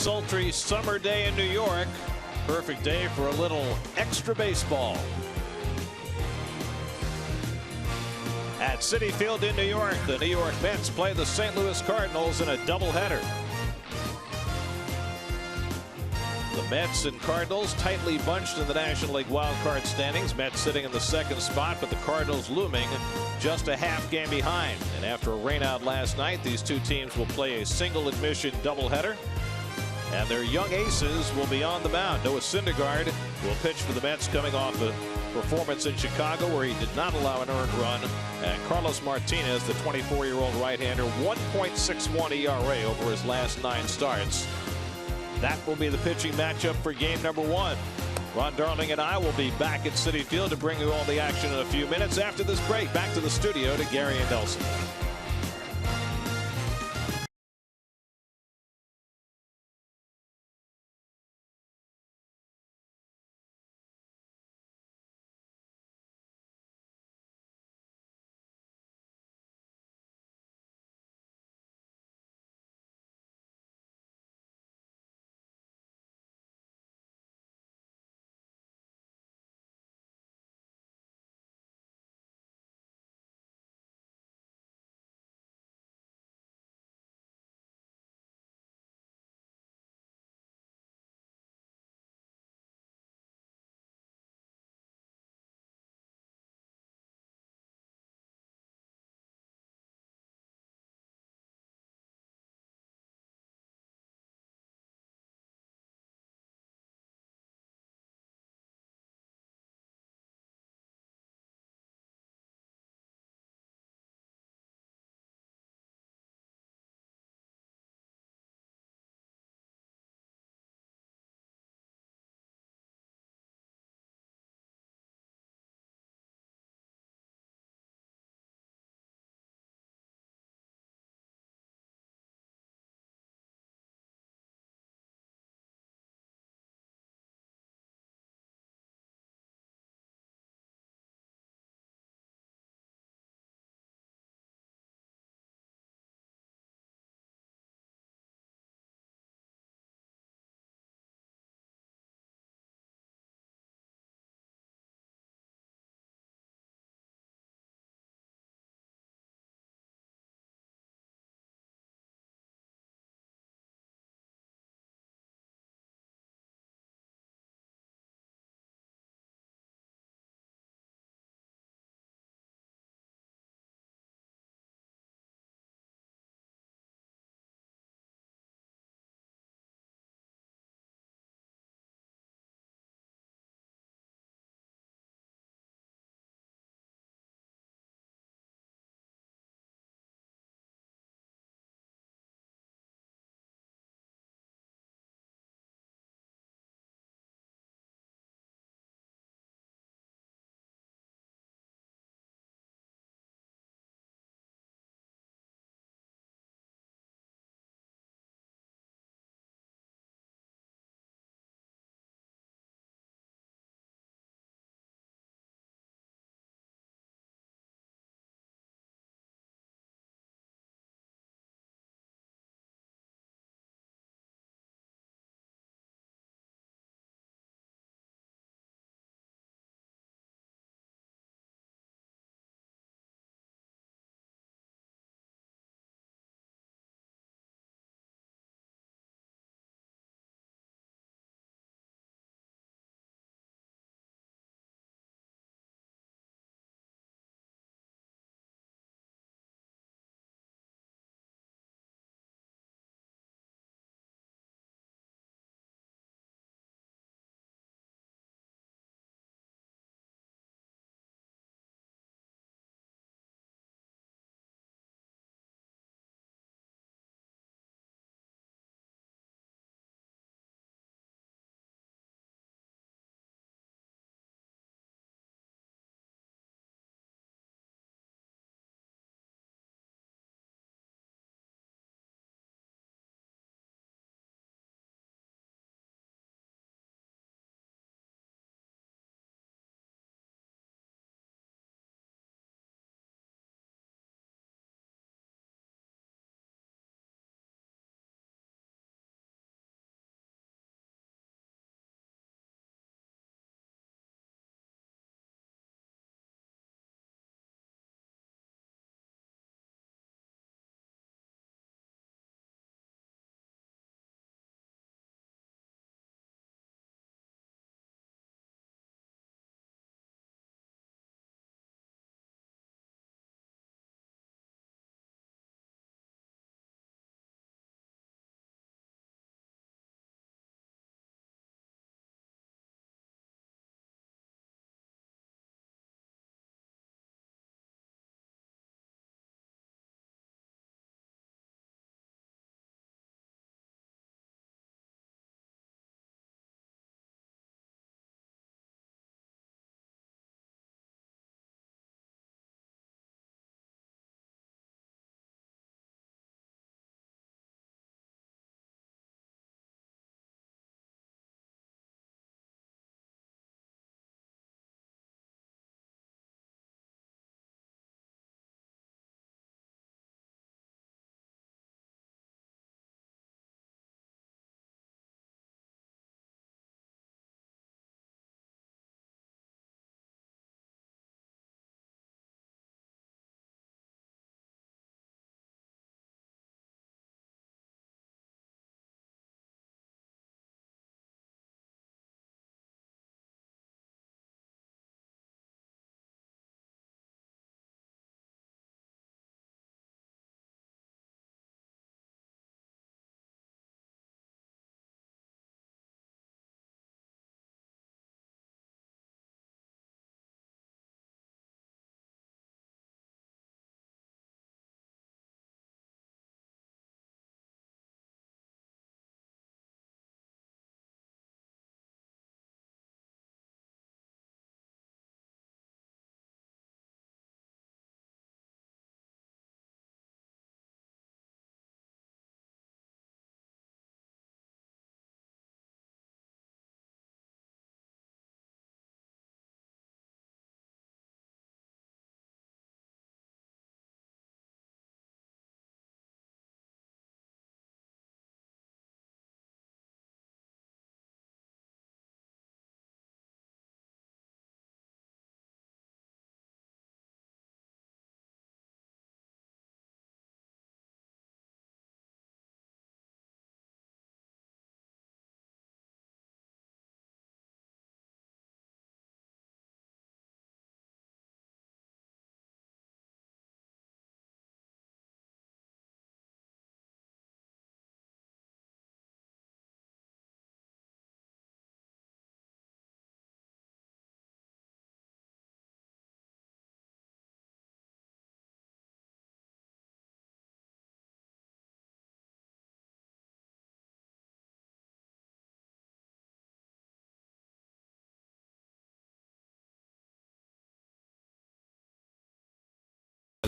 sultry summer day in New York. Perfect day for a little extra baseball. At Citi Field in New York, the New York Mets play the St. Louis Cardinals in a doubleheader. The Mets and Cardinals tightly bunched in the National League wild card standings. Mets sitting in the second spot, but the Cardinals looming just a half game behind. And after a rainout last night, these two teams will play a single admission doubleheader. And their young aces will be on the mound. Noah Syndergaard will pitch for the Mets, coming off a performance in Chicago where he did not allow an earned run. And Carlos Martinez, the 24-year-old right-hander, 1.61 ERA over his last 9 starts. That will be the pitching matchup for game number 1. Ron Darling and I will be back at Citi Field to bring you all the action in a few minutes. After this break, back to the studio to Gary and Nelson.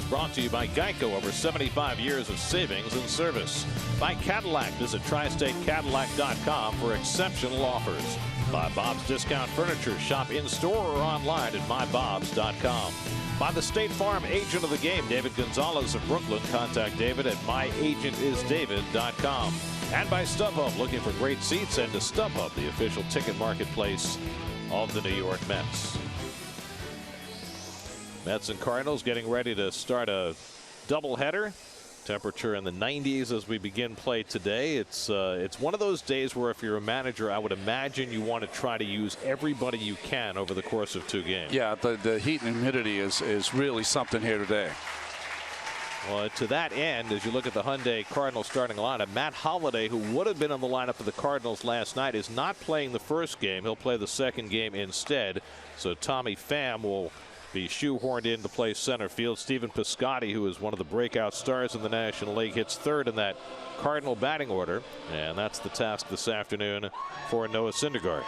brought to you by Geico. Over 75 years of savings and service. By Cadillac. Visit TriStateCadillac.com for exceptional offers. By Bob's Discount Furniture. Shop in-store or online at MyBob's.com. By the State Farm agent of the game, David Gonzalez of Brooklyn. Contact David at MyAgentIsDavid.com. And by StubHub. Looking for great seats? Head to StubHub, the official ticket marketplace of the New York Mets. Mets and Cardinals getting ready to start a doubleheader. Temperature in the 90s as we begin play today. It's one of those days where if you're a manager, I would imagine you want to try to use everybody you can over the course of 2 games. Yeah, the heat and humidity is really something here today. Well, to that end, as you look at the Hyundai Cardinals starting lineup, Matt Holliday, who would have been on the lineup for the Cardinals last night, is not playing the first game. He'll play the second game instead. So Tommy Pham will be shoehorned in to play center field. Stephen Piscotty, who is one of the breakout stars in the National League, hits third in that Cardinal batting order. And that's the task this afternoon for Noah Syndergaard.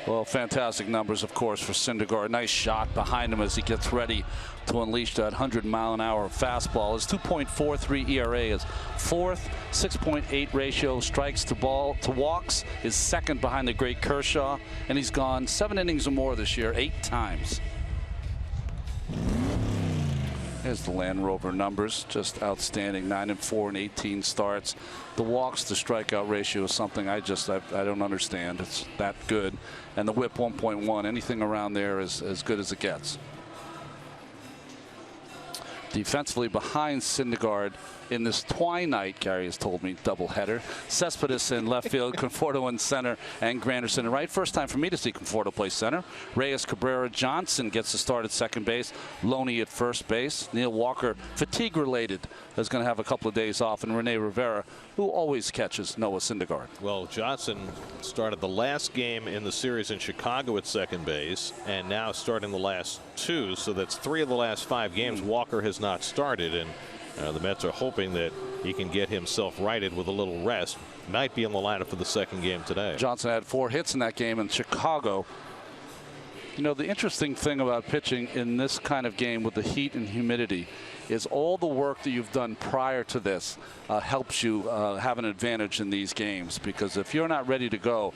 Well, fantastic numbers, of course, for Syndergaard. Nice shot behind him as he gets ready to unleash that 100-mile-an-hour fastball. His 2.43 ERA is fourth, 6.8 ratio strikes to walks is second behind the great Kershaw, and he's gone 7 innings or more this year 8 times. There's the Land Rover numbers, just outstanding. 9-4 in 18 starts. The walks to strikeout ratio is something I don't understand. It's that good. And the whip 1.1, anything around there is as good as it gets. Defensively behind Syndergaard in this twilight, Gary has told me, doubleheader. Cespedes in left field, Conforto in center, and Granderson in right. First time for me to see Conforto play center. Reyes, Cabrera, Johnson gets the start at second base. Loney at first base. Neil Walker, fatigue related, is going to have a couple of days off. And Rene Rivera, who always catches Noah Syndergaard. Well, Johnson started the last game in the series in Chicago at second base, and now starting the last 2. So that's 3 of the last 5 games Walker has not started. And the Mets are hoping that he can get himself righted with a little rest. Might be in the lineup for the second game today. Johnson had 4 hits in that game in Chicago. You know, the interesting thing about pitching in this kind of game with the heat and humidity is all the work that you've done prior to this helps you have an advantage in these games, because if you're not ready to go,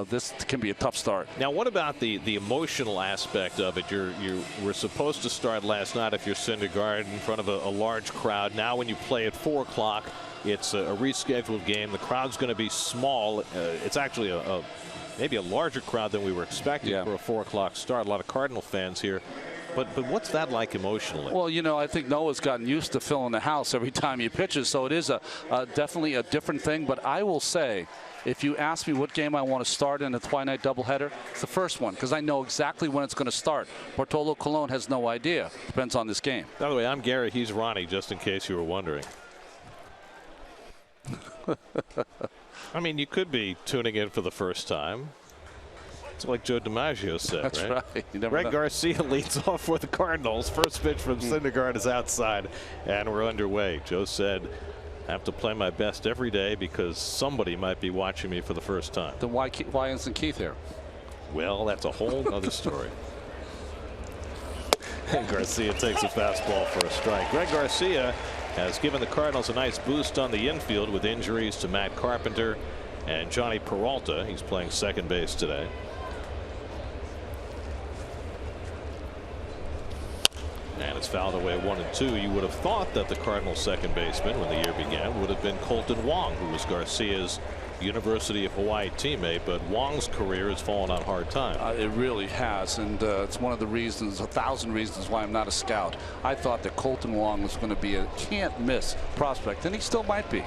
this can be a tough start. Now, what about the emotional aspect of it? You were supposed to start last night if you're Syndergaard in front of a large crowd. Now when you play at 4 o'clock, it's a rescheduled game. The crowd's going to be small. It's actually maybe a larger crowd than we were expecting for a 4 o'clock start. A lot of Cardinal fans here. But what's that like emotionally? Well, you know, I think Noah's gotten used to filling the house every time he pitches, so it is definitely a different thing. But I will say, if you ask me what game I want to start in a twilight doubleheader, it's the first one, because I know exactly when it's going to start. Bartolo Colon has no idea. Depends on this game. By the way, I'm Gary. He's Ronnie, just in case you were wondering. I mean, you could be tuning in for the first time. It's like Joe DiMaggio said. That's right. Greg Garcia leads off for the Cardinals. First pitch from Syndergaard is outside, and we're underway. Joe said, I have to play my best every day because somebody might be watching me for the first time. Then why isn't Keith here? Well, that's a whole other story. And Garcia takes a fastball for a strike. Greg Garcia has given the Cardinals a nice boost on the infield with injuries to Matt Carpenter and Johnny Peralta. He's playing second base today. And it's fouled away 1-2. You would have thought that the Cardinals second baseman, when the year began, would have been Colton Wong, who was Garcia's University of Hawaii teammate, but Wong's career has fallen on hard times. It really has, and it's one of the reasons, 1,000 reasons why I'm not a scout. I thought that Colton Wong was going to be a can't-miss prospect, and he still might be.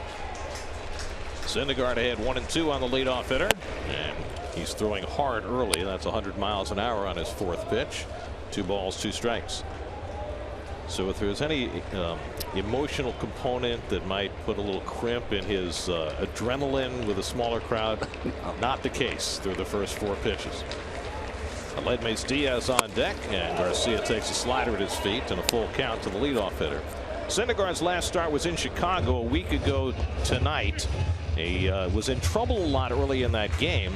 Syndergaard ahead 1-2 on the leadoff hitter, and he's throwing hard early. That's 100 miles an hour on his 4th pitch. 2 balls, 2 strikes. So if there's any emotional component that might put a little crimp in his adrenaline with a smaller crowd, not the case through the first 4 pitches. Aledmys Diaz on deck, and Garcia takes a slider at his feet and a full count to the leadoff hitter. Syndergaard's last start was in Chicago a week ago tonight. He was in trouble a lot early in that game,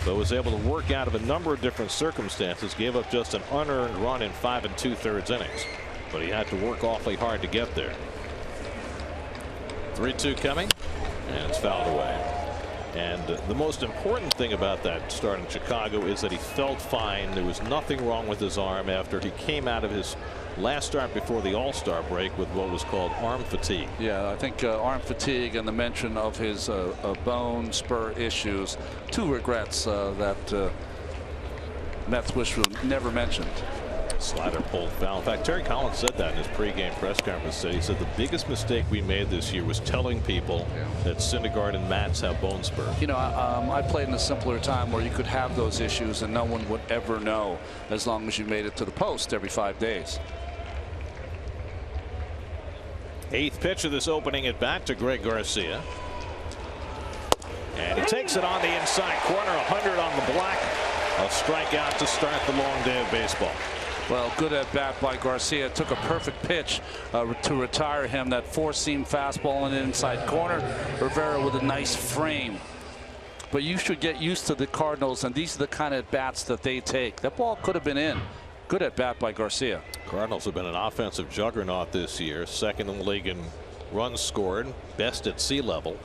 but was able to work out of a number of different circumstances. Gave up just an unearned run in 5 2/3 innings. but he had to work awfully hard to get there. 3-2 coming, and it's fouled away. And the most important thing about that start in Chicago is that he felt fine. There was nothing wrong with his arm after he came out of his last start before the All-Star break with what was called arm fatigue. Yeah, I think arm fatigue and the mention of his bone spur issues. Two regrets that Mets wish were never mentioned. Slider pulled foul. In fact, Terry Collins said that in his pregame press conference. He said the biggest mistake we made this year was telling people that Syndergaard and Matz have bone spurs. You know, I played in a simpler time where you could have those issues and no one would ever know as long as you made it to the post every 5 days. 8th pitch of this opening at bat to Greg Garcia. And he takes it on the inside corner, 100 on the black. A strikeout to start the long day of baseball. Well, good at bat by Garcia. Took a perfect pitch to retire him. That four-seam fastball in the inside corner. Rivera with a nice frame. But you should get used to the Cardinals, and these are the kind of bats that they take. That ball could have been in. Good at bat by Garcia. Cardinals have been an offensive juggernaut this year. Second in the league in runs scored, best at sea level,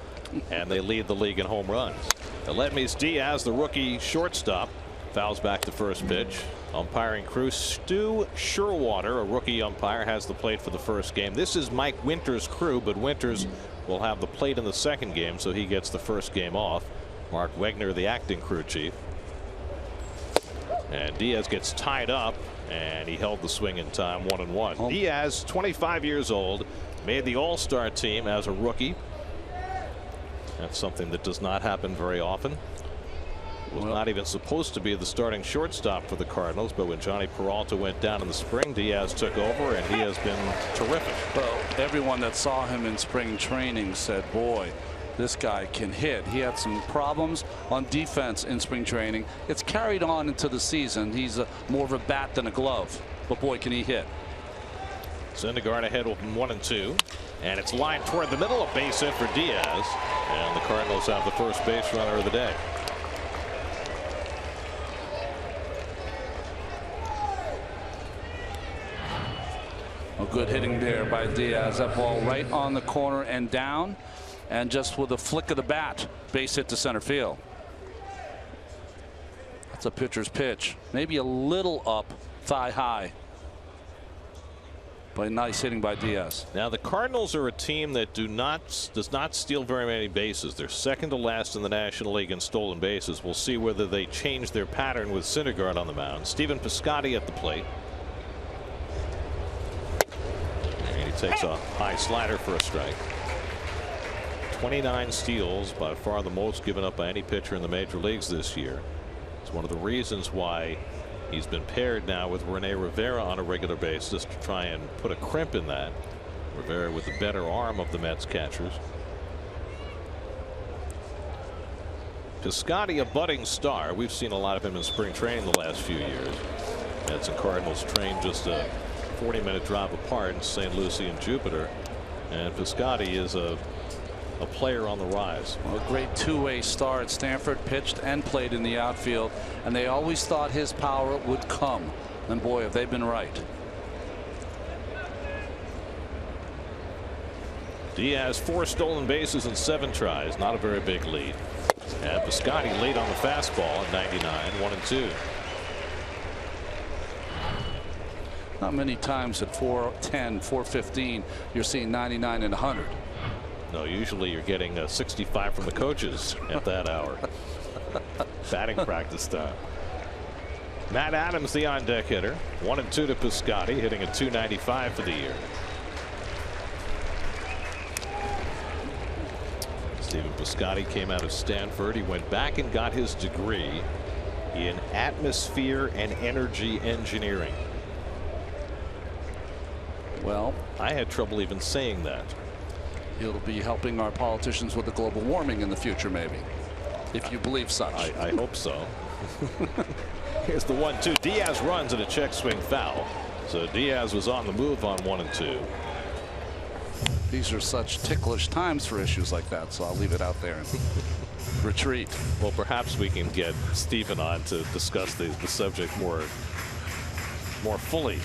and they lead the league in home runs. Aledmys Diaz, the rookie shortstop, fouls back the first pitch. Umpiring crew, Stu Sherwater, a rookie umpire, has the plate for the first game. This is Mike Winters' crew, but Winters will have the plate in the second game, so he gets the first game off. Mark Wegner, the acting crew chief. And Diaz gets tied up, and he held the swing in time, 1-1. Diaz, 25 years old, made the All-Star team as a rookie. That's something that does not happen very often. Was not even supposed to be the starting shortstop for the Cardinals, but when Johnny Peralta went down in the spring, Diaz took over, and he has been terrific. Well, everyone that saw him in spring training said, boy, this guy can hit. He had some problems on defense in spring training. It's carried on into the season. He's more of a bat than a glove, but boy, can he hit. Syndergaard ahead with 1-2, and it's lined toward the middle. A base hit for Diaz, and the Cardinals have the first base runner of the day. A good hitting there by Diaz. That ball right on the corner and down, and just with a flick of the bat, base hit to center field. That's a pitcher's pitch. Maybe a little up, thigh high. But nice hitting by Diaz. Now the Cardinals are a team that does not steal very many bases. They're second to last in the National League in stolen bases. We'll see whether they change their pattern with Syndergaard on the mound. Stephen Piscotty at the plate. Takes a high slider for a strike. 29 steals, by far the most given up by any pitcher in the major leagues this year. It's one of the reasons why he's been paired now with Rene Rivera on a regular basis to try and put a crimp in that. Rivera with the better arm of the Mets catchers. Piscotty, a budding star. We've seen a lot of him in spring training the last few years. Mets and Cardinals trained just a 40-minute drive apart in St. Lucie and Jupiter, and Piscotty is a player on the rise. Well, a great two-way start. Stanford pitched and played in the outfield, and they always thought his power would come, and boy, have they been right. Diaz 4 stolen bases in 7 tries, not a very big lead, and Piscotty late on the fastball at 99, 1-2. Not many times at 410, 415, you're seeing 99 and 100. No, usually you're getting 65 from the coaches at that hour. Batting practice time. Matt Adams, the on-deck hitter. 1-2 to Piscotty, hitting a .295 for the year. Stephen Piscotty came out of Stanford. He went back and got his degree in atmosphere and energy engineering. Well, I had trouble even saying that. He'll be helping our politicians with the global warming in the future, maybe, if you believe such. I hope so. Here's the 1-2. Diaz runs at a check swing foul. So Diaz was on the move on 1-2. These are such ticklish times for issues like that, so I'll leave it out there and retreat. Well, perhaps we can get Stephen on to discuss the subject more fully.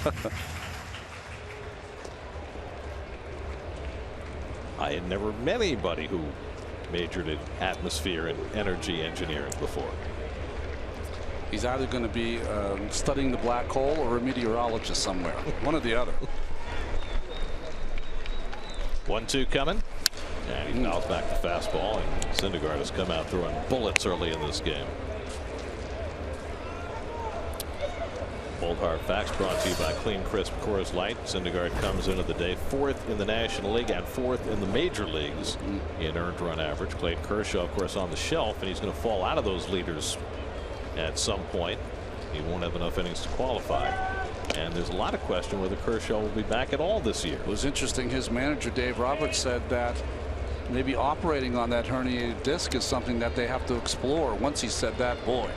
I had never met anybody who majored in atmosphere and energy engineering before. He's either going to be studying the black hole or a meteorologist somewhere. One or the other. 1-2 coming. And he fouls back the fastball, and Syndergaard has come out throwing bullets early in this game. Old Hard Facts brought to you by Clean Crisp Coors Light. Syndergaard comes into the day 4th in the National League and 4th in the major leagues in earned run average. Clayton Kershaw, of course, on the shelf, and he's going to fall out of those leaders at some point. He won't have enough innings to qualify. And there's a lot of question whether Kershaw will be back at all this year. It was interesting. His manager, Dave Roberts, said that maybe operating on that herniated disc is something that they have to explore. Once he said that, boy,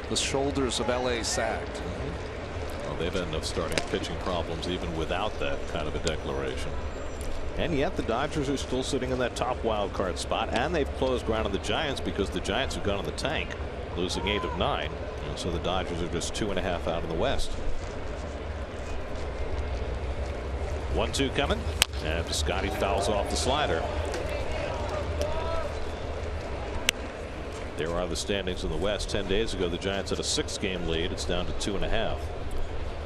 the shoulders of LA sagged. Well, they've had enough starting pitching problems even without that kind of a declaration. And yet the Dodgers are still sitting in that top wild card spot, and they've closed ground on the Giants because the Giants have gone in the tank, losing 8 of 9. And so the Dodgers are just 2.5 out in the West. 1-2 coming, and Piscotty fouls off the slider. There are the standings in the West. 10 days ago, the Giants had a 6-game lead. It's down to 2.5.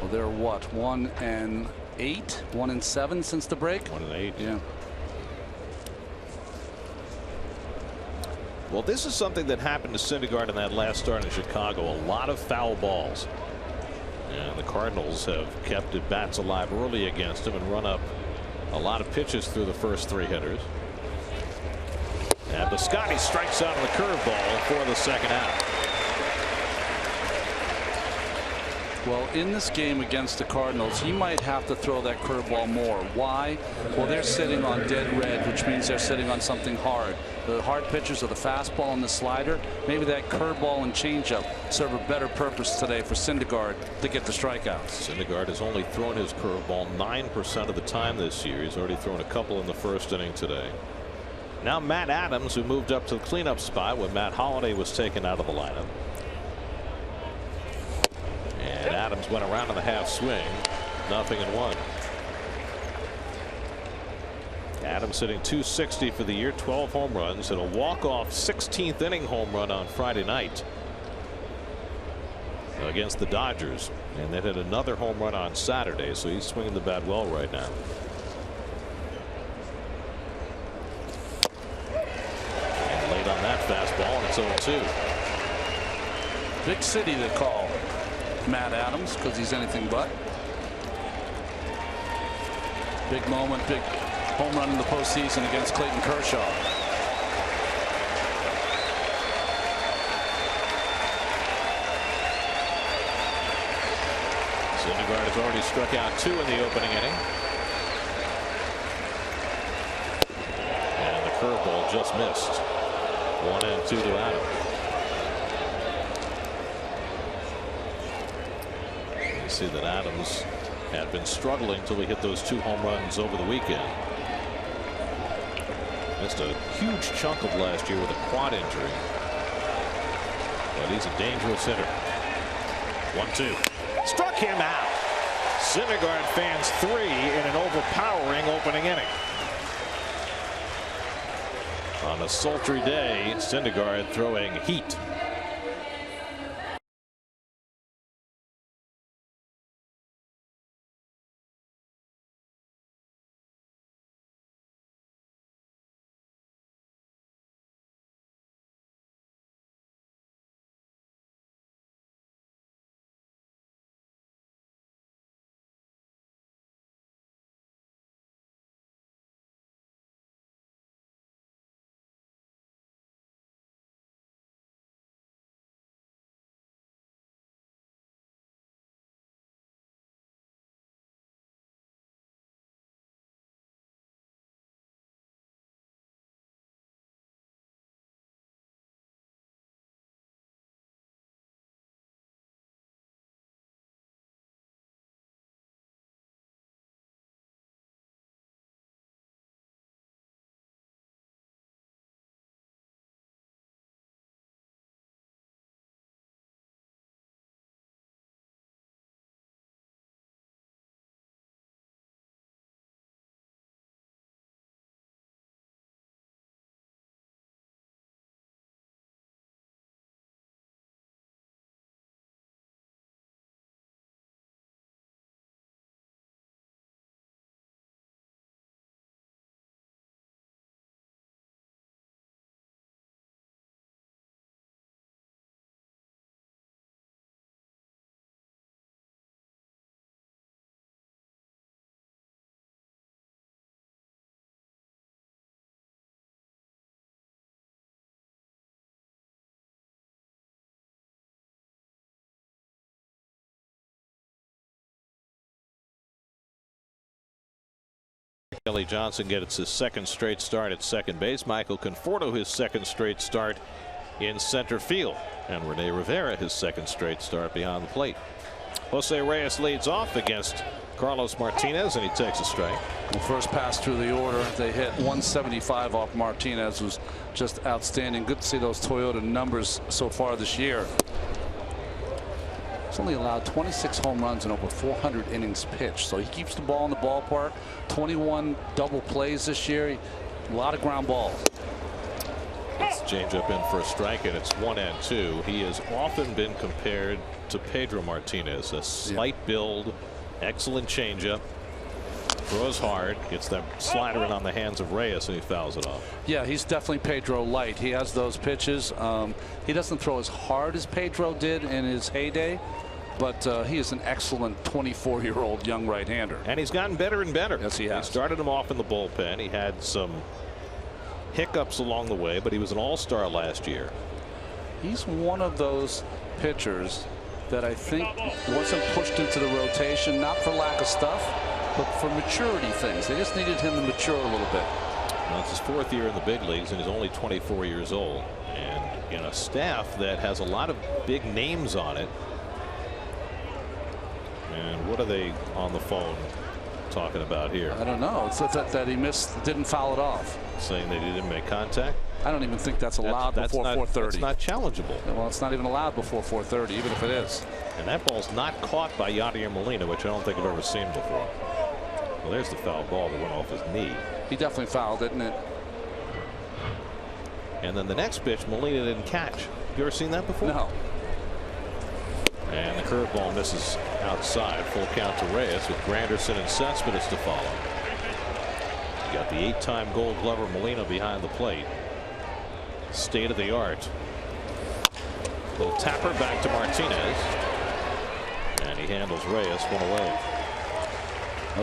Well, they're what, 1-8, 1-7 since the break. 1-8. Yeah. Well, this is something that happened to Syndergaard in that last start in Chicago. A lot of foul balls. And the Cardinals have kept at bats alive early against him and run up a lot of pitches through the first 3 hitters. And Piscotty strikes out on the curveball for the second out. Well, in this game against the Cardinals, he might have to throw that curveball more. Why? Well, they're sitting on dead red, which means they're sitting on something hard. The hard pitches are the fastball and the slider. Maybe that curveball and changeup serve a better purpose today for Syndergaard to get the strikeouts. Syndergaard has only thrown his curveball 9% of the time this year. He's already thrown a couple in the first inning today. Now Matt Adams, who moved up to the cleanup spot when Matt Holliday was taken out of the lineup. And Adams went around in the half swing. 0-1. Adams hitting .260 for the year, 12 home runs, hit a walk-off 16th inning home run on Friday night against the Dodgers, and then hit another home run on Saturday. So he's swinging the bat well right now. And late on that fastball, and it's 0-2. Big city to call Matt Adams because he's anything but. Big moment, big home run in the postseason against Clayton Kershaw. Syndergaard has already struck out 2 in the opening inning. And the curveball just missed. 1-2 to Adams. You see that Adams had been struggling until he hit those 2 home runs over the weekend. Missed a huge chunk of last year with a quad injury. But he's a dangerous hitter. 1-2. Struck him out. Syndergaard fans 3 in an overpowering opening inning. On a sultry day, Syndergaard throwing heat. Kelly Johnson gets his second straight start at second base. Michael Conforto his second straight start in center field. And Rene Rivera his second straight start behind the plate. Jose Reyes leads off against Carlos Martinez, and he takes a strike. The first pass through the order, they hit 175 off Martinez, was just outstanding. Good to see those Toyota numbers so far this year. He's only allowed 26 home runs and over 400 innings pitched, so he keeps the ball in the ballpark. 21 double plays this year. A lot of ground balls. It's changeup in for a strike, and it's 1-2. He has often been compared to Pedro Martinez. A slight build, excellent changeup, throws hard, gets that slider in on the hands of Reyes, and he fouls it off. Yeah, he's definitely Pedro light. He has those pitches. He doesn't throw as hard as Pedro did in his heyday, but he is an excellent 24-year-old young right-hander. And he's gotten better and better. Yes, he has. He started him off in the bullpen. He had some hiccups along the way, but he was an all-star last year. He's one of those pitchers that I think wasn't pushed into the rotation, not for lack of stuff, but for maturity things. They just needed him to mature a little bit. Well, it's his fourth year in the big leagues, and he's only 24 years old. And in a staff that has a lot of big names on it. And what are they on the phone talking about here? I don't know. It's that he didn't foul it off. Saying that he didn't make contact? I don't even think that's allowed before 4:30. That's not challengeable. Well, it's not even allowed before 4:30, even if it is. And that ball's not caught by Yadier Molina, which I don't think I've ever seen before. Well, there's the foul ball that went off his knee. He definitely fouled, didn't it? And then the next pitch, Molina didn't catch. You ever seen that before? No. And the curveball misses outside. Full count to Reyes with Granderson and Cespedes to follow. You got the 8-time Gold Glover Molina behind the plate. State of the art. Little tapper back to Martinez. And he handles Reyes one away.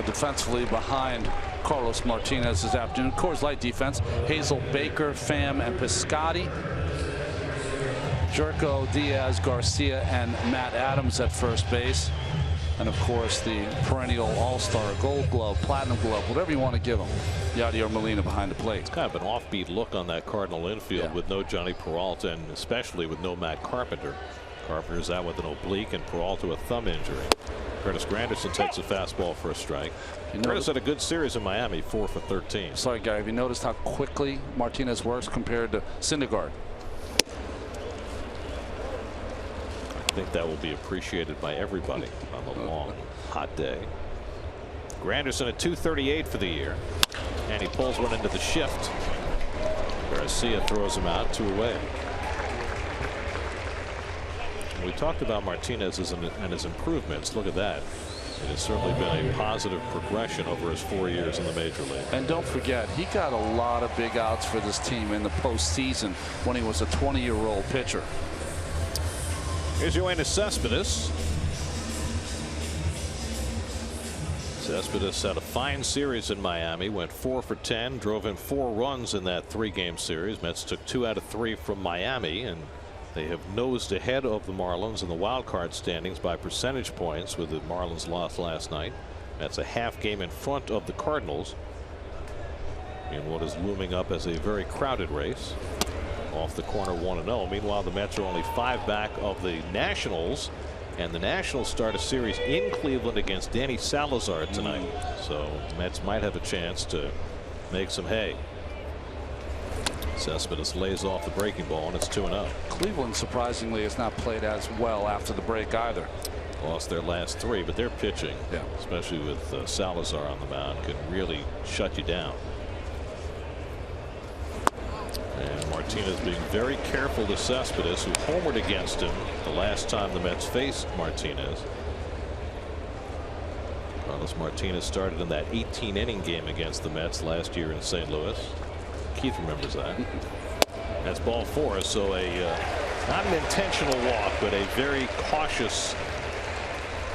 Defensively behind Carlos Martinez this afternoon. Coors Light defense. Hazel, Baker, Pham, and Piscotty. Jerko, Diaz, Garcia, and Matt Adams at first base. And of course the perennial all-star, Gold Glove, Platinum Glove, whatever you want to give him, Yadier Molina behind the plate. It's kind of an offbeat look on that Cardinal infield with no Johnny Peralta, and especially with no Matt Carpenter. Carpenter's out with an oblique and Peralta a thumb injury. Curtis Granderson takes a fastball for a strike. Curtis had a good series in Miami, 4 for 13. Sorry, Gary, have you noticed how quickly Martinez works compared to Syndergaard? I think that will be appreciated by everybody on the long, hot day. Granderson at 238 for the year, and he pulls one into the shift. Garcia throws him out, 2 away. We talked about Martinez and his improvements. Look at that. It has certainly been a positive progression over his 4 years in the major league. And don't forget, he got a lot of big outs for this team in the postseason when he was a 20-year-old pitcher. Here's Yoenis Cespedes. Cespedes had a fine series in Miami, went 4 for 10, drove in 4 runs in that 3-game series. Mets took 2 out of 3 from Miami, and they have nosed ahead of the Marlins in the wild card standings by percentage points with the Marlins loss last night. That's a half game in front of the Cardinals in what is looming up as a very crowded race. Off the corner 1-0. Meanwhile, the Mets are only 5 back of the Nationals, and the Nationals start a series in Cleveland against Danny Salazar tonight. So the Mets might have a chance to make some hay. Cespedes lays off the breaking ball, and it's 2-0. Cleveland surprisingly has not played as well after the break either. Lost their last 3, but their pitching, especially with Salazar on the mound, can really shut you down. And Martinez being very careful to Cespedes, who homered against him the last time the Mets faced Martinez. Carlos Martinez started in that 18-inning game against the Mets last year in St. Louis. Keith remembers that. That's ball 4, so not an intentional walk, but a very cautious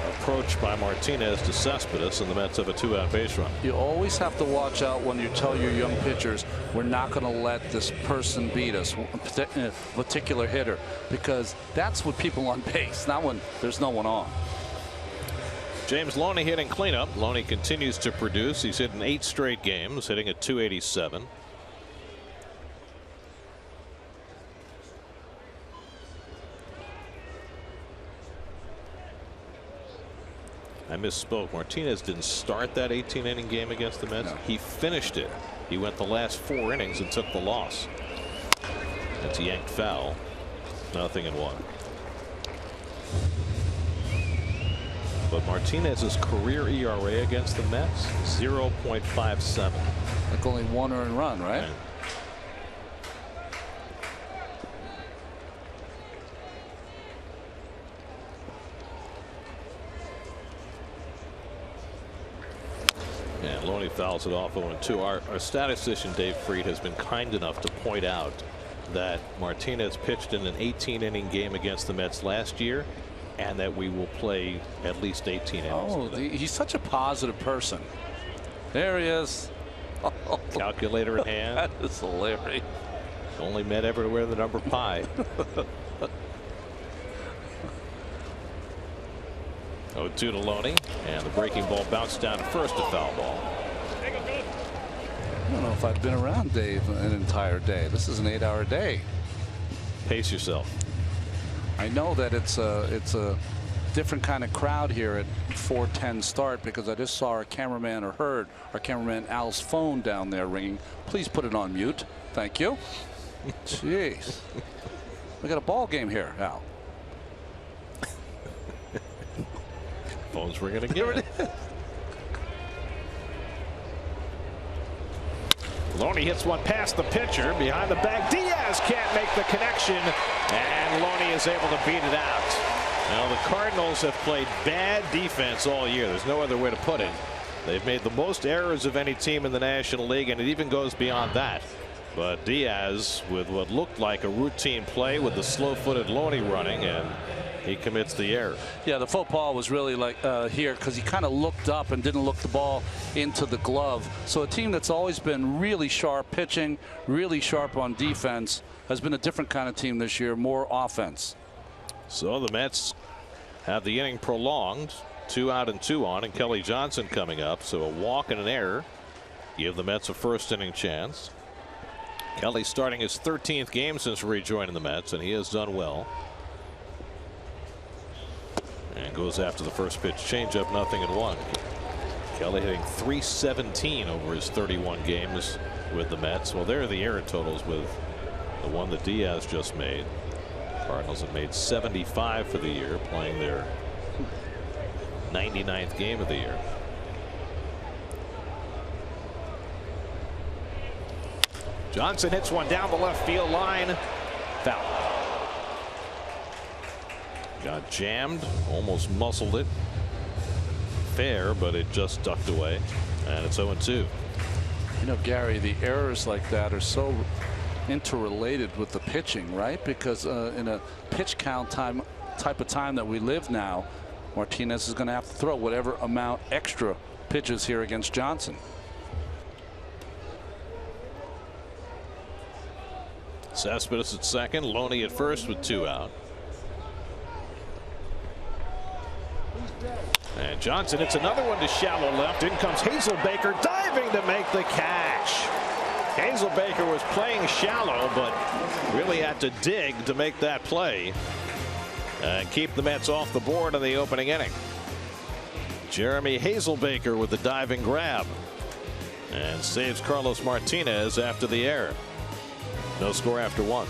approach by Martinez to Cespedes, and the Mets have a 2-out base run. You always have to watch out when you tell your young pitchers, we're not going to let this person beat us, a particular hitter, because that's with people on base, not when there's no one on. James Loney hitting cleanup. Loney continues to produce. He's hit in 8 straight games, hitting at .287. I misspoke. Martinez didn't start that 18-inning game against the Mets. No. He finished it. He went the last 4 innings and took the loss. That's a yanked foul. 0-1. But Martinez's career ERA against the Mets 0.57. Like only 1 earned run, right? And Loney fouls it off 0-2. Our statistician Dave Freed has been kind enough to point out that Martinez pitched in an 18-inning game against the Mets last year, and that we will play at least 18 innings. Oh, he's such a positive person. There he is. Calculator in hand. That is hilarious. Only Met ever to wear the number pi. 0-2 to Loney, and the breaking ball bounced down to first, a foul ball. I don't know if I've been around Dave an entire day. This is an 8-hour day. Pace yourself. I know that it's a different kind of crowd here at 4:10 start, because I just saw our cameraman, or heard our cameraman Al's phone down there ringing. Please put it on mute. Thank you. Jeez. We got a ball game here, Al. Phone's ringing again. Loney hits one past the pitcher behind the bag. Diaz can't make the connection, and Loney is able to beat it out. Now the Cardinals have played bad defense all year. There's no other way to put it. They've made the most errors of any team in the National League, and it even goes beyond that. But Diaz, with what looked like a routine play with the slow-footed Loney running, and he commits the error. Yeah, the faux ball was really like here, because he kind of looked up and didn't look the ball into the glove. So a team that's always been really sharp pitching, really sharp on defense, has been a different kind of team this year, more offense. So the Mets have the inning prolonged, 2 out and 2 on, and Kelly Johnson coming up. So a walk and an error give the Mets a first inning chance. Kelly starting his 13th game since rejoining the Mets, and he has done well. And goes after the first pitch changeup, 0-1. Kelly hitting .317 over his 31 games with the Mets. Well, there are the error totals with the one that Diaz just made. Cardinals have made 75 for the year, playing their 99th game of the year. Johnson hits one down the left field line. Foul. Got jammed, almost muscled it. Fair, but it just ducked away, and it's 0-2. You know, Gary, the errors like that are so interrelated with the pitching, right? Because in a pitch count type of time that we live now, Martinez is going to have to throw whatever amount extra pitches here against Johnson. Cespedes at second, Loney at first with 2 out. And Johnson hits another one to shallow left. In comes Hazelbaker diving to make the catch. Hazelbaker was playing shallow, but really had to dig to make that play and keep the Mets off the board in the opening inning. Jeremy Hazelbaker with the diving grab and saves Carlos Martinez after the error. No score after 1.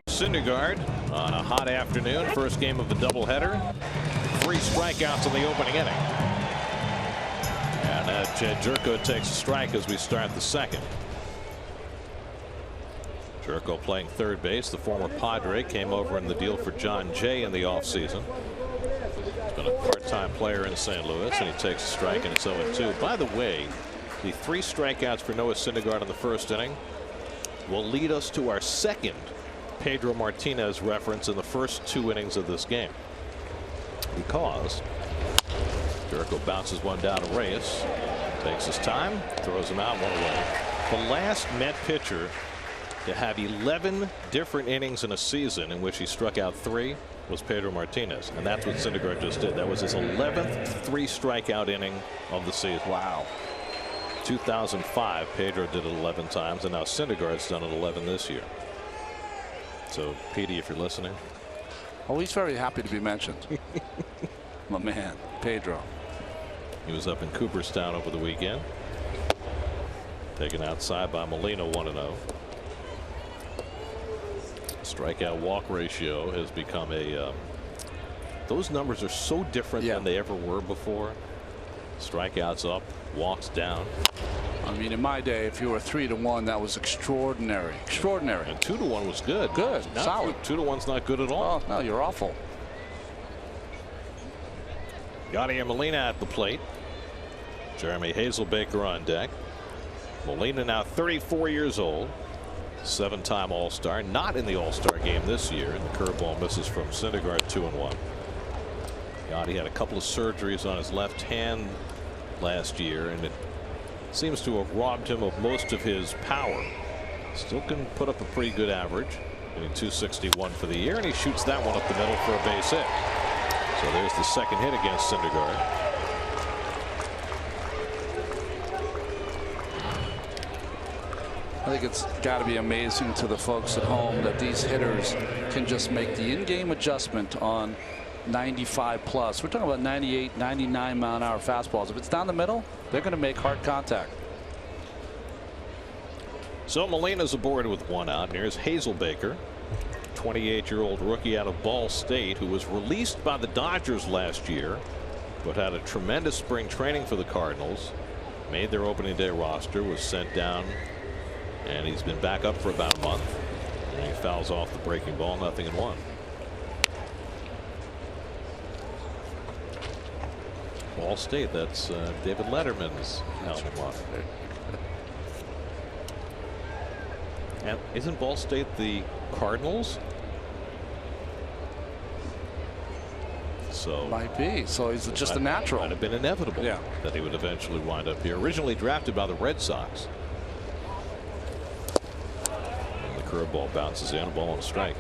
Syndergaard on a hot afternoon, first game of a doubleheader. 3 strikeouts in the opening inning. And Jerko takes a strike as we start the second. Jerko playing third base. The former Padre came over in the deal for John Jay in the offseason. He's been a part-time player in St. Louis, and he takes a strike, and it's 0-2. By the way, the 3 strikeouts for Noah Syndergaard in the first inning will lead us to our second Pedro Martinez reference in the first 2 innings of this game, because Jerko bounces one down to Reyes, takes his time, throws him out, 1 away. The last Met pitcher to have 11 different innings in a season in which he struck out 3 was Pedro Martinez, and that's what Syndergaard just did. That was his 11th 3 strikeout inning of the season. Wow. 2005, Pedro did it 11 times, and now Syndergaard's done it 11 this year. So, Petey, if you're listening. Oh, he's very happy to be mentioned. My man, Pedro. He was up in Cooperstown over the weekend. Taken outside by Molina, 1-0. Strikeout walk ratio has become a those numbers are so different than they ever were before. Strikeouts up, walks down. I mean, in my day, if you were 3-1, that was extraordinary. Extraordinary. And 2-1 was good. Good. Now, solid. 2-1's not good at all. Oh, no, you're awful. Yadier Molina at the plate. Jeremy Hazelbaker on deck. Molina now 34 years old. 7-time All-Star, not in the All-Star game this year, and the curveball misses from Syndergaard, 2-1. Yadi had a couple of surgeries on his left hand last year, and it seems to have robbed him of most of his power. Still can put up a pretty good average, getting 261 for the year, and he shoots that one up the middle for a base hit. So there's the second hit against Syndergaard. I think it's got to be amazing to the folks at home that these hitters can just make the in-game adjustment on 95 plus. We're talking about 98, 99 mile-an-hour fastballs. If it's down the middle, they're going to make hard contact. So Molina's aboard with 1 out. And here's Hazelbaker, 28-year-old rookie out of Ball State, who was released by the Dodgers last year, but had a tremendous spring training for the Cardinals. Made their opening day roster, was sent down, and he's been back up for about a month. And he fouls off the breaking ball, 0-1. Ball State, that's David Letterman's alma mater. And isn't Ball State the Cardinals? So might be. So he's just a natural. Might have been inevitable that he would eventually wind up here. Originally drafted by the Red Sox. And the curveball bounces in, a ball and a strike.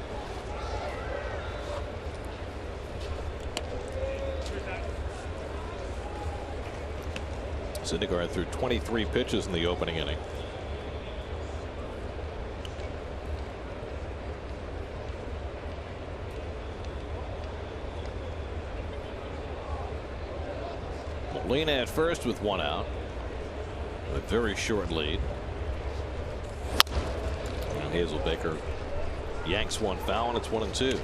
Syndergaard threw 23 pitches in the opening inning. Molina at first with 1 out. A very short lead. And Hazelbaker yanks one foul, and it's 1-2.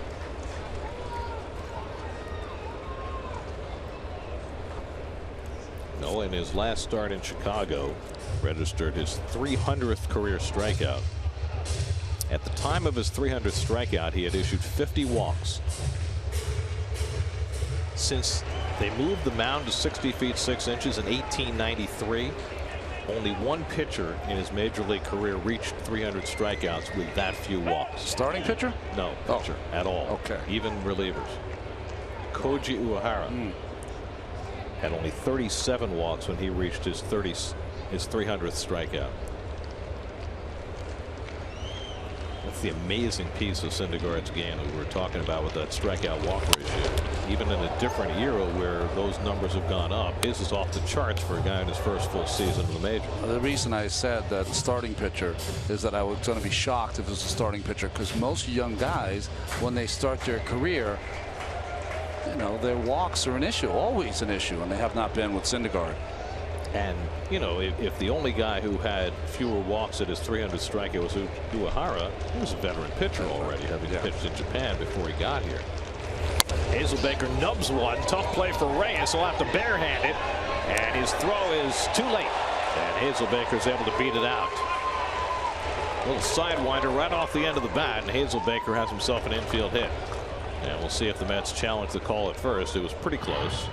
No, in his last start in Chicago, registered his 300th career strikeout. At the time of his 300th strikeout, he had issued 50 walks. Since they moved the mound to 60 feet 6 inches in 1893, only one pitcher in his major league career reached 300 strikeouts with that few walks. Starting pitcher? No, pitcher at all. Okay. Even relievers. Koji Uehara had only 37 walks when he reached his 300th strikeout. That's the amazing piece of Syndergaard's game that we were talking about with that strikeout walk ratio. Even in a different era where those numbers have gone up, his is off the charts for a guy in his first full season in the major. The reason I said that starting pitcher is that I was going to be shocked if it was a starting pitcher, because most young guys, when they start their career, you know, their walks are an issue, always an issue, and they have not been with Syndergaard. And, you know, if the only guy who had fewer walks at his 300 strikeout was Uehara, he was a veteran pitcher already, having pitched in Japan before he got here. Hazelbaker nubs one. Tough play for Reyes. He'll have to barehand it. And his throw is too late. And Hazelbaker's able to beat it out. A little sidewinder right off the end of the bat. And Hazelbaker has himself an infield hit. And we'll see if the Mets challenge the call at first. It was pretty close.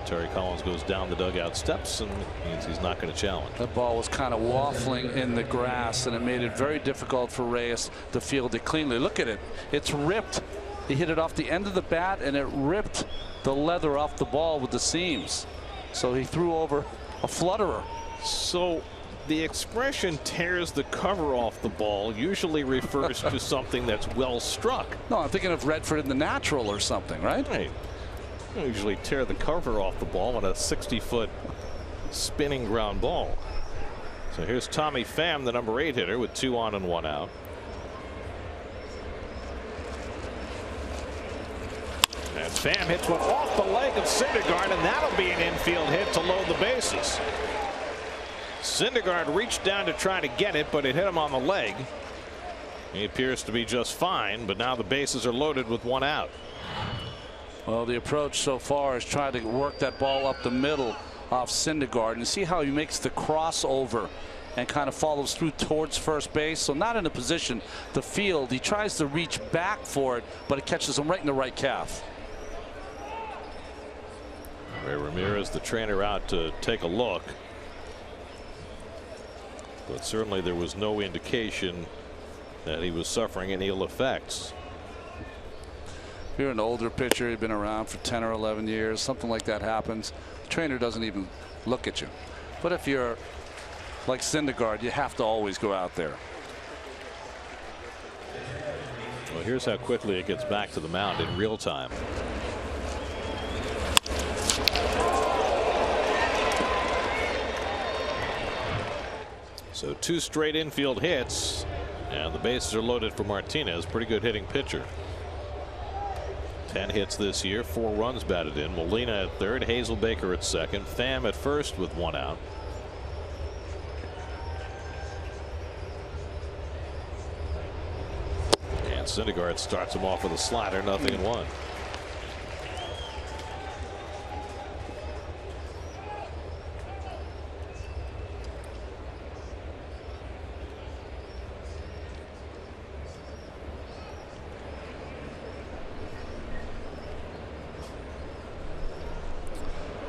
Terry Collins goes down the dugout steps and means he's not going to challenge. That ball was kind of waffling in the grass, and it made it very difficult for Reyes to field it cleanly. Look at it. It's ripped. He hit it off the end of the bat, and it ripped the leather off the ball with the seams. So he threw over a flutterer. So the expression tears the cover off the ball usually refers to something that's well struck. No, I'm thinking of Redford in The Natural or something, right? Right. You usually tear the cover off the ball on a 60-foot spinning ground ball. So here's Tommy Pham, the number 8 hitter, with 2 on and 1 out. And Pham hits one off the leg of Syndergaard, and that'll be an infield hit to load the bases. Syndergaard reached down to try to get it, but it hit him on the leg. He appears to be just fine, but now the bases are loaded with 1 out. Well, the approach so far is trying to work that ball up the middle off Syndergaard, and see how he makes the crossover and kind of follows through towards first base. So not in a position to field. He tries to reach back for it, but it catches him right in the right calf. Ray Ramirez, the trainer, out to take a look. But certainly there was no indication that he was suffering any ill effects. If you're an older pitcher, you've been around for 10 or 11 years, something like that happens, the trainer doesn't even look at you. But if you're like Syndergaard, you have to always go out there. Well, here's how quickly it gets back to the mound in real time. So 2 straight infield hits, and the bases are loaded for Martinez. Pretty good hitting pitcher. 10 hits this year, 4 runs batted in. Molina at third, Hazelbaker at second, Pham at first with 1 out. And Syndergaard starts him off with a slider, 0-1.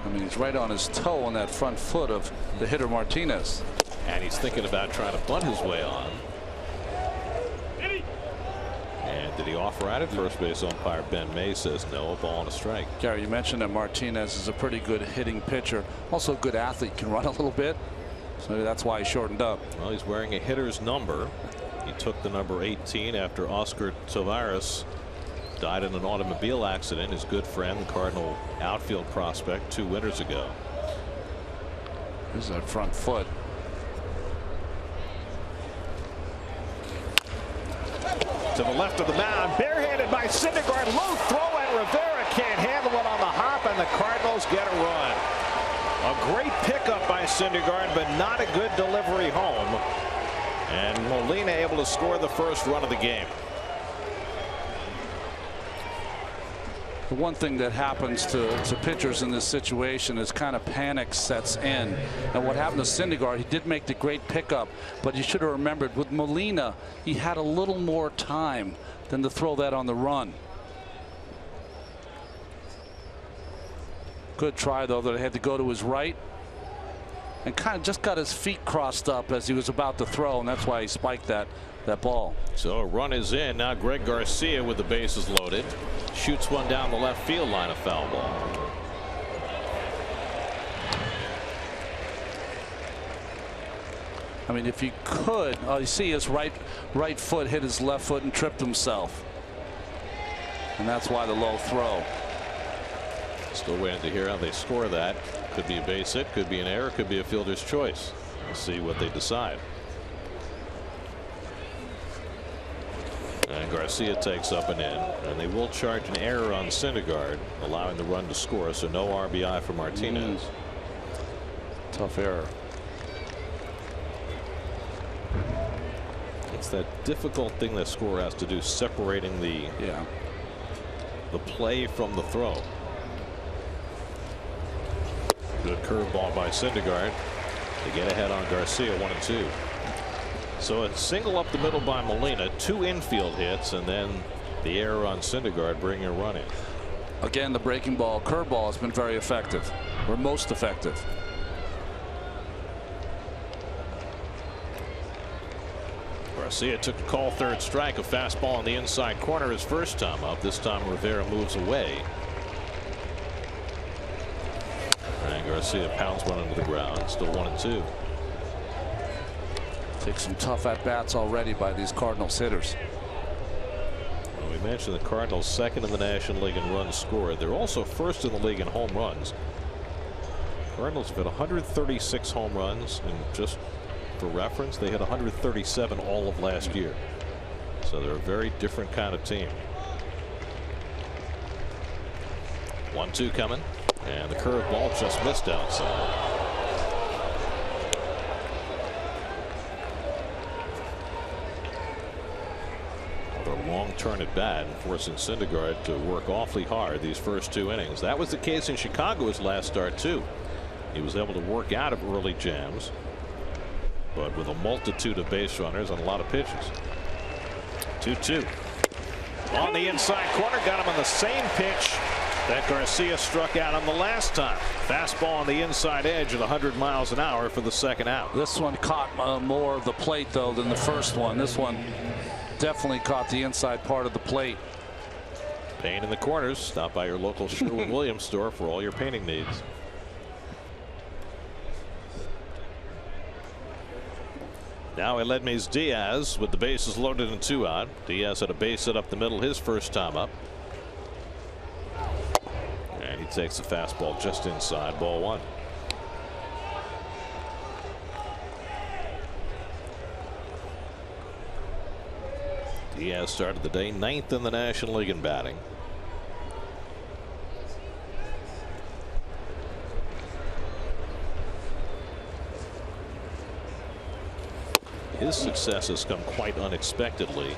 I mean, he's right on his toe on that front foot of the hitter Martinez. And he's thinking about trying to bunt his way on. And did he offer at it? First base umpire Ben May says no, a ball and a strike. Gary, you mentioned that Martinez is a pretty good hitting pitcher, also a good athlete, can run a little bit. So maybe that's why he shortened up. Well, he's wearing a hitter's number. He took the number 18 after Oscar Taveras died in an automobile accident. His good friend, the Cardinal outfield prospect, 2 winters ago. This is that front foot. To the left of the mound, barehanded by Syndergaard, low throw, and Rivera can't handle it on the hop, and the Cardinals get a run. A great pickup by Syndergaard, but not a good delivery home. And Molina able to score the first run of the game. The one thing that happens to pitchers in this situation is kind of panic sets in. And what happened to Syndergaard, he did make the great pickup, but you should have remembered with Molina, he had a little more time than to throw that on the run. Good try, though, that he had to go to his right and kind of just got his feet crossed up as he was about to throw, and that's why he spiked that ball. So a run is in. Now Greg Garcia with the bases loaded shoots one down the left field line, a foul ball. I mean, if you could, you see his right foot hit his left foot and tripped himself, and that's why the low throw. Still waiting to hear how they score that. Could be a base hit, could be an error, could be a fielder's choice. We'll see what they decide. And Garcia takes up and in, and they will charge an error on Syndergaard, allowing the run to score, so no RBI for Martinez. Tough error. It's that difficult thing that scorer has to do, separating the play from the throw. Good curveball by Syndergaard to get ahead on Garcia, 1-2. So a single up the middle by Molina, 2 infield hits, and then the error on Syndergaard bringing a run in. Again, the breaking ball, curveball has been very effective, or most effective. Garcia took a call, third strike, a fastball on the inside corner his first time up. This time Rivera moves away. And Garcia pounds one into the ground. Still 1-2. Take some tough at-bats already by these Cardinals hitters. Well, we mentioned the Cardinals second in the National League in runs scored. They're also first in the league in home runs. Cardinals have hit 136 home runs, and just for reference, they had 137 all of last year. So they're a very different kind of team. 1-2 coming, and the curveball just missed outside. A long turn at bat, and forcing Syndergaard to work awfully hard these first 2 innings. That was the case in Chicago his last start too. He was able to work out of early jams, but with a multitude of base runners and a lot of pitches. 2-2 on the inside corner, got him on the same pitch that Garcia struck out on the last time. Fastball on the inside edge at 100 miles an hour for the second out. This one caught more of the plate though than the first one. This one definitely caught the inside part of the plate. Paint in the corners. Stop by your local Sherwin-Williams store for all your painting needs. Now Aledmys Diaz with the bases loaded and 2 out. Diaz had a base hit up the middle his first time up. And he takes the fastball just inside, ball 1. Diaz started the day 9th in the National League in batting. His success has come quite unexpectedly.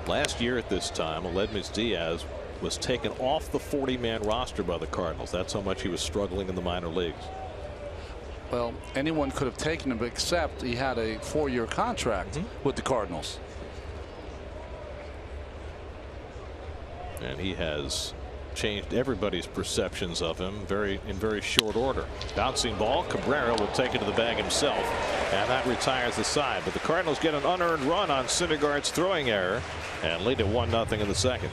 Last year at this time, Aledmys Diaz was taken off the 40-man roster by the Cardinals. That's how much he was struggling in the minor leagues. Well, anyone could have taken him, except he had a 4-year contract with the Cardinals. And he has changed everybody's perceptions of him in very short order. Bouncing ball, Cabrera will take it to the bag himself, and that retires the side. But the Cardinals get an unearned run on Syndergaard's throwing error and lead at 1-0 in the second.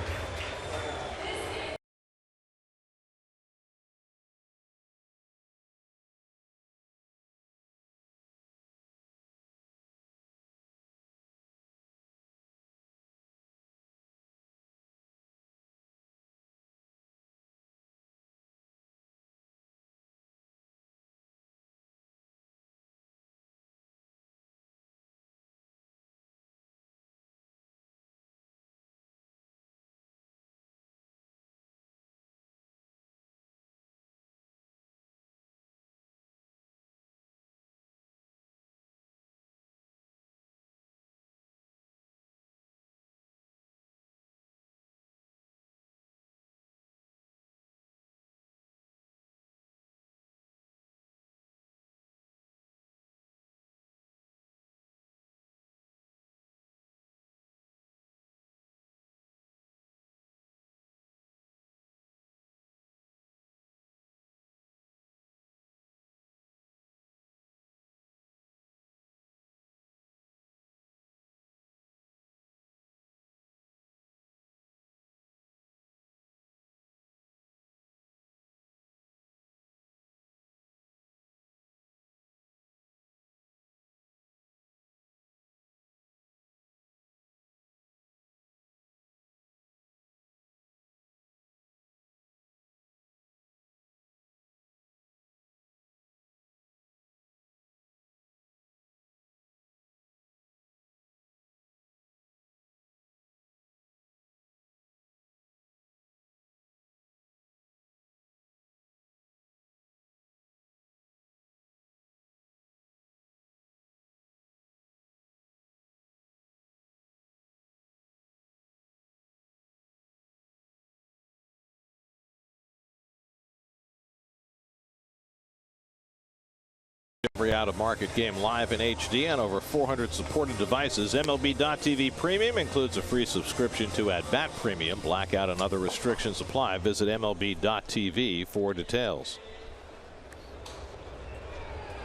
Every out-of-market game live in HD on over 400 supported devices. MLB.TV Premium includes a free subscription to At-Bat Premium. Blackout and other restrictions apply. Visit MLB.TV for details.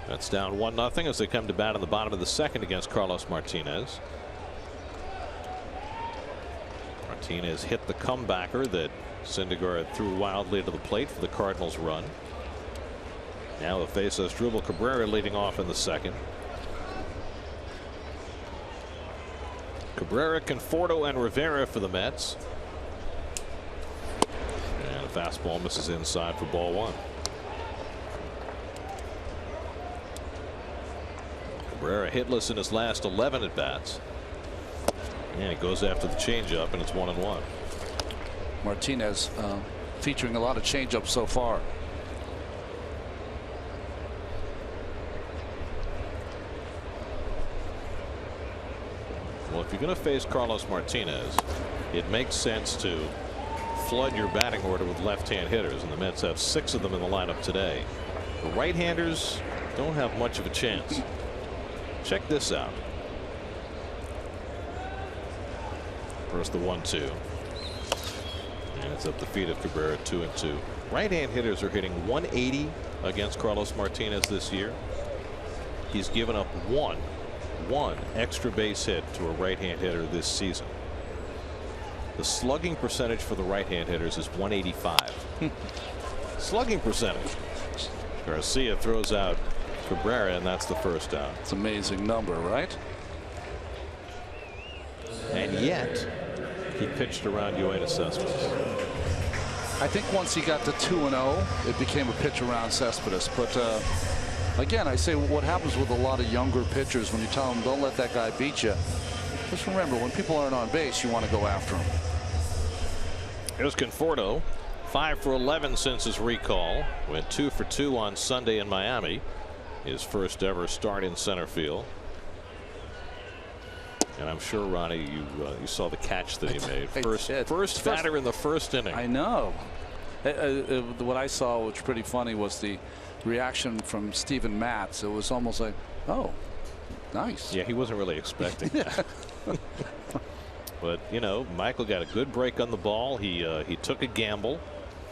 That's down 1-0 as they come to bat in the bottom of the second against Carlos Martinez. Martinez hit the comebacker that Syndergaard threw wildly to the plate for the Cardinals run. Now the face has Drupal Cabrera leading off in the second. Cabrera, Conforto, and Rivera for the Mets. And the fastball misses inside for ball one. Cabrera hitless in his last 11 at bats. And he goes after the changeup, and it's 1-1. Martinez featuring a lot of changeup so far. Well, if you're going to face Carlos Martinez, it makes sense to flood your batting order with left-hand hitters, and the Mets have 6 of them in the lineup today. The right-handers don't have much of a chance. Check this out. First the 1-2. And it's up the feet of Cabrera, 2-2. Right-hand hitters are hitting 180 against Carlos Martinez this year. He's given up one extra base hit to a right-hand hitter this season. The slugging percentage for the right-hand hitters is 185. Slugging percentage. Garcia throws out Cabrera, and that's the first out. It's an amazing number, right? And yet he pitched around Yoenis Cespedes. I think once he got to 2-0, it became a pitch around Cespedes. But again, I say what happens with a lot of younger pitchers when you tell them don't let that guy beat you. Just remember, when people aren't on base, you want to go after them. Here's Conforto, 5 for 11 since his recall. Went 2 for 2 on Sunday in Miami. His first ever start in center field. And I'm sure, Ronnie, you saw the catch that he made. First batter in the first inning. I know. What I saw, which was pretty funny, was the reaction from Steven Matz. It was almost like, oh, nice. Yeah, he wasn't really expecting that. But, you know, Michael got a good break on the ball. He took a gamble,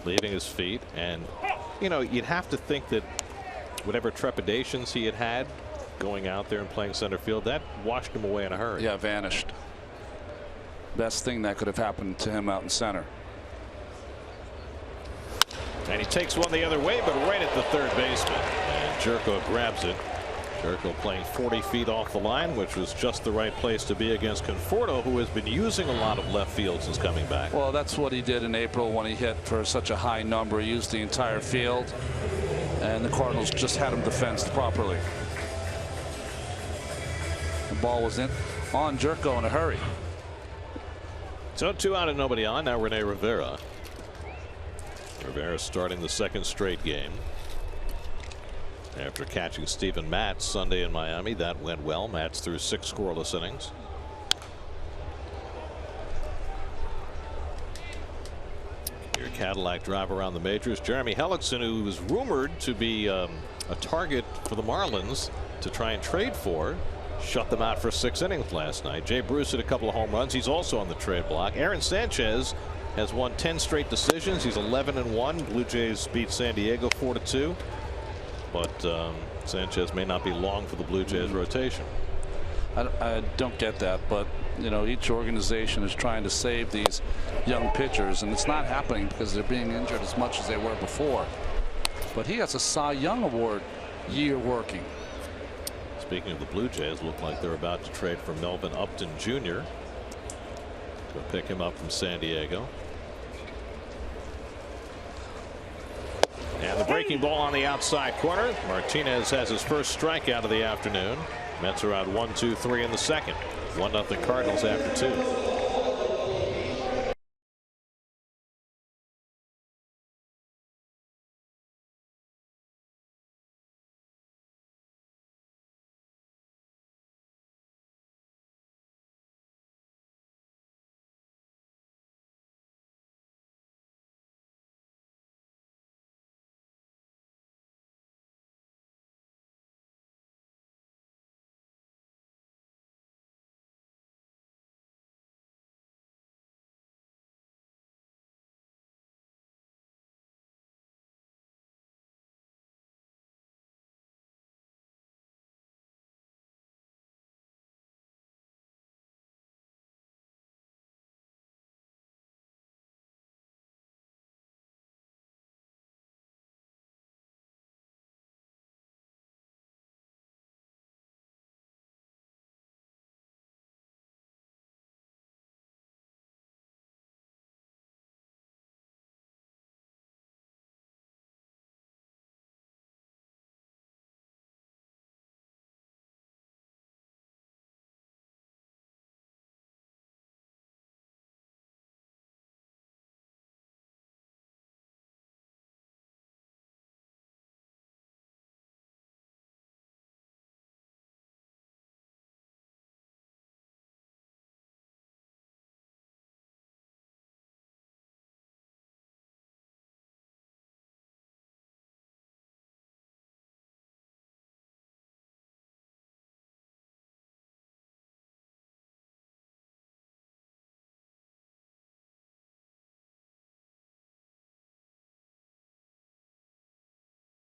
leaving his feet. And, you know, you'd have to think that whatever trepidations he had going out there and playing center field, that washed him away in a hurry. Yeah, vanished. Best thing that could have happened to him out in center. And he takes one the other way, but right at the third baseman. And Jerko grabs it. Jerko playing 40 feet off the line, which was just the right place to be against Conforto, who has been using a lot of left field since coming back. Well, that's what he did in April when he hit for such a high number. He used the entire field, and the Cardinals just had him defensed properly. The ball was on Jerko in a hurry. So 2 out and nobody on. Now Rene Rivera. Rivera starting the second straight game. After catching Steven Matz Sunday in Miami, that went well. Matz threw 6 scoreless innings. Your Cadillac drive around the majors. Jeremy Hellickson, who was rumored to be a target for the Marlins to try and trade for, shut them out for 6 innings last night. Jay Bruce hit a couple of home runs. He's also on the trade block. Aaron Sanchez has won 10 straight decisions. He's 11-1. Blue Jays beat San Diego 4-2. But Sanchez may not be long for the Blue Jays rotation. I don't get that, but you know, each organization is trying to save these young pitchers, and it's not happening because they're being injured as much as they were before. But he has a Cy Young Award year working. Speaking of the Blue Jays, look like they're about to trade for Melvin Upton Jr. to pick him up from San Diego. And the breaking ball on the outside corner. Martinez has his first strikeout of the afternoon. Mets are out 1-2-3 in the second. 1-0 Cardinals after 2.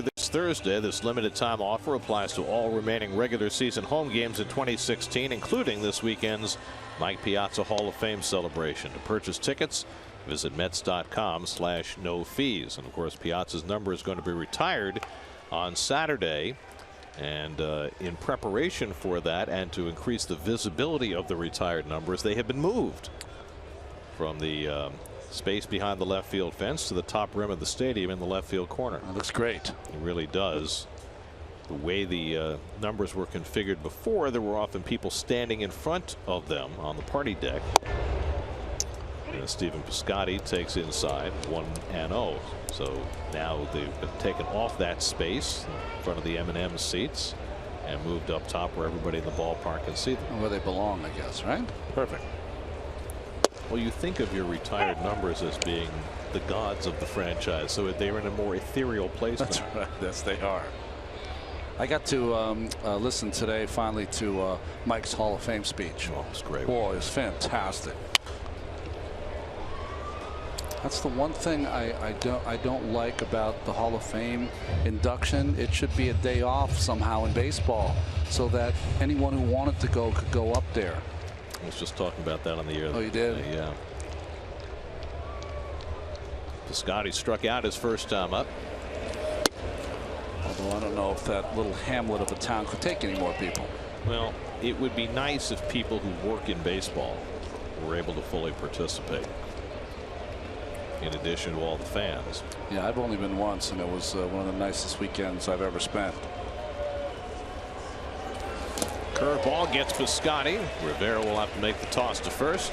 this Thursday. This limited time offer applies to all remaining regular season home games in 2016, including this weekend's Mike Piazza Hall of Fame celebration. To purchase tickets, visit Mets.com/no fees. And of course, Piazza's number is going to be retired on Saturday. And in preparation for that and to increase the visibility of the retired numbers, they have been moved from the space behind the left field fence to the top rim of the stadium in the left field corner. That looks great. It really does. The way the numbers were configured before, there were often people standing in front of them on the party deck. And Stephen Piscotty takes inside 1-0. So now they've been taken off that space in front of the M&M seats and moved up top where everybody in the ballpark can see them. Where they belong, I guess, right? Perfect. Well, you think of your retired numbers as being the gods of the franchise, so they're in a more ethereal place. That's right. Yes, they are. I got to listen today finally to Mike's Hall of Fame speech. Oh, it was great. Boy, it was fantastic. That's the one thing I don't like about the Hall of Fame induction. It should be a day off somehow in baseball, so that anyone who wanted to go could go up there. I was just talking about that on the air. Oh, you did? Yeah. Piscotty struck out his first time up. Although I don't know if that little hamlet of a town could take any more people. Well, it would be nice if people who work in baseball were able to fully participate, in addition to all the fans. Yeah, I've only been once, and it was one of the nicest weekends I've ever spent. Curveball gets Piscotty. Rivera will have to make the toss to first.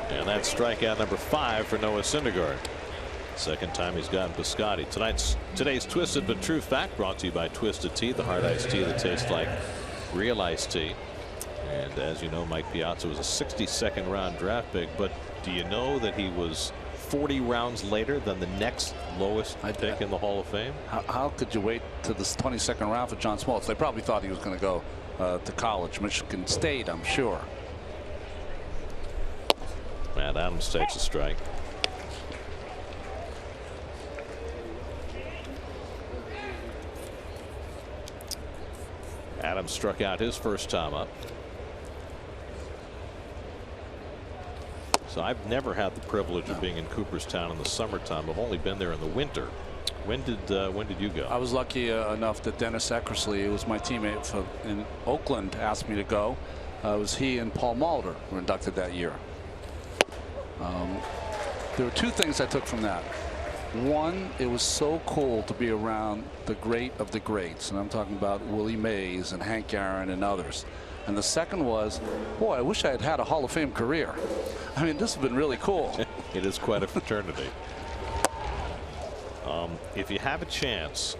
And that's strikeout number 5 for Noah Syndergaard. Second time he's gotten Piscotty. Today's Twisted But True Fact brought to you by Twisted Tea, the hard iced tea that tastes like real iced tea. And as you know, Mike Piazza was a 62nd round draft pick. But do you know that he was 40 rounds later than the next lowest pick in the Hall of Fame? How could you wait to the 22nd round for John Smoltz? They probably thought he was going to go to college. Michigan State, I'm sure. Matt Adams takes a strike. Adams struck out his first time up. So I've never had the privilege of being in Cooperstown in the summertime. I've only been there in the winter. When did you go? I was lucky enough that Dennis Eckersley, who was my teammate in Oakland, asked me to go. It was he and Paul Molitor were inducted that year. There were two things I took from that. One, it was so cool to be around the great of the greats, and I'm talking about Willie Mays and Hank Aaron and others. And the second was, boy, I wish I had had a Hall of Fame career. I mean, this has been really cool. It is quite a fraternity. If you have a chance,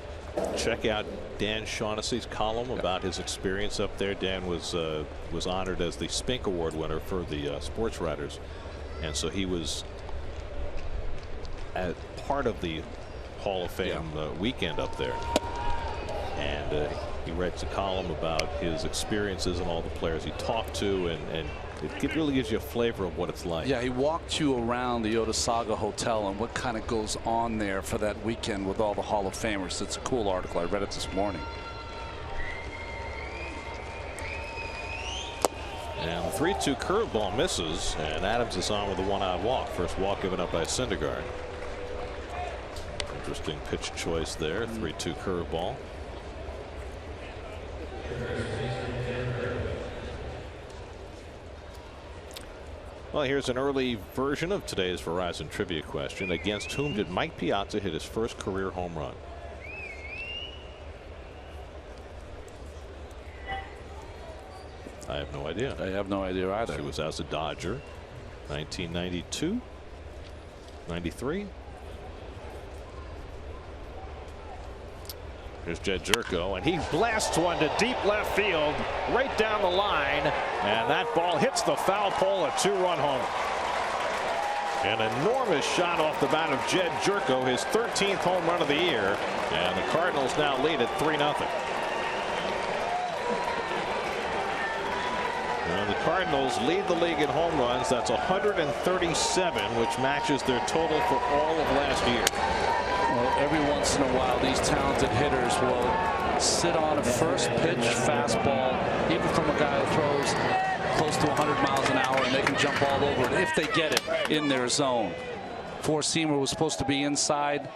check out Dan Shaughnessy's column about his experience up there. Dan was honored as the Spink Award winner for the sports writers, and so he was at part of the Hall of Fame weekend up there. And he writes a column about his experiences and all the players he talked to, and it really gives you a flavor of what it's like. Yeah, he walked you around the Otesaga Hotel and what kind of goes on there for that weekend with all the Hall of Famers. It's a cool article. I read it this morning. And the 3-2 curveball misses, and Adams is on with a 1-out walk. First walk given up by Syndergaard. Interesting pitch choice there. 3-2 curveball. Well, here's an early version of today's Verizon trivia question. Against whom did Mike Piazza hit his first career home run? I have no idea. I have no idea either. He was as a Dodger. 1992, 93. Here's Jed Jerko, and he blasts one to deep left field, right down the line, and that ball hits the foul pole, a 2-run homer. An enormous shot off the bat of Jed Jerko, his 13th home run of the year, and the Cardinals now lead at 3-0. And the Cardinals lead the league in home runs. That's 137, which matches their total for all of last year. Well, every once in a while these talented hitters will sit on a first pitch fastball, even from a guy who throws close to 100 miles an hour, and they can jump all over it if they get it in their zone. Four-seamer was supposed to be inside,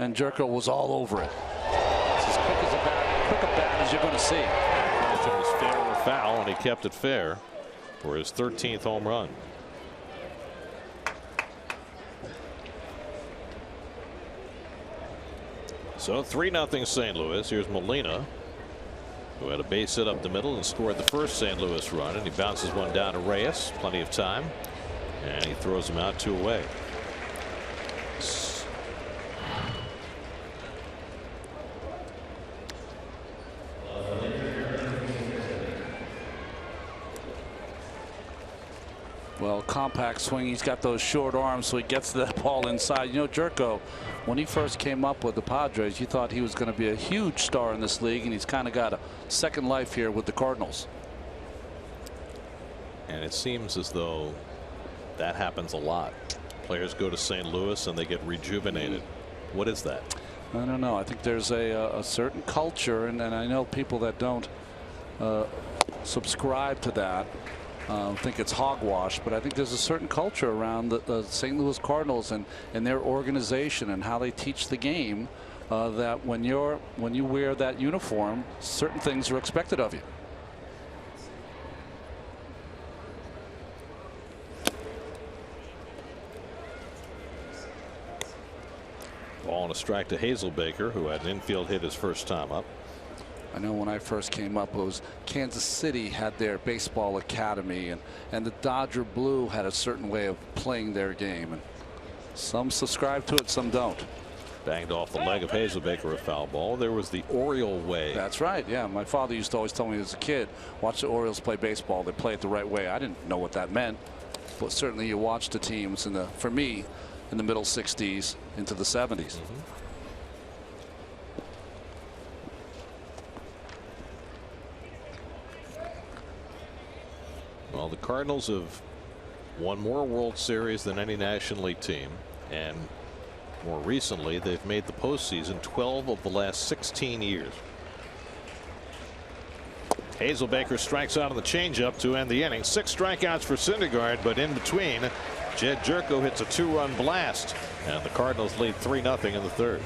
and Jerko was all over it. It's as quick a bat as you're going to see. If it was fair or foul, and he kept it fair for his 13th home run. So 3-0 St. Louis. Here's Molina, who had a base hit up the middle and scored the first St. Louis run, and he bounces one down to Reyes. Plenty of time, and he throws him out 2 away. Well, compact swing. He's got those short arms, so he gets that ball inside. You know, Jerko, when he first came up with the Padres, you thought he was going to be a huge star in this league, and he's kind of got a second life here with the Cardinals. And it seems as though that happens a lot. Players go to St. Louis and they get rejuvenated. What is that? I don't know. I think there's a certain culture, and I know people that don't subscribe to that. Think it's hogwash, but I think there's a certain culture around the St. Louis Cardinals and their organization and how they teach the game, that when you wear that uniform, certain things are expected of you. Ball and a strike to Hazelbaker, who had an infield hit his first time up. I know when I first came up, it was Kansas City had their baseball academy, and the Dodger Blue had a certain way of playing their game, and some subscribe to it, some don't. Banged off the leg of Hazelbaker, a foul ball. There was the Oriole way. That's right. Yeah, my father used to always tell me as a kid, watch the Orioles play baseball. They play it the right way. I didn't know what that meant, but certainly you watch the teams for me, in the middle 60s into the 70s. Well, the Cardinals have won more World Series than any National League team, and more recently they've made the postseason 12 of the last 16 years. Hazelbaker strikes out on the changeup to end the inning. 6 strikeouts for Syndergaard, but in between, Jed Jerko hits a 2-run blast, and the Cardinals lead 3-0 in the third.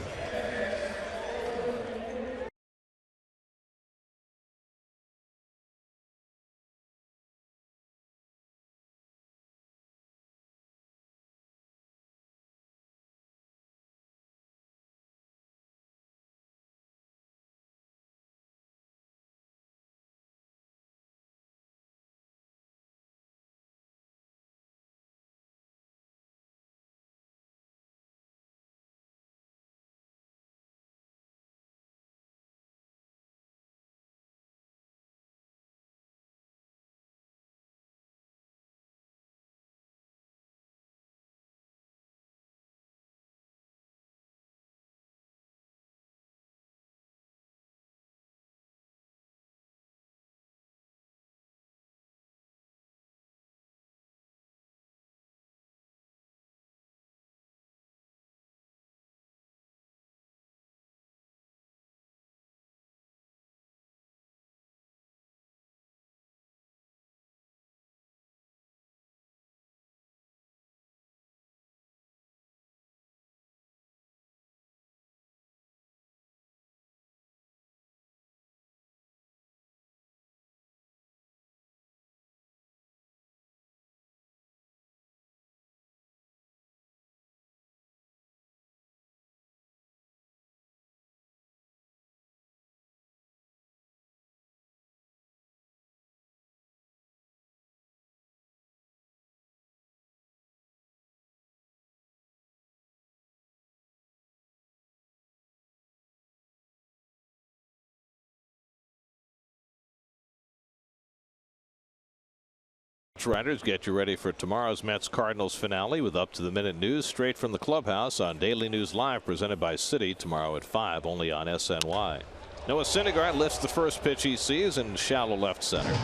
Riders, get you ready for tomorrow's Mets Cardinals finale with up to the minute news straight from the clubhouse on Daily News Live, presented by Citi, tomorrow at 5 only on SNY. Noah Syndergaard lifts the first pitch he sees in shallow left center,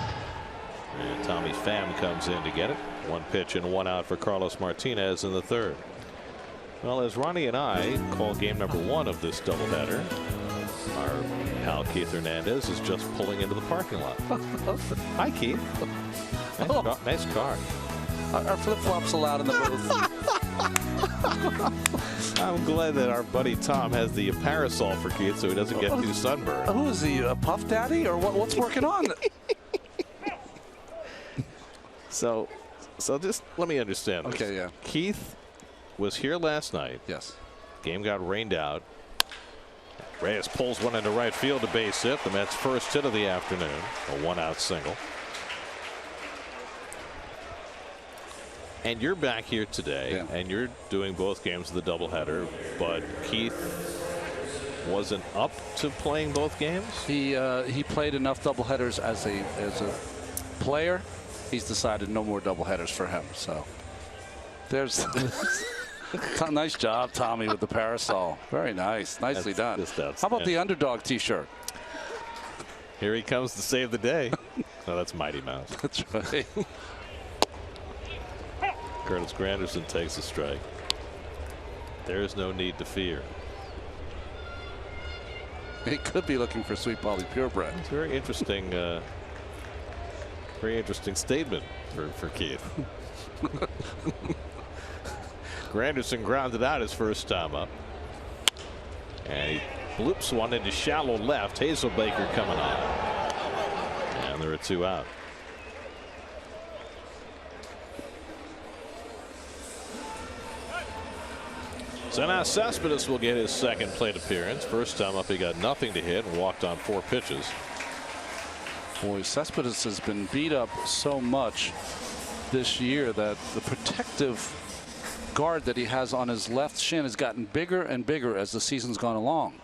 and Tommy Pham comes in to get it. 1 pitch and 1 out for Carlos Martinez in the third. Well, as Ronnie and I call game number 1 of this doubleheader, our pal Keith Hernandez is just pulling into the parking lot. Hi, Keith. Nice car. Are flip-flops allowed in the booth? I'm glad that our buddy Tom has the parasol for Keith so he doesn't get too sunburned. Who is he, a Puff Daddy, or what's working on? So just let me understand this. Okay, yeah. Keith was here last night. Yes. Game got rained out. Reyes pulls one into right field to base hit. The Mets' first hit of the afternoon. A 1-out single. And you're back here today, and you're doing both games of the doubleheader, but Keith wasn't up to playing both games? He played enough doubleheaders as a player. He's decided no more doubleheaders for him. So there's nice job, Tommy, with the parasol. Very nice. Nicely done. How about the underdog T-shirt? Here he comes to save the day. Oh, that's Mighty Mouse. That's right. Curtis Granderson takes a strike. There is no need to fear. He could be looking for Sweet Polly Purebred. It's very interesting. Very interesting statement for Keith. Granderson grounded out his first time up. And he bloops one into shallow left. Hazelbaker coming on. And there are 2 out. So now Cespedes will get his second plate appearance. First time up, he got nothing to hit and walked on 4 pitches. Boy, Cespedes has been beat up so much this year that the protective guard that he has on his left shin has gotten bigger and bigger as the season's gone along.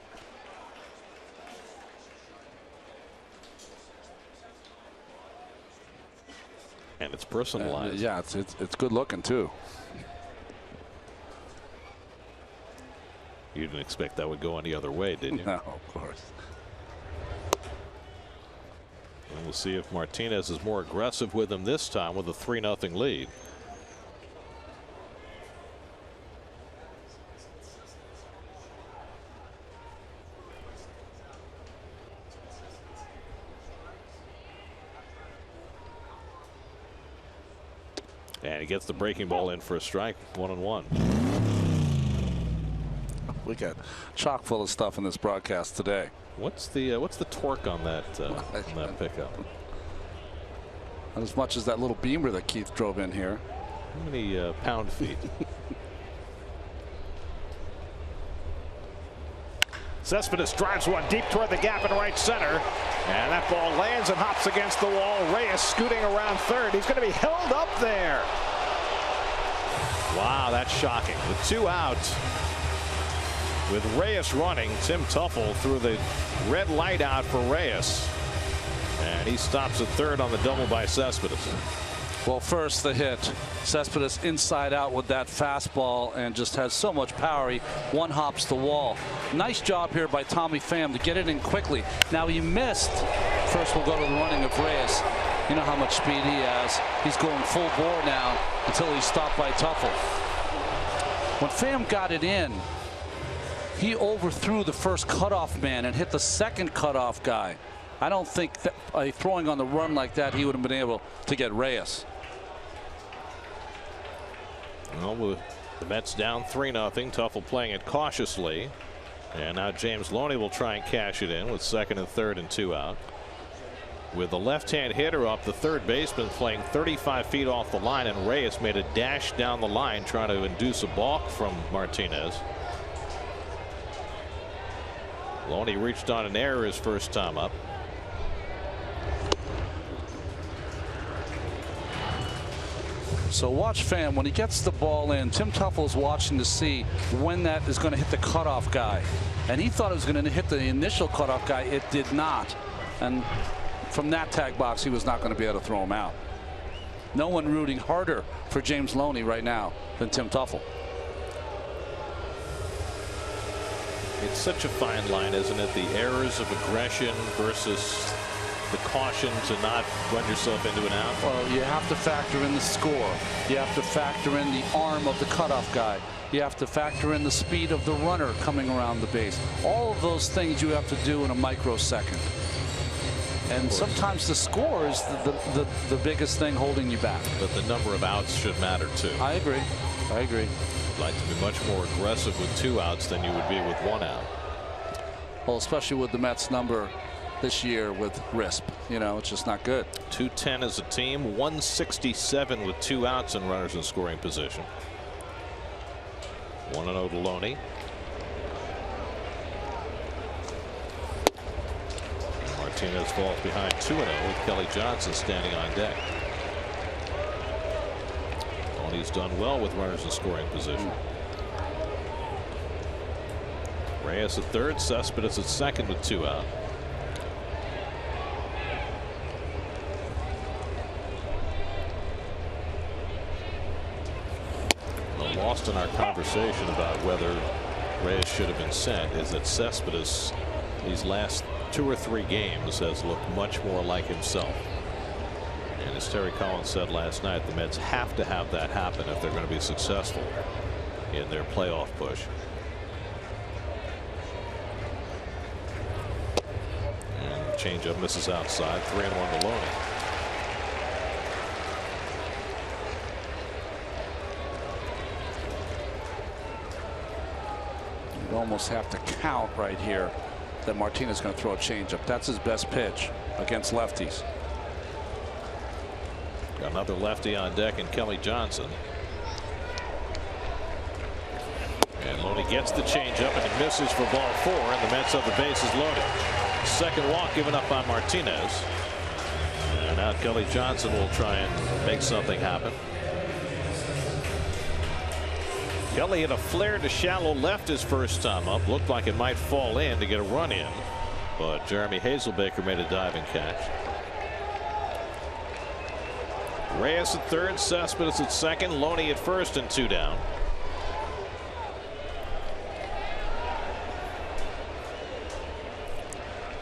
And it's personalized. Yeah, it's good looking too. You didn't expect that would go any other way, did you? No, of course. And we'll see if Martinez is more aggressive with him this time with a 3-0 lead. And he gets the breaking ball in for a strike. 1-1. We got chock full of stuff in this broadcast today. What's the torque on that pickup? Not as much as that little Beamer that Keith drove in here. How many pound-feet? Cespedes drives one deep toward the gap in right center. And that ball lands and hops against the wall. Reyes scooting around third. He's going to be held up there. Wow, that's shocking. With 2 out. With Reyes running, Tim Tuffle threw the red light out for Reyes. And he stops at third on the double by Cespedes. Well, first the hit. Cespedes inside out with that fastball and just has so much power. He one-hops the wall. Nice job here by Tommy Pham to get it in quickly. Now he missed. First we'll go to the running of Reyes. You know how much speed he has. He's going full bore now until he's stopped by Tuffle. When Pham got it in, he overthrew the first cutoff man and hit the second cutoff guy. I don't think that by throwing on the run like that, he would have been able to get Reyes. Well, the Mets down 3-0. Tuffle playing it cautiously. And now James Loney will try and cash it in with second and third and 2 out. With the left-hand hitter up, the third baseman playing 35 feet off the line, and Reyes made a dash down the line trying to induce a balk from Martinez. Loney reached on an error his first time up. So watch Pham when he gets the ball in. Tim Tuffle's watching to see when that is going to hit the cutoff guy, and he thought it was going to hit the initial cutoff guy. It did not, and from that tag box he was not going to be able to throw him out. No one rooting harder for James Loney right now than Tim Tuffle. It's such a fine line, isn't it? The errors of aggression versus the caution to not run yourself into an out? Well, you have to factor in the score. You have to factor in the arm of the cutoff guy. You have to factor in the speed of the runner coming around the base. All of those things you have to do in a microsecond. And sometimes the score is the biggest thing holding you back. But the number of outs should matter too. I agree. I agree. You'd like to be much more aggressive with 2 outs than you would be with 1 out. Well, especially with the Mets number this year with RISP. You know, it's just not good. 210 as a team, 167 with 2 outs and runners in scoring position. 1-0 to Loney. Martinez falls behind 2-0 with Kelly Johnson standing on deck. Loney's done well with runners in scoring position. Reyes at third, Cespedes at second with 2 out. Lost in our conversation about whether Reyes should have been sent is that Cespedes these last 2 or 3 games has looked much more like himself. And as Terry Collins said last night, the Mets have to have that happen if they're going to be successful in their playoff push. And changeup misses outside. 3-1 to Loney. You almost have to count right here that Martinez is going to throw a changeup. That's his best pitch against lefties. Got another lefty on deck in Kelly Johnson. And Loney gets the changeup and it misses for ball 4, and the Mets have the bases loaded. Second walk given up by Martinez. And now Kelly Johnson will try and make something happen. Kelly hit a flare to shallow left his first time up. Looked like it might fall in to get a run in, but Jeremy Hazelbaker made a diving catch. Reyes at third, Cespedes at second, Loney at first, and 2 down.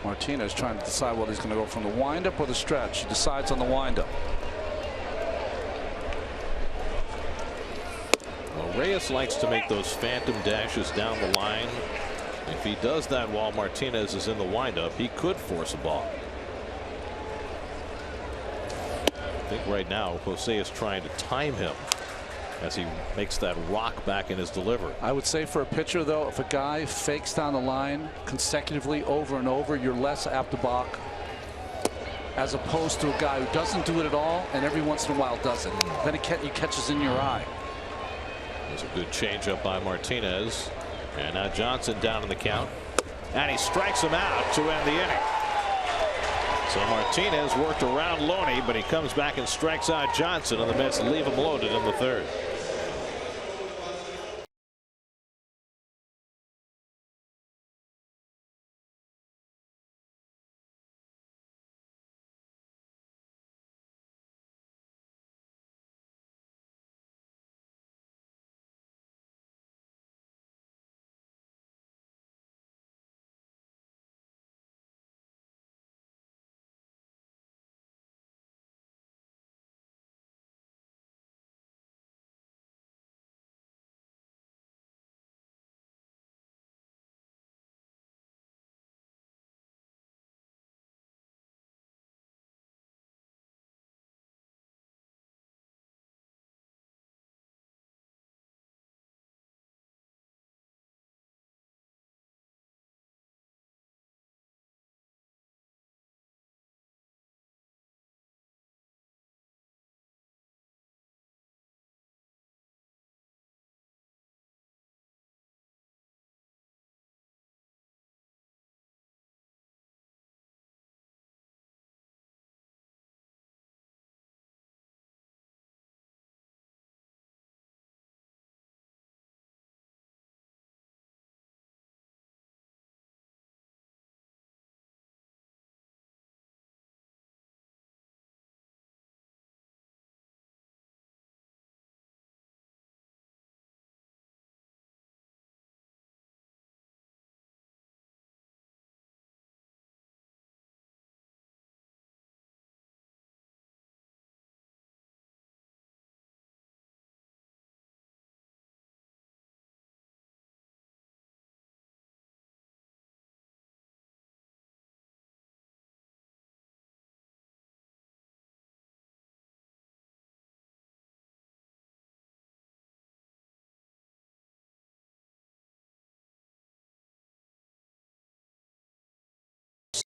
Martinez trying to decide whether he's going to go from the windup or the stretch. He decides on the windup. Reyes likes to make those phantom dashes down the line. If he does that while Martinez is in the windup, he could force a ball. I think right now Jose is trying to time him as he makes that rock back in his delivery. I would say for a pitcher, though, if a guy fakes down the line consecutively over and over, you're less apt to balk, as opposed to a guy who doesn't do it at all and every once in a while does it. Then it catches in your eye. There's a good changeup by Martinez, and now Johnson down in the count, and he strikes him out to end the inning. So Martinez worked around Loney, but he comes back and strikes out Johnson, and the Mets leave him loaded in the 3rd.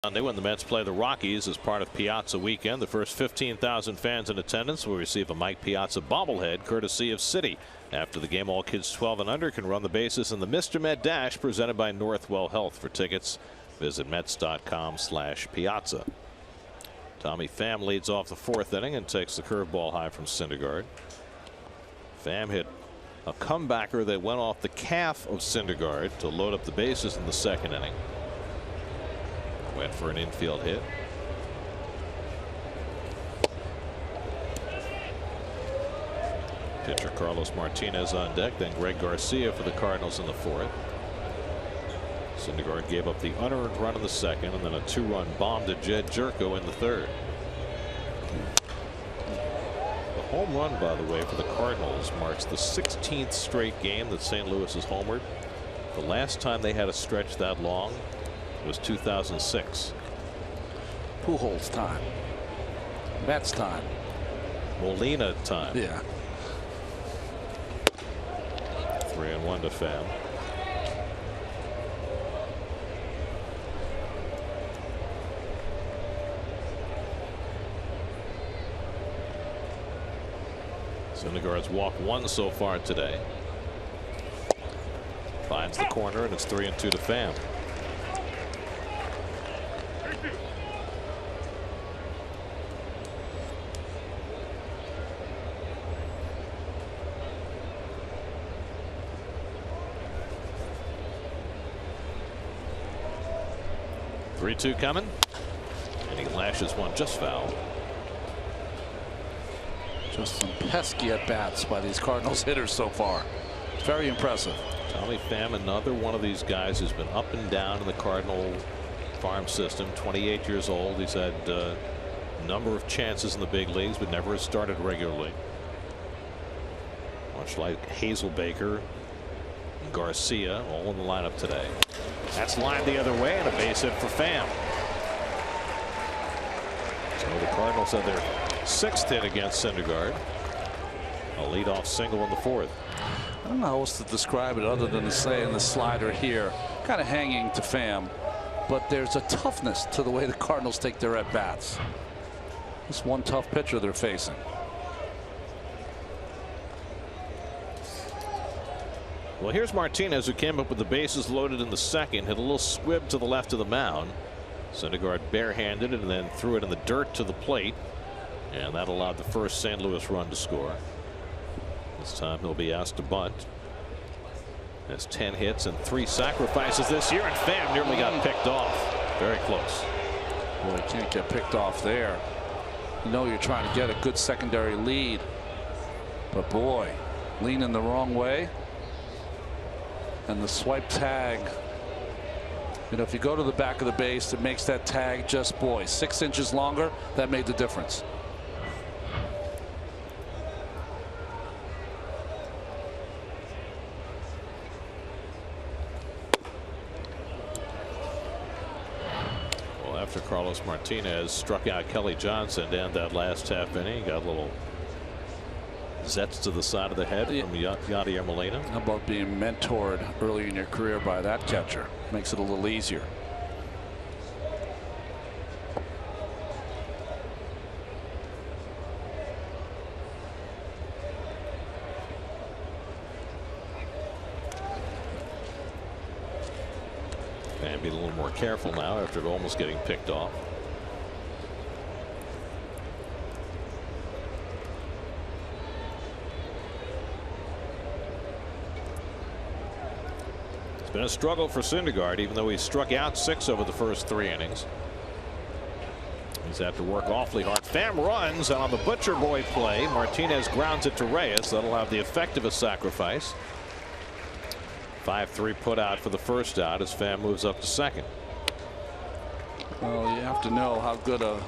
Sunday when the Mets play the Rockies as part of Piazza Weekend. The first 15,000 fans in attendance will receive a Mike Piazza bobblehead courtesy of Citi. After the game, all kids 12 and under can run the bases in the Mr. Met Dash presented by Northwell Health. For tickets, visit Mets.com/Piazza. Tommy Pham leads off the fourth inning and takes the curveball high from Syndergaard. Pham hit a comebacker that went off the calf of Syndergaard to load up the bases in the second inning. Went for an infield hit. Pitcher Carlos Martinez on deck, then Greg Garcia for the Cardinals in the fourth. Syndergaard gave up the unearned run in the second and then a 2-run bomb to Jerko in the third. The home run, by the way, for the Cardinals marks the 16th straight game that St. Louis has homered. The last time they had a stretch that long was 2006. Pujols time. Mets time. Molina time. Yeah. 3-1 to Pham. Syndergaard's walked one so far today. Finds the corner and it's 3-2 to Pham. Three-two coming, and he lashes one just foul. Just some pesky at bats by these Cardinals hitters so far. Very impressive. Tommy Pham, another one of these guys who's been up and down in the Cardinal farm system. 28 years old. He's had a number of chances in the big leagues, but never has started regularly. Much like Hazelbaker and Garcia, all in the lineup today. That's lined the other way and a base hit for Pham. So the Cardinals have their 6th hit against Syndergaard. A leadoff single in the fourth. I don't know how else to describe it other than to say in the slider here, kind of hanging to Pham, but there's a toughness to the way the Cardinals take their at bats. This one tough pitcher they're facing. Well, here's Martinez, who came up with the bases loaded in the second, hit a little squib to the left of the mound. Syndergaard barehanded it and then threw it in the dirt to the plate, and that allowed the first St. Louis run to score. This time he'll be asked to bunt. Has 10 hits and 3 sacrifices this year, and Pham nearly got picked off. Very close. Well, he can't get picked off there. You know you're trying to get a good secondary lead, but boy, leaning the wrong way. And the swipe tag, you know, if you go to the back of the base, it makes that tag just, boy, 6 inches longer. That made the difference. Well, after Carlos Martinez struck out Kelly Johnson to end that last half inning, he got a little zets to the side of the head from Yadier Molina. How about being mentored early in your career by that catcher? Makes it a little easier. And be a little more careful now after almost getting picked off. Been a struggle for Syndergaard, even though he struck out 6 over the first 3 innings. He's had to work awfully hard. Pham runs, and on the Butcher Boy play, Martinez grounds it to Reyes. That'll have the effect of a sacrifice. 5-3 put out for the first out as Pham moves up to second. Well, you have to know how good a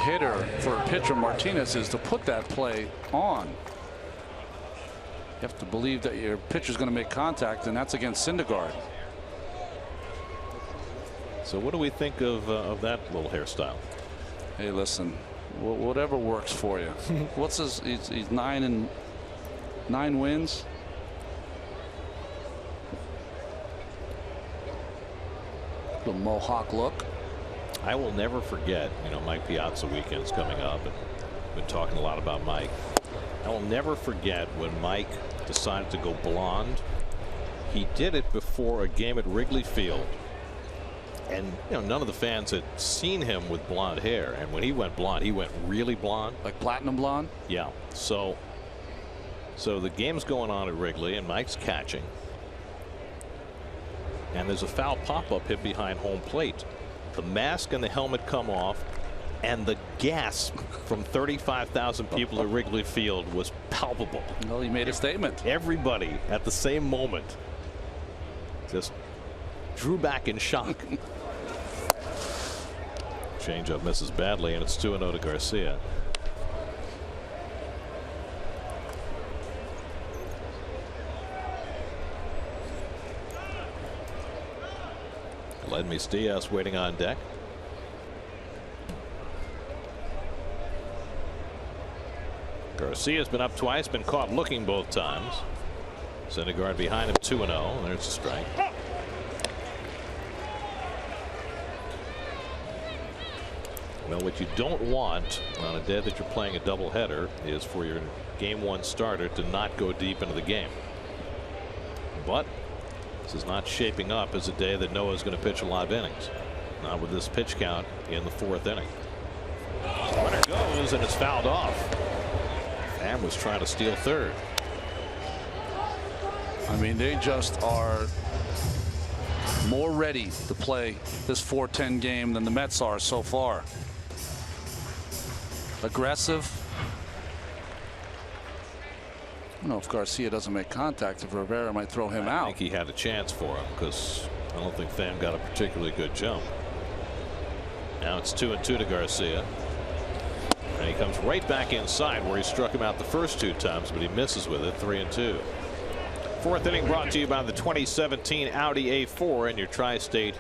hitter for a pitcher Martinez is to put that play on. You have to believe that your pitcher's going to make contact, and that's against Syndergaard. So what do we think of that little hairstyle? Hey, listen, whatever works for you. What's his? He's 9 wins. The Mohawk look. I will never forget, Mike Piazza weekend's coming up, and been talking a lot about Mike. I will never forget when Mike decided to go blonde. He did it before a game at Wrigley Field, and none of the fans had seen him with blonde hair, and when he went blonde, he went really blonde, like platinum blonde. Yeah. So the game's going on at Wrigley, and Mike's catching, and there's a foul pop-up hit behind home plate. The mask and the helmet come off, and the gasp from 35,000 people at Wrigley Field was palpable. Well, he made a statement. Everybody at the same moment just drew back in shock. Changeup misses badly, and it's 2-0 to Garcia. Ledmy Diaz waiting on deck. Garcia's been up twice, been caught looking both times. Syndergaard behind him, 2-0. There's a strike. Well, what you don't want on a day that you're playing a doubleheader is for your game one starter to not go deep into the game. But this is not shaping up as a day that Noah's going to pitch a lot of innings. Not with this pitch count in the 4th inning. Runner goes, and it's fouled off. Pham was trying to steal third. I mean, they just are more ready to play this 4-10 game than the Mets are so far. Aggressive. I don't know if Garcia doesn't make contact, if Rivera might throw him out. I think he had a chance for him, because I don't think Pham got a particularly good jump. Now it's 2-2 to Garcia. And he comes right back inside where he struck him out the first 2 times, but he misses with it. 3-2. 4th inning brought to you by the 2017 Audi A4 and your tri-state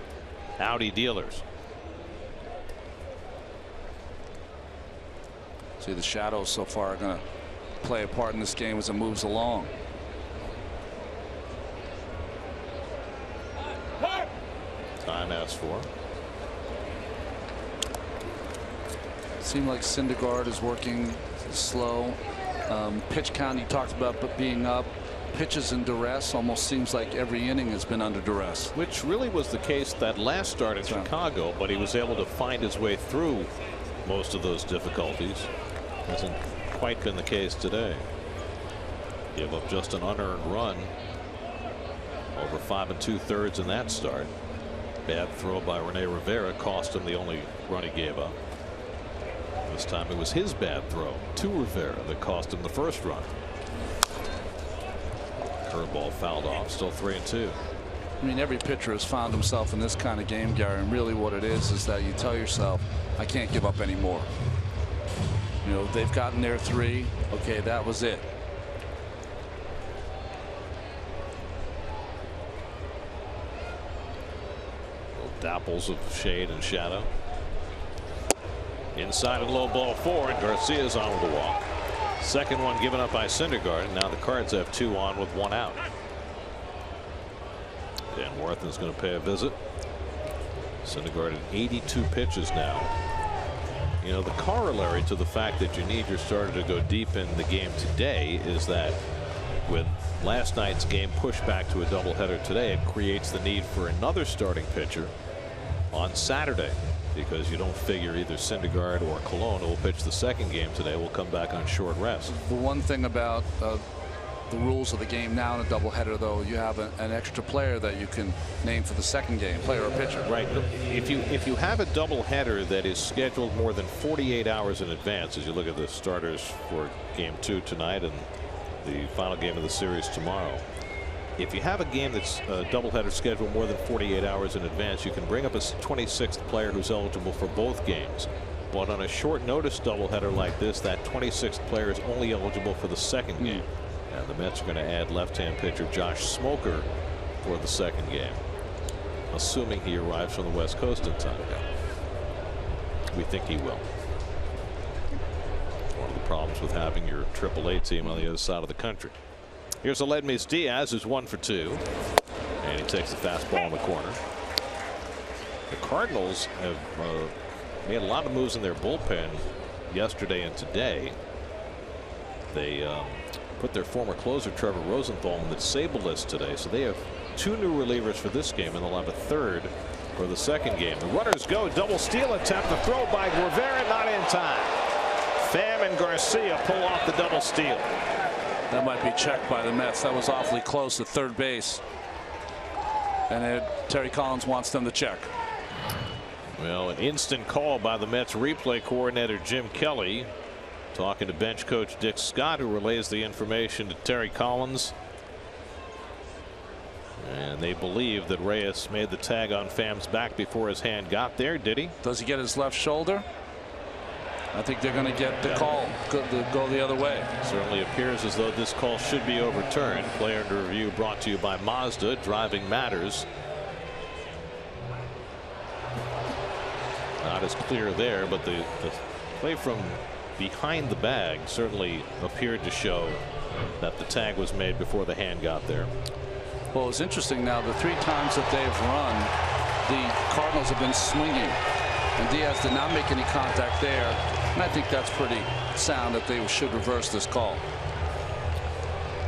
Audi dealers. See, the shadows so far are going to play a part in this game as it moves along. Time asked for. Seemed like Syndergaard is working slow. Pitch count you talked about, but being up. Pitches in duress. Almost seems like every inning has been under duress. Which really was the case that last start in Chicago, but he was able to find his way through most of those difficulties. Hasn't quite been the case today. Give up just an unearned run. Over 5 2/3 in that start. Bad throw by Rene Rivera cost him the only run he gave up. This time it was his bad throw to Rivera that cost him the first run. Curveball fouled off. Still 3-2. I mean, every pitcher has found himself in this kind of game, Gary, and really what it is that you tell yourself, I can't give up anymore. They've gotten their 3. Okay, that was it. Little dapples of shade and shadow. Inside and low ball forward. Garcia's on with the walk. Second one given up by Syndergaard. Now the Cards have 2 on with 1 out. Dan Warthen's going to pay a visit. Syndergaard at 82 pitches now. The corollary to the fact that you need your starter to go deep in the game today is that with last night's game pushed back to a doubleheader today, it creates the need for another starting pitcher on Saturday, because you don't figure either Syndergaard or Colon, who will pitch the second game today, will come back on short rest. The one thing about the rules of the game now in a doubleheader, though, you have an extra player that you can name for the second game, player or pitcher. Right. If you have a doubleheader that is scheduled more than 48 hours in advance, as you look at the starters for game 2 tonight and the final game of the series tomorrow, if you have a game that's a doubleheader scheduled more than 48 hours in advance, you can bring up a 26th player who's eligible for both games. But on a short notice doubleheader like this, that 26th player is only eligible for the second game. And the Mets are going to add left-hand pitcher Josh Smoker for the second game, assuming he arrives from the West Coast in time. We think he will. One of the problems with having your AAA team on the other side of the country. Here's Ledmy Diaz, who's 1 for 2, and he takes the fastball in the corner. The Cardinals have made a lot of moves in their bullpen yesterday and today. They put their former closer Trevor Rosenthal on the disabled list today, so they have 2 new relievers for this game, and they'll have a 3rd for the second game. The runners go. Double steal attempt. The throw by Rivera, not in time. Pham and Garcia pull off the double steal. That might be checked by the Mets. That was awfully close to third base. And Terry Collins wants them to check. Well, an instant call by the Mets replay coordinator Jim Kelly, talking to bench coach Dick Scott, who relays the information to Terry Collins. And they believe that Reyes made the tag on Pham's back before his hand got there. Did he? Does he get his left shoulder? I think they're going to get the call to go the other way. Certainly appears as though this call should be overturned. Player under review brought to you by Mazda. Driving matters. Not as clear there, but the play from behind the bag certainly appeared to show that the tag was made before the hand got there. Well, it's interesting now, the 3 times that they've run, the Cardinals have been swinging, and Diaz did not make any contact there, and I think that's pretty sound that they should reverse this call.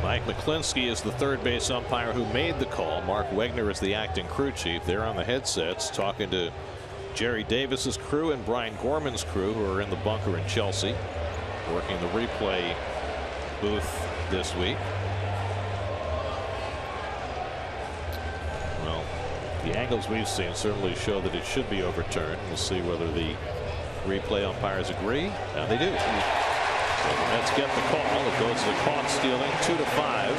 Mike McClinsky is the third base umpire who made the call. Mark Wegner is the acting crew chief. They're on the headsets talking to Jerry Davis's crew and Brian Gorman's crew, who are in the bunker in Chelsea, working the replay booth this week. Well, the angles we've seen certainly show that it should be overturned. We'll see whether the replay umpires agree. And they do. So the Mets get the call. It goes to the caught stealing 2-5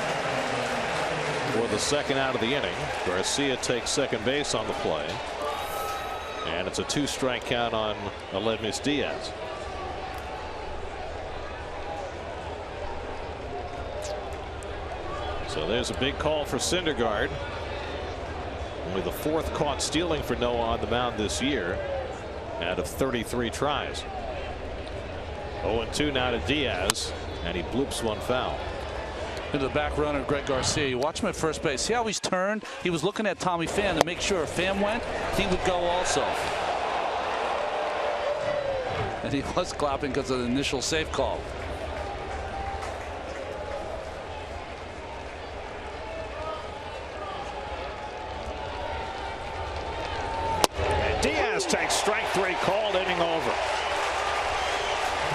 for the second out of the inning. Garcia takes second base on the play. And it's a 2-strike count on Aledmys Diaz. So there's a big call for Syndergaard. Only the 4th caught stealing for Noah on the mound this year out of 33 tries. 0-2 now to Diaz, and he bloops one foul. Into the back runner, Greg Garcia. You watch him at first base. See how he's turned? He was looking at Tommy Pham to make sure if Pham went, he would go also. And he was clapping because of the initial safe call. And Diaz takes strike 3, called, inning over.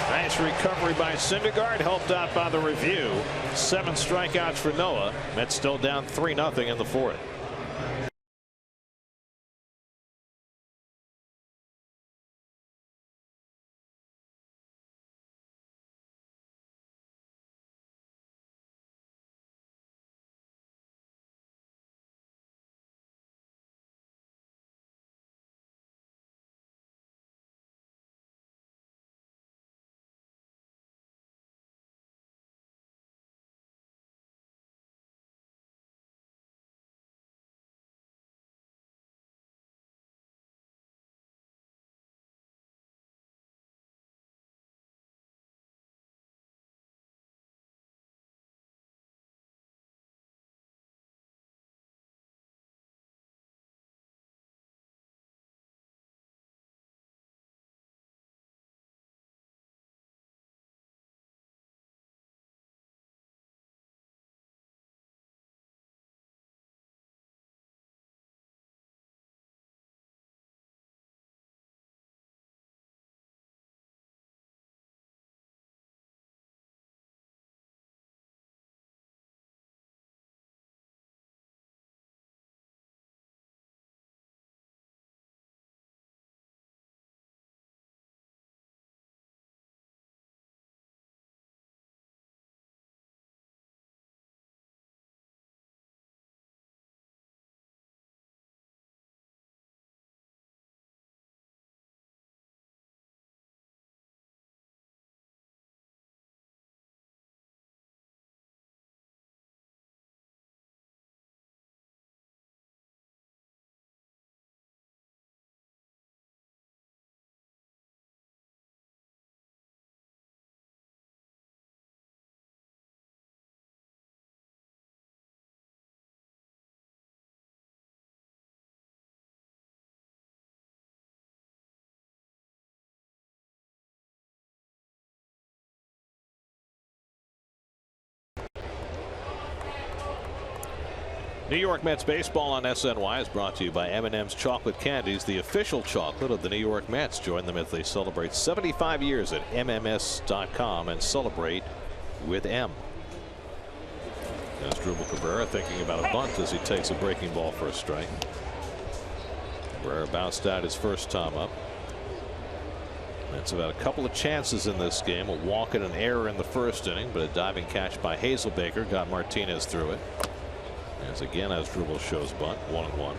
Nice recovery by Syndergaard, helped out by the review. 7 strikeouts for Noah. Mets still down 3-0 in the 4th. New York Mets baseball on SNY is brought to you by M&M's Chocolate Candies, the official chocolate of the New York Mets. Join them as they celebrate 75 years at MMS.com and celebrate with M. As Dribble Cabrera thinking about a bunt as he takes a breaking ball for a strike. Cabrera bounced out his first time up. That's about a couple of chances in this game. A walk and an error in the first inning, but a diving catch by Hazelbaker got Martinez through it. As again, as Dribble shows bunt, 1-1.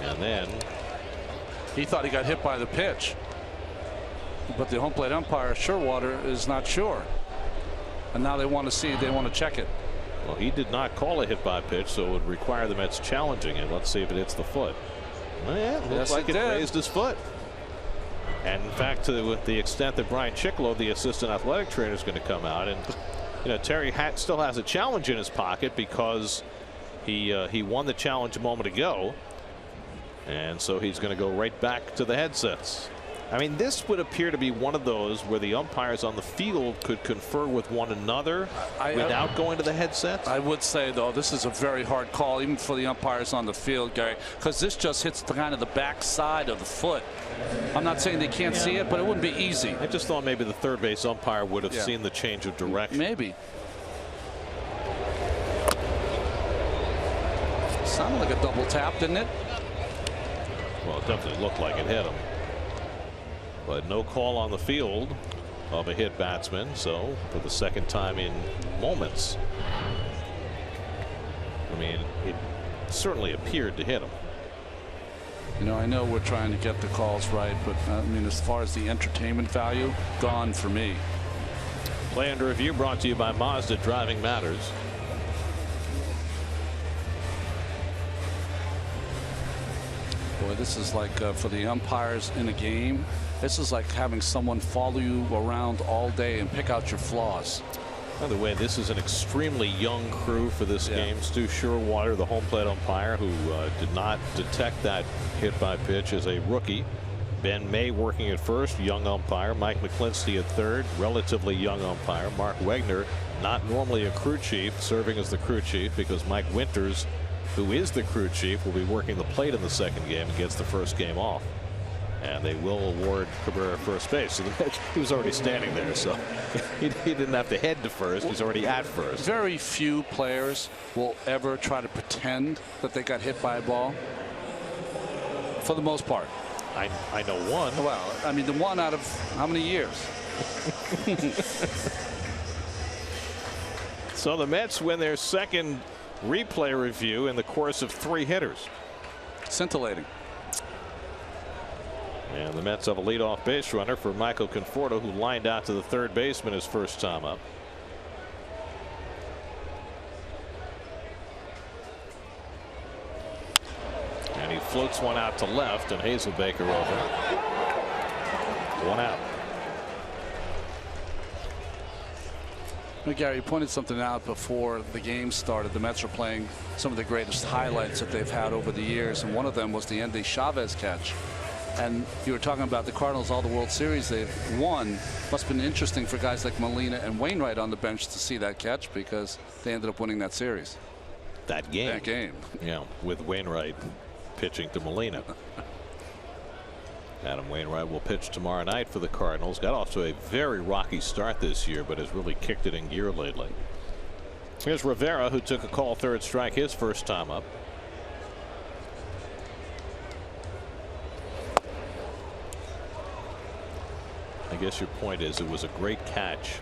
And then he thought he got hit by the pitch, but the home plate umpire Sherwater is not sure, and now they want to check it. Well, he did not call a hit by pitch, so it would require the Mets challenging it. Let's see if it hits the foot. Well, yeah, it looks like it raised his foot. And in fact, to the extent that Brian Chicolo, the assistant athletic trainer, is going to come out, and Terry still has a challenge in his pocket because he won the challenge a moment ago, and so he's going to go right back to the headsets. I mean, this would appear to be one of those where the umpires on the field could confer with one another without going to the headsets. I would say, though, this is a very hard call, even for the umpires on the field, Gary, because this just hits kind of the back side of the foot. I'm not saying they can't see it, but it wouldn't be easy. I just thought maybe the third base umpire would have seen the change of direction. Maybe. Sounded like a double tap, didn't it? Well, it definitely looked like it hit him. But no call on the field of a hit batsman, so for the second time in moments. I mean, it certainly appeared to hit him. I know we're trying to get the calls right, but I mean, as far as the entertainment value, gone for me. Play under review brought to you by Mazda. Driving matters. Boy, this is like for the umpires in a game, this is like having someone follow you around all day and pick out your flaws. By the way, this is an extremely young crew for this game. Stu Sherwater, the home plate umpire, who did not detect that hit by pitch, as a rookie. Ben May working at first, young umpire. Mike McClinsky at third, relatively young umpire. Mark Wegner, not normally a crew chief, serving as the crew chief because Mike Winters, who is the crew chief, will be working the plate in the second game and gets the first game off. And they will award Cabrera first base. So he was already standing there, so he didn't have to head to first. He's already at first. Very few players will ever try to pretend that they got hit by a ball, for the most part. I know one. Well, I mean, the one out of how many years? So the Mets win their second replay review in the course of 3 hitters. Scintillating. And the Mets have a leadoff base runner for Michael Conforto, who lined out to the third baseman his first time up. And he floats one out to left, and Hazelbaker over. 1 out. Gary, you pointed something out before the game started. The Mets are playing some of the greatest highlights that they've had over the years, and one of them was the Endy Chavez catch. And you were talking about the Cardinals, all the World Series they've won. Must have been interesting for guys like Molina and Wainwright on the bench to see that catch, because they ended up winning that series. That game. That game. Yeah, with Wainwright pitching to Molina. Adam Wainwright will pitch tomorrow night for the Cardinals. Got off to a very rocky start this year, but has really kicked it in gear lately. Here's Rivera, who took a call third strike his first time up. I guess your point is it was a great catch,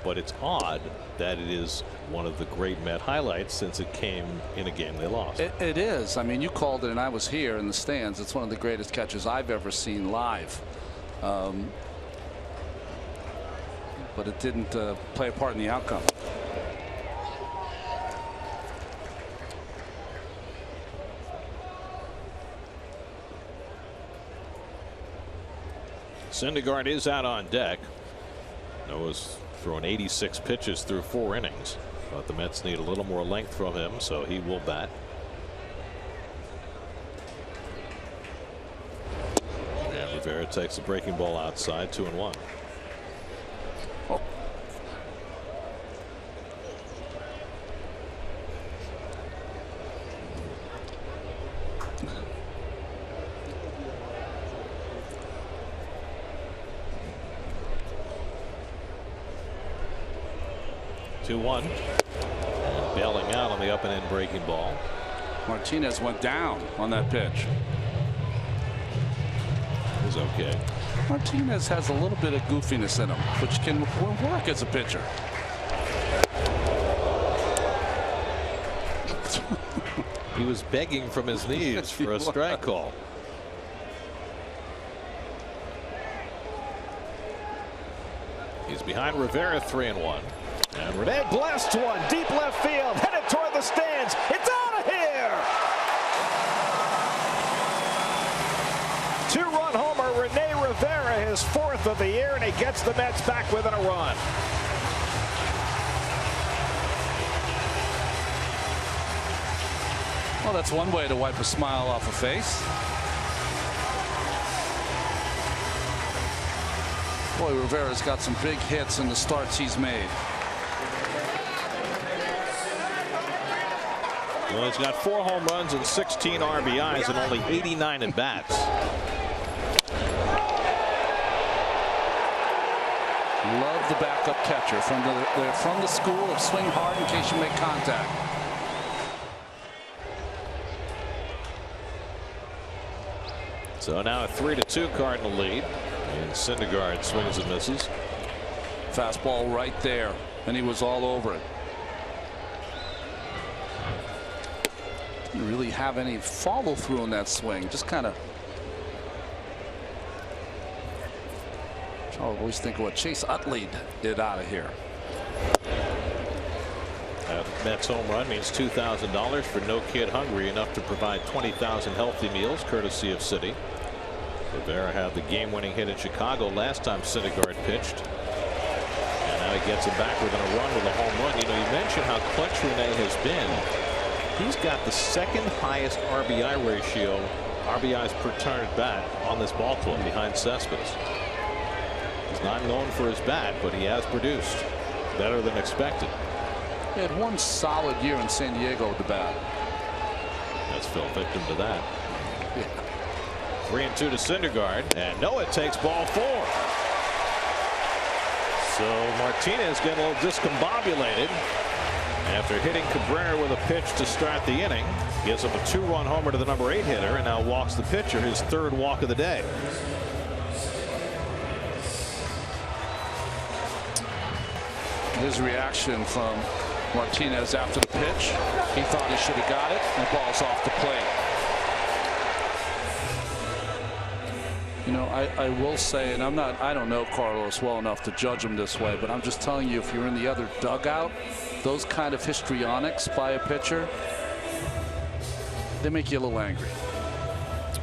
but it's odd that it is one of the great Met highlights since it came in a game they lost. It is. I mean, you called it and I was here in the stands. It's one of the greatest catches I've ever seen live. But it didn't play a part in the outcome. Syndergaard is out on deck. Noah's thrown 86 pitches through 4 innings. But the Mets need a little more length from him, so he will bat. And Rivera takes the breaking ball outside, 2-1. Oh. 2-1. And bailing out on the up and in breaking ball. Martinez went down on that pitch. It was okay. Martinez has a little bit of goofiness in him, which can work as a pitcher. He was begging from his knees for a strike call. He's behind Rivera, 3-1. And Rene blasts one deep left field, headed toward the stands. It's out of here. 2-run homer, Rene Rivera, his 4th of the year, and he gets the Mets back within a run. Well, that's one way to wipe a smile off a face. Boy, Rivera's got some big hits in the starts he's made. Well, he's got 4 home runs and 16 RBIs and only 89 at bats. Love the backup catcher from the school of swing hard in case you make contact. So now a 3-2 Cardinal lead. And Syndergaard swings and misses. Fastball right there, and he was all over it. Didn't really have any follow through on that swing. Just kind of. I always think of what Chase Utley did out of here. Mets home run means $2,000 for no kid hungry enough to provide 20,000 healthy meals, courtesy of City. Rivera had the game-winning hit in Chicago last time Syndergaard pitched. And now he gets it back within a run with a home run. You know, you mentioned how clutch Rene has been. He's got the 2nd highest RBI ratio, RBIs per turn at bat, on this ball club behind Cespedes. He's not known for his bat, but he has produced better than expected. He had one solid year in San Diego with the bat. That's fell victim to that. Yeah. 3-2 to Syndergaard, and Noah takes ball 4. So Martinez getting a little discombobulated after hitting Cabrera with a pitch to start the inning. Gives up a 2-run homer to the number 8 hitter, and now walks the pitcher, his 3rd walk of the day. His reaction from Martinez after the pitch. He thought he should have got it, and the ball's off the plate. You know, I will say, and I don't know Carlos well enough to judge him this way, but I'm just telling you, if you're in the other dugout, those kind of histrionics by a pitcher, they make you a little angry.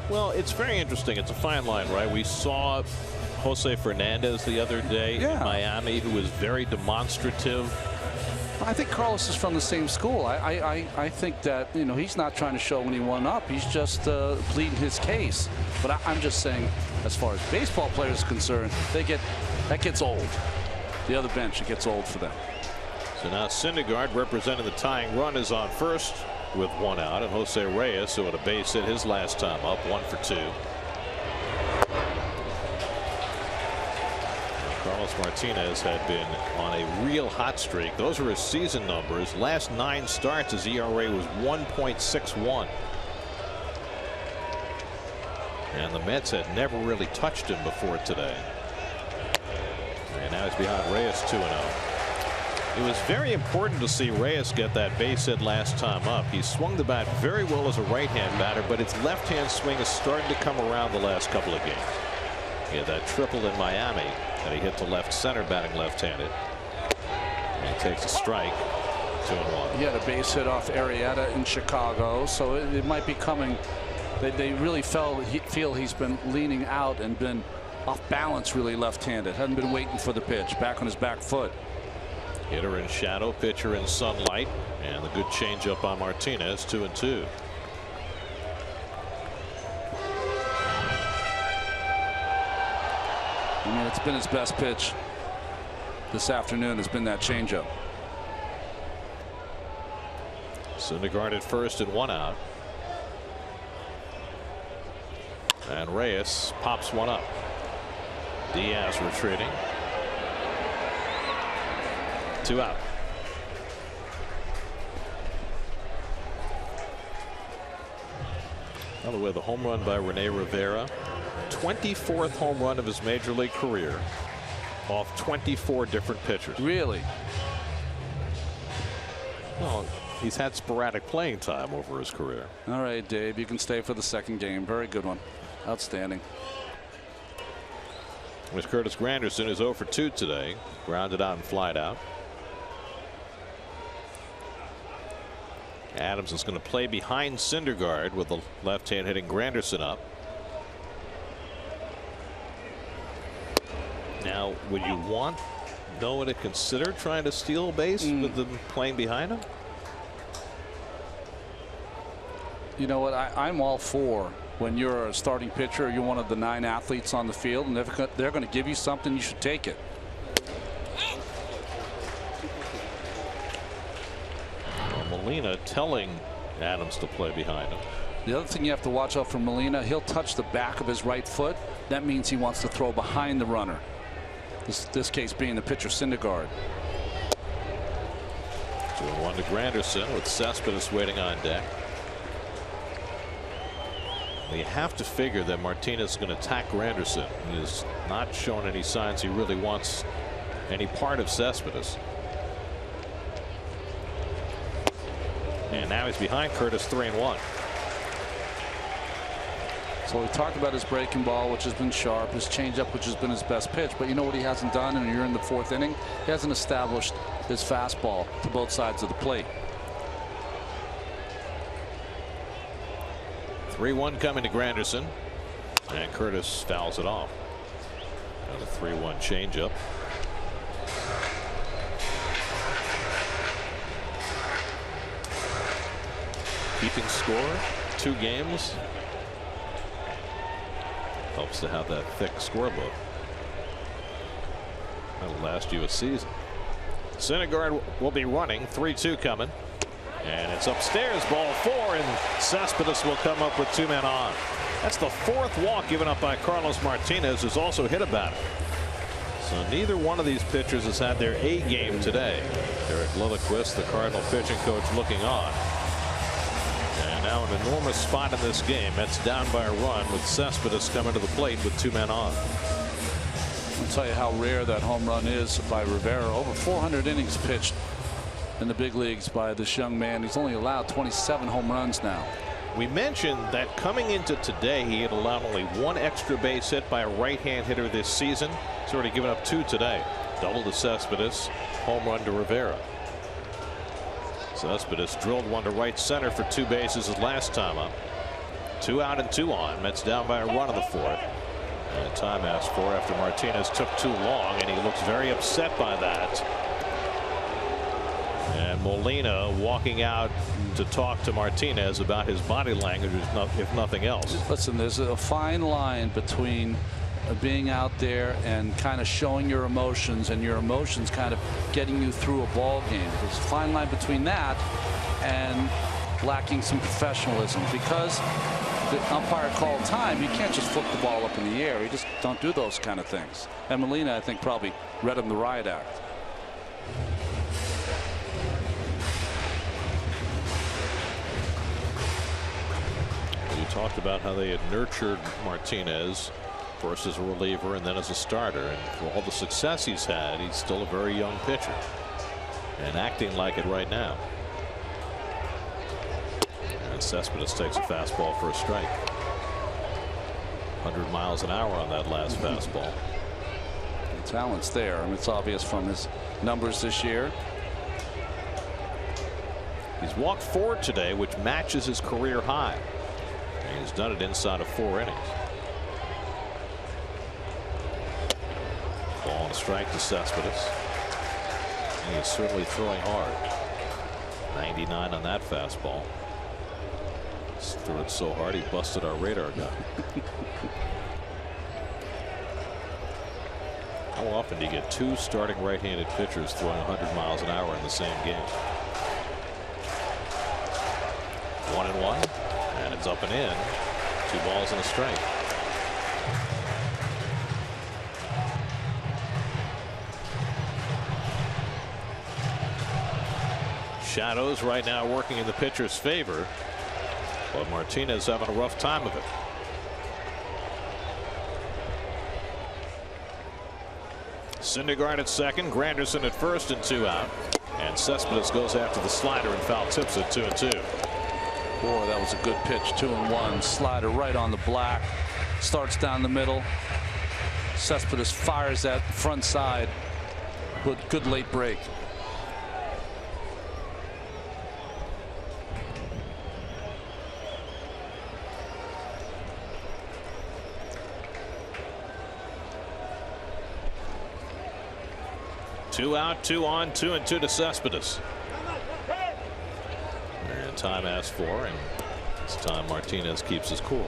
Well, it's very interesting. It's a fine line, right? We saw Jose Fernandez the other day in Miami, who was very demonstrative. I think Carlos is from the same school. I think that, you know, he's not trying to show anyone up. He's just pleading his case. But I'm just saying, as far as baseball players are concerned, that gets old. The other bench, it gets old for them. So now Syndergaard, representing the tying run, is on first with 1 out, and Jose Reyes, who had a base hit his last time up, 1 for 2. Carlos Martinez had been on a real hot streak. Those are his season numbers. Last 9 starts, his ERA was 1.61. And the Mets had never really touched him before today. And now he's behind Reyes, 2-0. It was very important to see Reyes get that base hit last time up. He swung the bat very well as a right-hand batter, but his left-hand swing is starting to come around the last couple of games. He had that triple in Miami that he hit to left center, batting left-handed. And he takes a strike. 2-1. He had a base hit off Arrieta in Chicago, so it might be coming. They really feel he's been leaning out and been off balance, really left-handed. Hadn't been waiting for the pitch, back on his back foot. Hitter in shadow, pitcher in sunlight, and the good changeup on Martinez, 2-2. I mean, it's been his best pitch this afternoon. Has been that changeup. Syndergaard at first and 1 out. And Reyes pops one up. Diaz retreating. 2 out. By the way, the home run by Rivera, 24th home run of his major league career off 24 different pitchers. Really? Well, he's had sporadic playing time over his career. All right, Dave, you can stay for the second game. Very good one. Outstanding. With Curtis Granderson, who's 0 for 2 today, grounded out and flied out. Adams is going to play behind Syndergaard with the left hand hitting Granderson up. Now, would you want Noah to consider trying to steal a base with them playing behind him? You know what? I'm all for when you're a starting pitcher, you're one of the 9 athletes on the field, and they're going to give you something, you should take it. Molina telling Adams to play behind him. The other thing you have to watch out for Molina, he'll touch the back of his right foot. That means he wants to throw behind the runner. This case being the pitcher Syndergaard. 2-1 to Granderson with Cespedes waiting on deck. You have to figure that Martinez is going to attack Granderson. He has not shown any signs he really wants any part of Cespedes. And now he's behind Curtis 3-1. So we talked about his breaking ball, which has been sharp, his changeup, which has been his best pitch. But you know what he hasn't done, and you're in the 4th inning? He hasn't established his fastball to both sides of the plate. 3-1 coming to Granderson, and Curtis fouls it off. Got a 3-1 changeup. Keeping score, 2 games. Helps to have that thick scorebook. That'll last you a season. Syndergaard will be running. 3-2 coming. And it's upstairs, ball 4, and Cespedes will come up with 2 men on. That's the 4th walk given up by Carlos Martinez, who's also hit about it. So neither one of these pitchers has had their A game today. Derek Lilliquist, the Cardinal pitching coach, looking on. And now an enormous spot in this game. Mets down by a run with Cespedes coming to the plate with 2 men on. I'll tell you how rare that home run is by Rivera. Over 400 innings pitched in the big leagues by this young man. He's only allowed 27 home runs now. We mentioned that coming into today, he had allowed only 1 extra base hit by a right-hand hitter this season. He's already given up 2 today. Double to Cespedes, home run to Rivera. Cespedes drilled one to right center for 2 bases his last time up. 2 out and 2 on. Mets down by a run in the 4th. And a time asked for after Martinez took too long, and he looks very upset by that. And Molina walking out to talk to Martinez about his body language, if nothing else. Listen, there's a fine line between being out there and kind of showing your emotions, and your emotions kind of getting you through a ball game. There's a fine line between that and lacking some professionalism, because the umpire called time. You can't just flip the ball up in the air. You just don't do those kind of things. And Molina, I think, probably read him the riot act. We talked about how they had nurtured Martinez first as a reliever and then as a starter, and for all the success he's had, he's still a very young pitcher and acting like it right now. And Cespedes takes a fastball for a strike. 100 miles an hour on that last fastball. The talent's there. I mean, it's obvious from his numbers this year. He's walked 4 today, which matches his career high. And he's done it inside of 4 innings. Ball and strike to Cespedes. And he is certainly throwing hard. 99 on that fastball. Just threw it so hard he busted our radar gun. How often do you get 2 starting right-handed pitchers throwing 100 miles an hour in the same game? 1-1, and it's up and in. 2 balls and a strike. Shadows right now working in the pitcher's favor. But Martinez having a rough time of it. Syndergaard at second, Granderson at first, and 2 out. And Cespedes goes after the slider and foul tips it 2-2. Boy, that was a good pitch. 2-1. Slider right on the black. Starts down the middle. Cespedes fires that front side. Good late break. Two out, 2 on, 2-2 to Cespedes. And time asked for, and this time Martinez keeps his cool.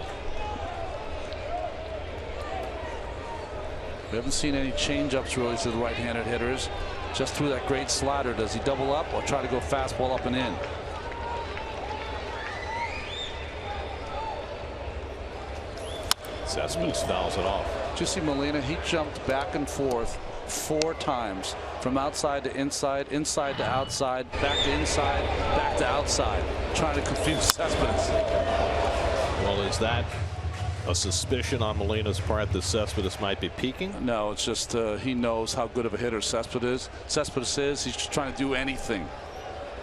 We haven't seen any changeups really to the right-handed hitters. Just through that great slider. Does he double up or try to go fastball up and in? Cespedes fouls it off. Did you see Molina? He jumped back and forth 4 times from outside to inside, inside to outside, back to inside, back to outside, trying to confuse Cespedes. Well, is that a suspicion on Molina's part that Cespedes might be peaking? No, it's just he knows how good of a hitter Cespedes is. He's just trying to do anything.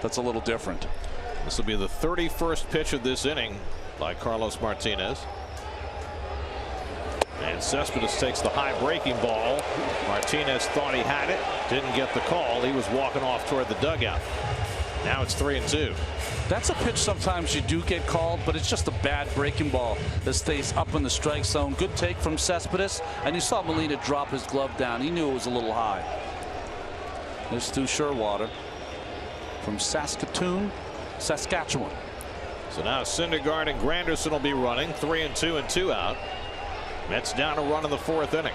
That's a little different. This will be the 31st pitch of this inning by Carlos Martinez. And Cespedes takes the high breaking ball. Martinez thought he had it, didn't get the call. He was walking off toward the dugout. Now it's 3-2. That's a pitch sometimes you do get called, but it's just a bad breaking ball that stays up in the strike zone. Good take from Cespedes, and you saw Molina drop his glove down. He knew it was a little high. There's Stu Sherwater from Saskatoon, Saskatchewan. So now Syndergaard and Granderson will be running. 3-2 and 2 out. Mets down a run in the 4th inning.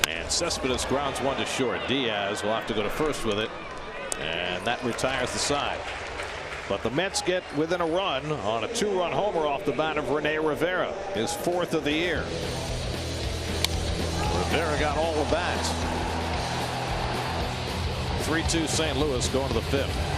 And Cespedes grounds one to short. Diaz will have to go to first with it, and that retires the side. But the Mets get within a run on a 2-run homer off the bat of Rene Rivera, his 4th of the year. Rivera got all the bats. 3-2 St. Louis going to the 5th.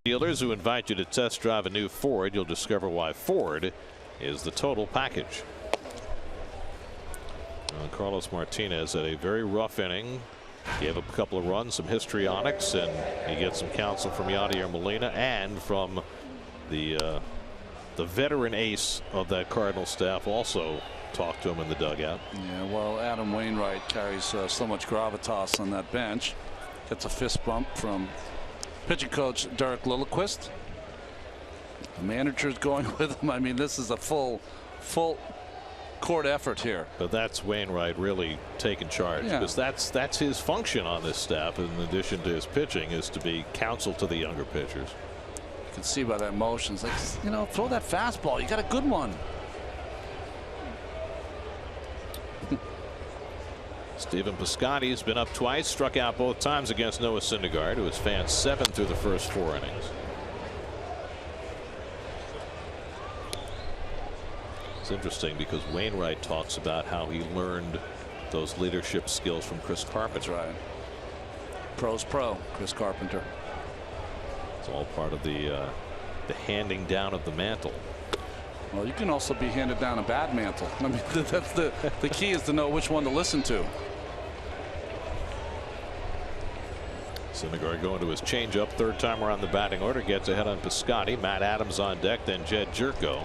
Dealers who invite you to test drive a new Ford, you'll discover why Ford is the total package. Carlos Martinez had a very rough inning. Gave up a couple of runs, some histrionics, and he gets some counsel from Yadier Molina and from the veteran ace of that Cardinal staff also talked to him in the dugout. Yeah, well, Adam Wainwright carries so much gravitas on that bench. Gets a fist bump from pitching coach Derek Lilliquist. The manager's going with him. I mean, this is a full court effort here. But that's Wainwright really taking charge, because that's his function on this staff, in addition to his pitching, is to be counsel to the younger pitchers. You can see by that motion, it's like, you know, throw that fastball. You got a good one. Stephen Piscotty has been up twice, struck out both times against Noah Syndergaard, who has fanned 7 through the first 4 innings. It's interesting because Wainwright talks about how he learned those leadership skills from Chris Carpenter. That's right. Pro's pro, Chris Carpenter. It's all part of the handing down of the mantle. Well, you can also be handed down a bad mantle. I mean, that's the key, is to know which one to listen to. Syndergaard going to his changeup, third time around the batting order, gets ahead on Piscotty. Matt Adams on deck, then Jed Jerko.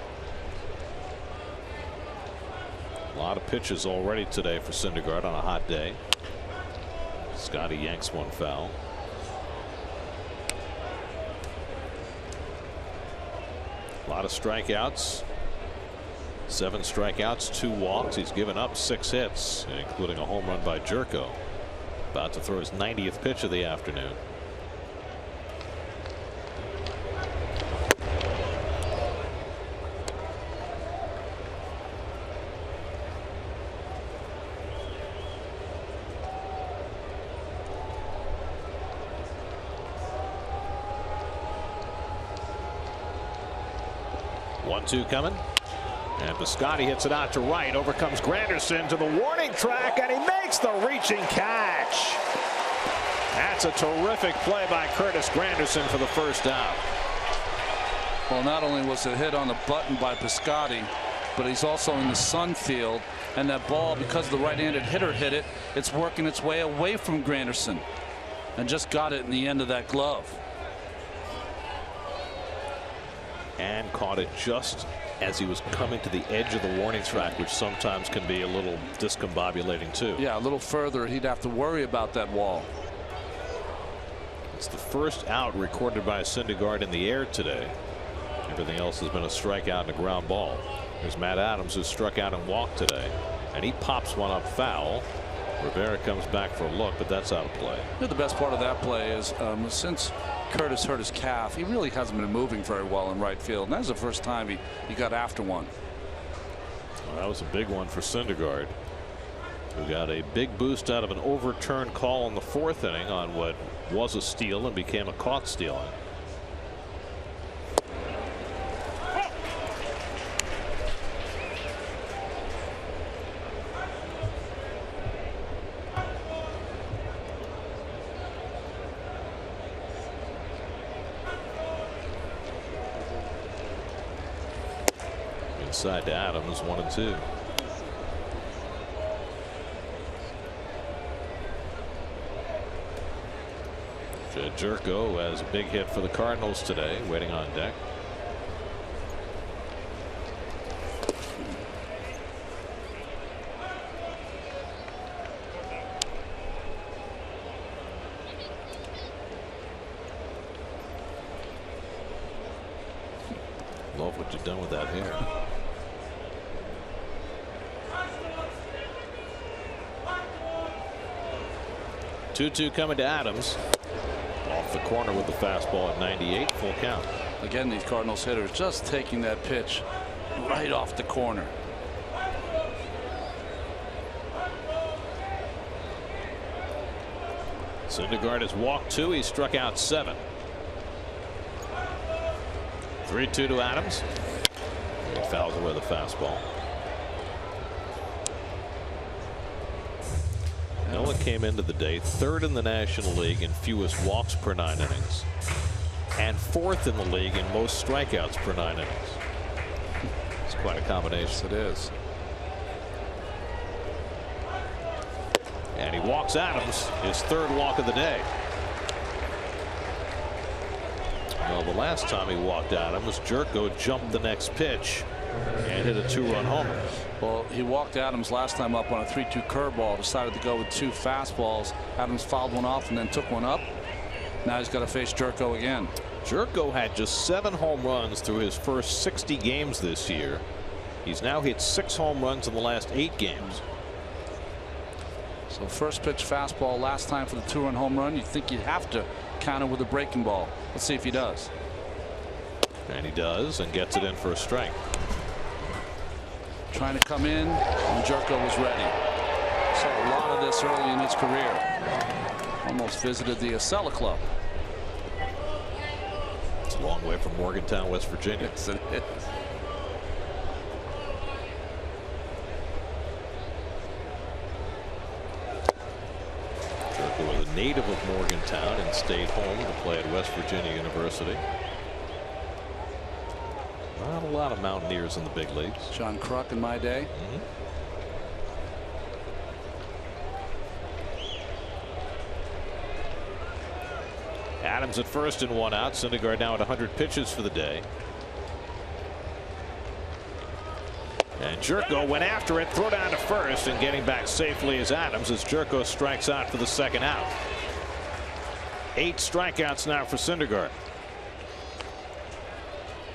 A lot of pitches already today for Syndergaard on a hot day. Scotty yanks one foul. A lot of strikeouts. 7 strikeouts, 2 walks. He's given up 6 hits, including a home run by Jerko. About to throw his 90th pitch of the afternoon. One-two coming. And Piscotty hits it out to right. Overcomes Granderson to the warning track, and he makes the reaching catch. That's a terrific play by Curtis Granderson for the first out. Well, not only was it hit on the button by Piscotty, but he's also in the sun field. And that ball, because the right-handed hitter hit it, it's working its way away from Granderson. And just got it in the end of that glove. And caught it just as he was coming to the edge of the warning track, which sometimes can be a little discombobulating too. Yeah, a little further, he'd have to worry about that wall. It's the first out recorded by Syndergaard in the air today. Everything else has been a strikeout and a ground ball. There's Matt Adams, who struck out and walked today, and he pops one up foul. Rivera comes back for a look, but that's out of play. You know, the best part of that play is since Curtis hurt his calf, he really hasn't been moving very well in right field. And that's the first time he got after one. Well, that was a big one for Syndergaard, who got a big boost out of an overturned call in the 4th inning on what was a steal and became a caught stealing. Inside to Adams, 1-2. Jed Jerko has a big hit for the Cardinals today, waiting on deck. Love what you've done with that hair. 2-2 coming to Adams. Off the corner with the fastball at 98, full count. Again, these Cardinals hitters just taking that pitch right off the corner. Syndergaard has walked 2. He struck out 7. 3-2 to Adams. He fouls away the fastball. Noah came into the day 3rd in the National League in fewest walks per 9 innings, and 4th in the league in most strikeouts per 9 innings. It's quite a combination. Yes, it is. And he walks Adams, his 3rd walk of the day. Well, the last time he walked Adams, Jerko jumped the next pitch and hit a 2-run homer. Well, he walked Adams last time up on a 3-2 curveball, decided to go with 2 fastballs. Adams fouled one off and then took one up. Now he's got to face Jerko again. Jerko had just 7 home runs through his first 60 games this year. He's now hit 6 home runs in the last 8 games. So first pitch fastball last time for the 2-run home run. You think you'd have to counter with a breaking ball. Let's see if he does. And he does, and gets it in for a strike. Trying to come in, and Jerko was ready. Saw a lot of this early in his career. Almost visited the Acela Club. It's a long way from Morgantown, West Virginia. Yes, it is. Jerko was a native of Morgantown and stayed home to play at West Virginia University. Not a lot of Mountaineers in the big leagues. John Kruk in my day. Adams at first and 1 out. Syndergaard now at 100 pitches for the day. And Jerko went after it, throw down to first, and getting back safely is Adams as Jerko strikes out for the 2nd out. 8 strikeouts now for Syndergaard.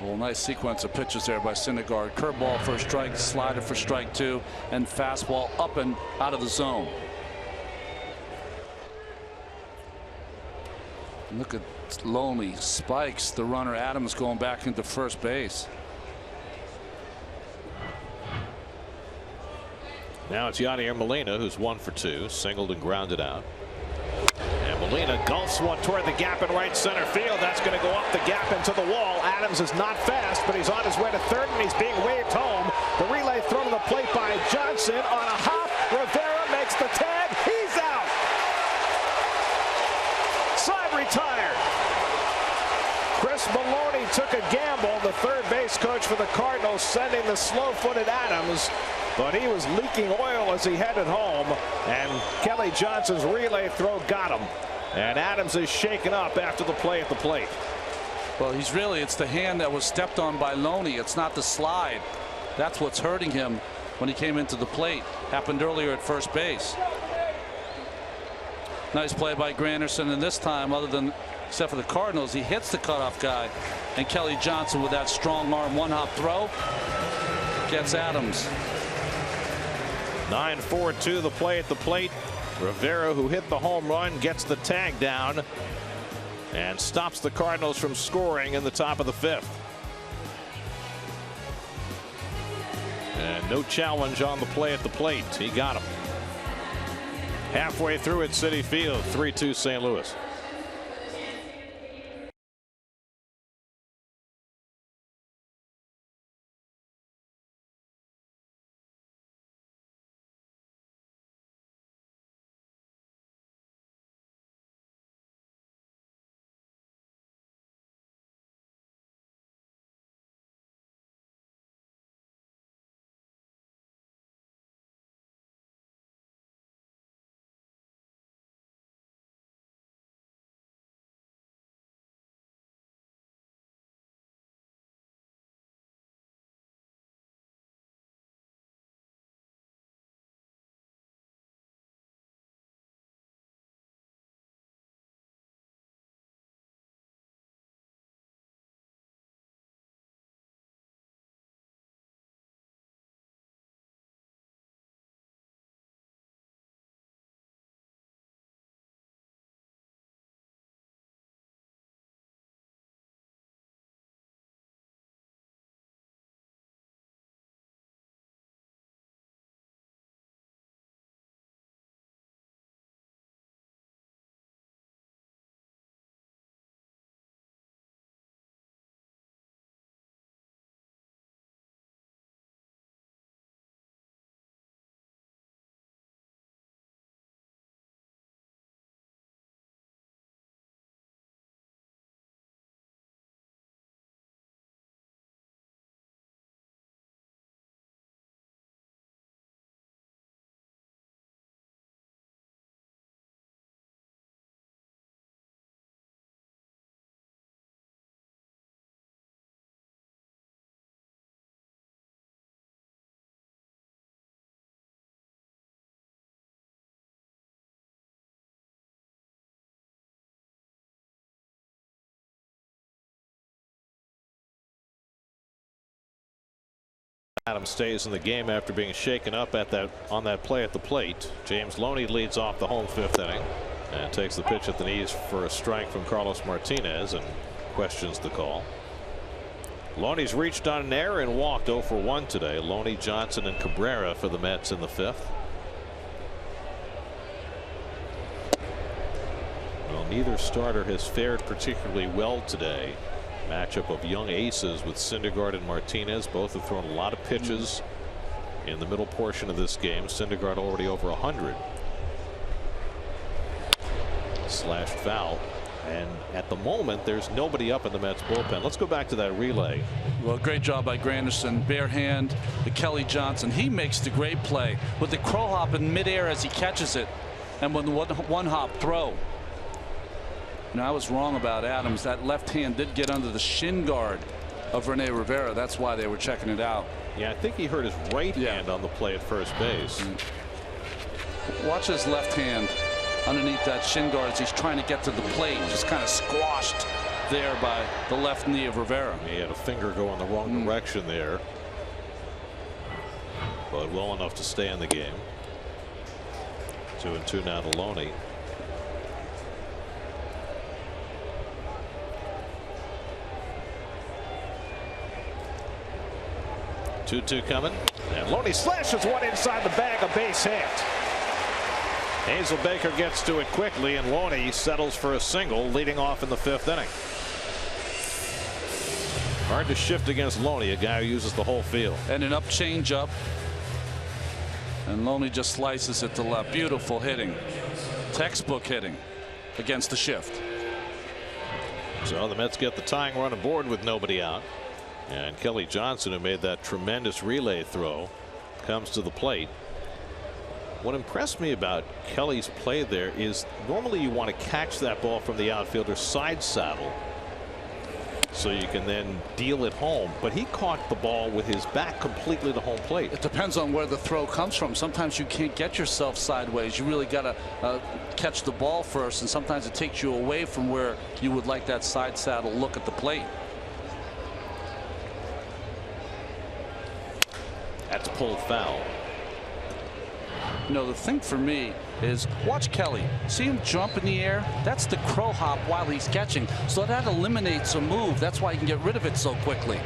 Well, nice sequence of pitches there by Syndergaard. Curveball for a strike, slider for strike 2, and fastball up and out of the zone. Look at Loney spikes the runner. Adams going back into first base. Now it's Yadier Molina, who's 1 for 2, singled and grounded out. And Molina gulfs one toward the gap in right center field. That's going to go up the gap into the wall. Adams is not fast, but he's on his way to third, and he's being waved home. The relay thrown to the plate by Johnson on a hop. Rivera makes the tag. He's out. Side retired. Chris Maloney took a gamble. The third base coach for the Cardinals sending the slow-footed Adams, but he was leaking oil as he headed home, and Kelly Johnson's relay throw got him, and Adams is shaken up after the play at the plate. Well, it's the hand that was stepped on by Loney. It's not the slide. That's what's hurting him when he came into the plate. Happened earlier at first base. Nice play by Granderson, and this time, except for the Cardinals, he hits the cutoff guy, and Kelly Johnson with that strong arm 1-hop throw gets Adams. 9-4-2 the play at the plate. Rivera, who hit the home run, gets the tag down and stops the Cardinals from scoring in the top of the 5th. And no challenge on the play at the plate. He got him. Halfway through at Citi Field, 3-2 St. Louis. Adams stays in the game after being shaken up on that play at the plate. James Loney leads off the home 5th inning and takes the pitch at the knees for a strike from Carlos Martinez and questions the call. Loney's reached on an error and walked 0 for 1 today. Loney, Johnson, and Cabrera for the Mets in the 5th. Well, neither starter has fared particularly well today. Matchup of young aces with Syndergaard and Martinez. Both have thrown a lot of pitches in the middle portion of this game. Syndergaard already over 100. Slashed foul. And at the moment, there's nobody up in the Mets bullpen. Let's go back to that relay. Well, great job by Granderson. Bare hand, the Kelly Johnson. He makes the great play with the crow hop in midair as he catches it, and with the one hop throw. Now, I was wrong about Adams. That left hand did get under the shin guard of Rivera. That's why they were checking it out. Yeah, I think he hurt his right hand on the play at first base. Watch his left hand underneath that shin guard as he's trying to get to the plate, just kind of squashed there by the left knee of Rivera. He had a finger go in the wrong direction there, but well enough to stay in the game. 2-2 now to Loney. Two coming, and Loney slashes one inside the bag, a base hit. Hazelbaker gets to it quickly, and Loney settles for a single, leading off in the 5th inning. Hard to shift against Loney, a guy who uses the whole field. And an up change up, and Loney just slices it to left. Beautiful hitting, textbook hitting against the shift. So the Mets get the tying run aboard with nobody out. And Kelly Johnson, who made that tremendous relay throw, comes to the plate. What impressed me about Kelly's play there is normally you want to catch that ball from the outfielder's side saddle so you can then deal it home, but he caught the ball with his back completely to home plate. It depends on where the throw comes from. Sometimes you can't get yourself sideways. You really got to catch the ball first, and sometimes it takes you away from where you would like that side saddle look at the plate. That's pulled foul. You know, the thing for me is watch Kelly. See him jump in the air? That's the crow hop while he's catching. So that eliminates a move. That's why you can get rid of it so quickly.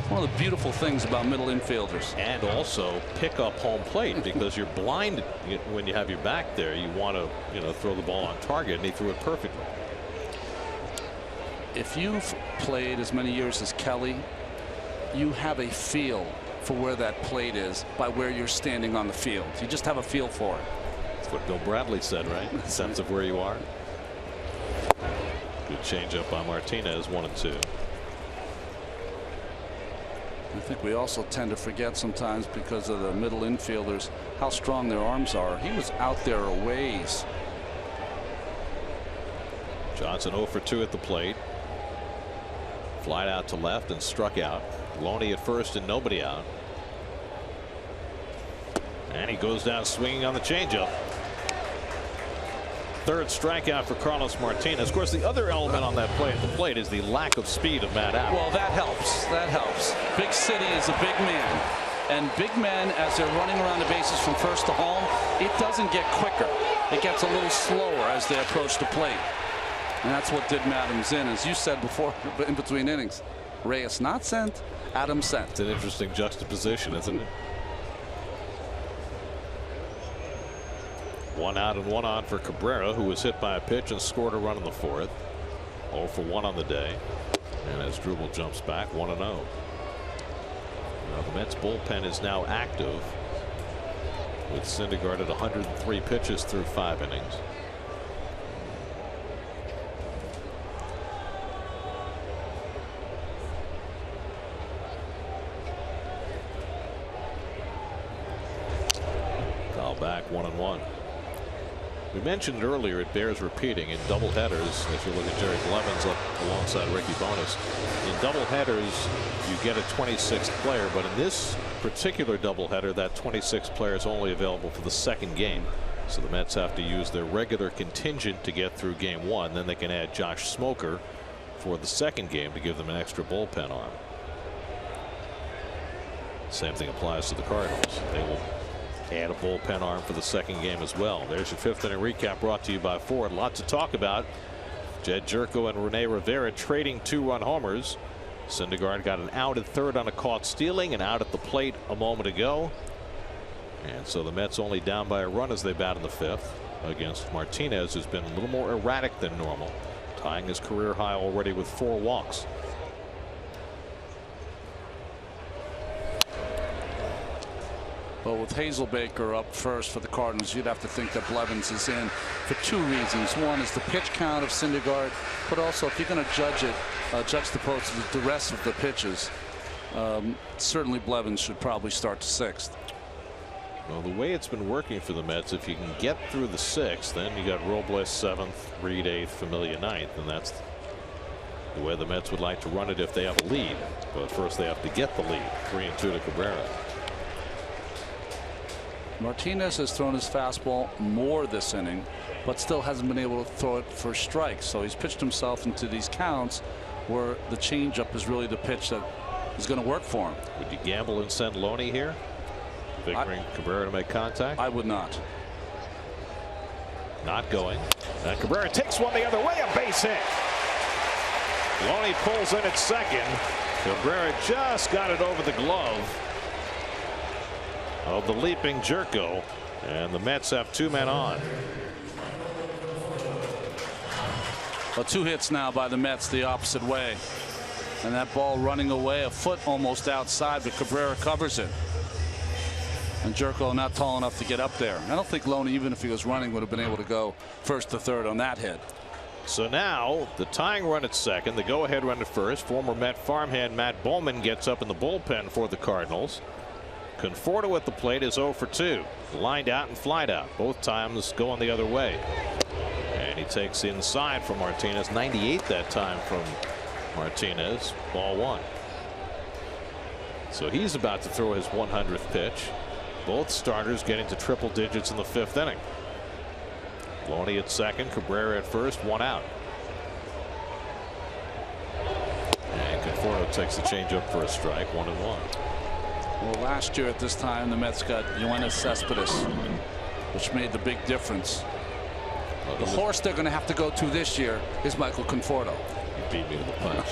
One of the beautiful things about middle infielders. And also pick up home plate because you're blind when you have your back there. You want to, throw the ball on target, and he threw it perfectly. If you've played as many years as Kelly, you have a feel for where that plate is by where you're standing on the field. You just have a feel for it. That's what Bill Bradley said, right? Sense of where you are. Good changeup by Martinez, 1-2. I think we also tend to forget sometimes because of the middle infielders how strong their arms are. He was out there a ways. Johnson 0 for 2 at the plate. Flied out to left and struck out. Loney at first and nobody out. And he goes down swinging on the changeup. Third strikeout for Carlos Martinez. Of course, the other element on that play at the plate is the lack of speed of Matt Adams. Well, that helps. That helps. Big City is a big man. And big men, as they're running around the bases from first to home, it doesn't get quicker. It gets a little slower as they approach the plate. And that's what did Adams in. As you said before, in between innings. Reyes not sent, Adams sent. It's an interesting juxtaposition, isn't it? 1 out and 1 on for Cabrera, who was hit by a pitch and scored a run in the 4th. 0 for 1 on the day. And as Drupal jumps back, 1-0. Now the Mets bullpen is now active with Syndergaard at 103 pitches through 5 innings. Foul back, 1-1. We mentioned earlier, it bears repeating, in doubleheaders, if you look at Jerry Blevins up alongside Ricky Bonas, in doubleheaders you get a 26th player, but in this particular doubleheader, that 26th player is only available for the second game. So the Mets have to use their regular contingent to get through game 1. Then they can add Josh Smoker for the second game to give them an extra bullpen arm. Same thing applies to the Cardinals. They will add a bullpen arm for the second game as well. There's your fifth inning recap brought to you by Ford. Lots to talk about. Jed Jerko and Rivera trading 2-run homers. Syndergaard got an out at third on a caught stealing and out at the plate a moment ago. And so the Mets only down by a run as they bat in the fifth against Martinez, who's been a little more erratic than normal, tying his career high already with 4 walks. Well, with Hazelbaker up first for the Cardinals, you'd have to think that Blevins is in for 2 reasons. One is the pitch count of Syndergaard, but also if you're going to judge it, juxtaposed with the rest of the pitches, certainly Blevins should probably start to 6th. Well, the way it's been working for the Mets, if you can get through the 6th, then you got Robles 7th, Reed 8th, Familia 9th, and that's the way the Mets would like to run it if they have a lead. But first they have to get the lead. 3-2 to Cabrera. Martinez has thrown his fastball more this inning, but still hasn't been able to throw it for strikes. So he's pitched himself into these counts where the changeup is really the pitch that is going to work for him. Would you gamble and send Loney here, figuring Cabrera to make contact? I would not. Not going. And Cabrera takes one the other way, a base hit. Loney pulls in at second. Cabrera just got it over the glove of the leaping Jerko, and the Mets have 2 men on. Well, 2 hits now by the Mets the opposite way, and that ball running away a foot almost outside, but Cabrera covers it, and Jerko not tall enough to get up there. I don't think Loney, even if he was running, would have been able to go first to third on that hit. So now the tying run at second, the go-ahead run at first. Former Met farmhand Matt Bowman gets up in the bullpen for the Cardinals. Conforto at the plate is 0 for 2. Lined out and flied out. Both times going the other way. And he takes inside from Martinez. 98 that time from Martinez. Ball 1. So he's about to throw his 100th pitch. Both starters getting to triple digits in the 5th inning. Loney at second, Cabrera at first, 1 out. And Conforto takes the changeup for a strike, 1-1. Well, last year at this time, the Mets got Yoenis Cespedes, which made the big difference. The horse they're going to have to go to this year is Michael Conforto. You beat me to the punch.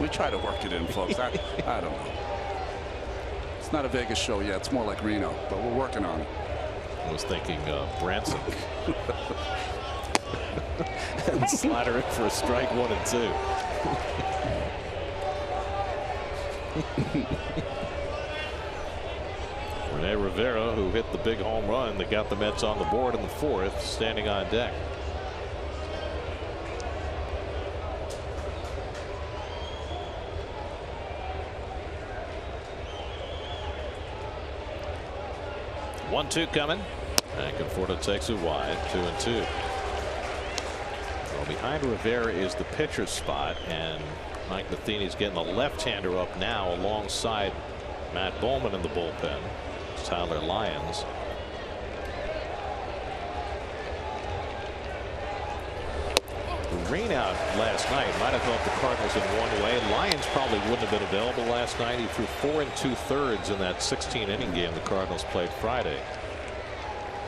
We try to work it in, folks. I don't know. It's not a Vegas show yet. It's more like Reno, but we're working on it. I was thinking Branson. And slider in for a strike, 1 and 2. Rene Rivera, who hit the big home run that got the Mets on the board in the 4th, standing on deck. One, 2 coming, and Conforto takes it wide, 2-2. Well, behind Rivera is the pitcher's spot, and Mike Matheny's getting the left-hander up now alongside Matt Bowman in the bullpen. It's Tyler Lyons. The rain out last night might have helped the Cardinals in one way. Lyons probably wouldn't have been available last night. He threw 4 2/3 in that 16-inning game the Cardinals played Friday.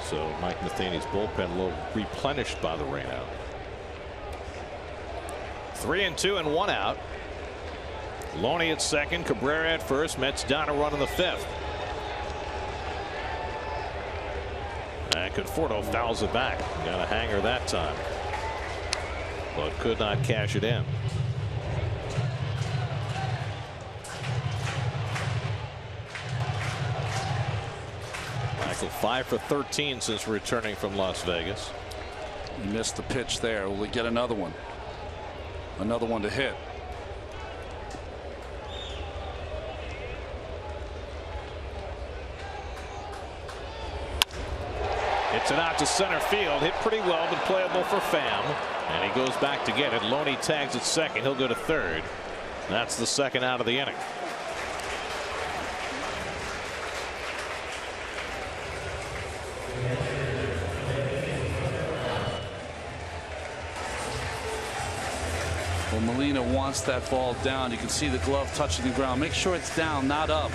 So Mike Matheny's bullpen a little replenished by the rain out. 3-2 and 1 out. Loney at second, Cabrera at first. Mets down a run in the 5th. And Conforto fouls it back. Got a hanger that time, but could not cash it in. Michael 5 for 13 since returning from Las Vegas. He missed the pitch there. Will he get another one? Another one to hit. It's an out to center field. Hit pretty well, but playable for Pham. And he goes back to get it. Loney tags at second. He'll go to third. That's the second out of the inning. Well, Molina wants that ball down. You can see the glove touching the ground. Make sure it's down, not up.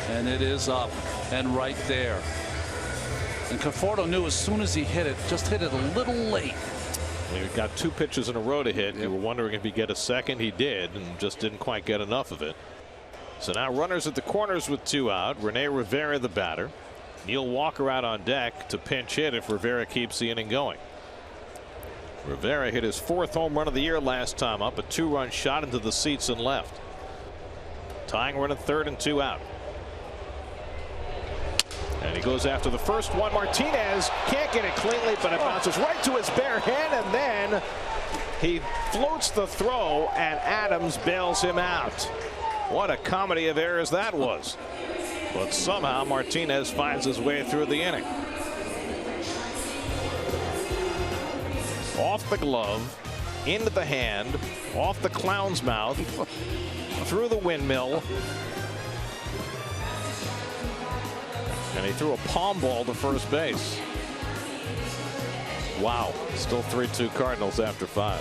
And it is up and right there. And Conforto knew as soon as he hit it, just hit it a little late. Well, he got 2 pitches in a row to hit. You were wondering if he'd get a second. He did, and just didn't quite get enough of it. So now runners at the corners with 2 out. Rene Rivera, the batter. Neil Walker out on deck to pinch hit if Rivera keeps the inning going. Rivera hit his 4th home run of the year last time up, a 2-run shot into the seats and left. Tying run at 3rd and 2 out. And he goes after the first one. Martinez can't get it cleanly, but it bounces right to his bare hand, and then he floats the throw, and Adams bails him out. What a comedy of errors that was. But somehow Martinez finds his way through the inning. Off the glove, into the hand, off the clown's mouth, through the windmill. And he threw a palm ball to first base. Wow. Still 3-2 Cardinals after 5.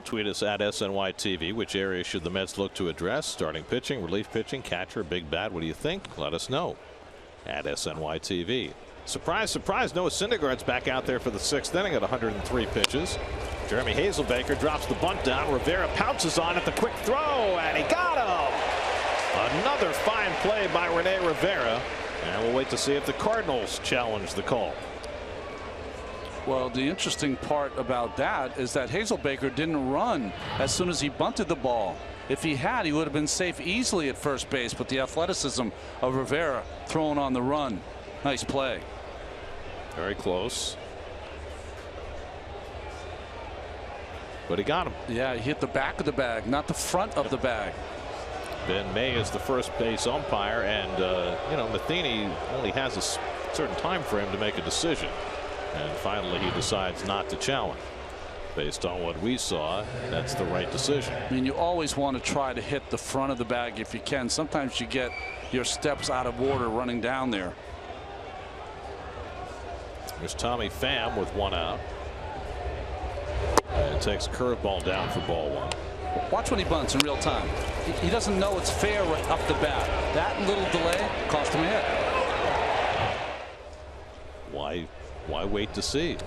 Tweet us at SNYTV. Which area should the Mets look to address? Starting pitching, relief pitching, catcher, big bat. What do you think? Let us know at SNYTV. Surprise, surprise. Noah Syndergaard's back out there for the 6th inning at 103 pitches. Jeremy Hazelbaker drops the bunt down. Rivera pounces on it. The quick throw, and he got him. Another fine play by Rene Rivera. And we'll wait to see if the Cardinals challenge the call. Well, the interesting part about that is that Hazelbaker didn't run as soon as he bunted the ball. If he had, he would have been safe easily at first base, but the athleticism of Rivera throwing on the run. Nice play. Very close. But he got him. Yeah, he hit the back of the bag, not the front of the bag. Ben May is the first base umpire, and you know, Matheny only has a certain time frame to make a decision. And finally he decides not to challenge. Based on what we saw, that's the right decision. I mean, you always want to try to hit the front of the bag if you can. Sometimes you get your steps out of order running down there. There's Tommy Pham with 1 out. And takes a curveball down for ball 1. Watch when he bunts in real time. He doesn't know it's fair right up the bat. That little delay cost him a hit. Why wait to see?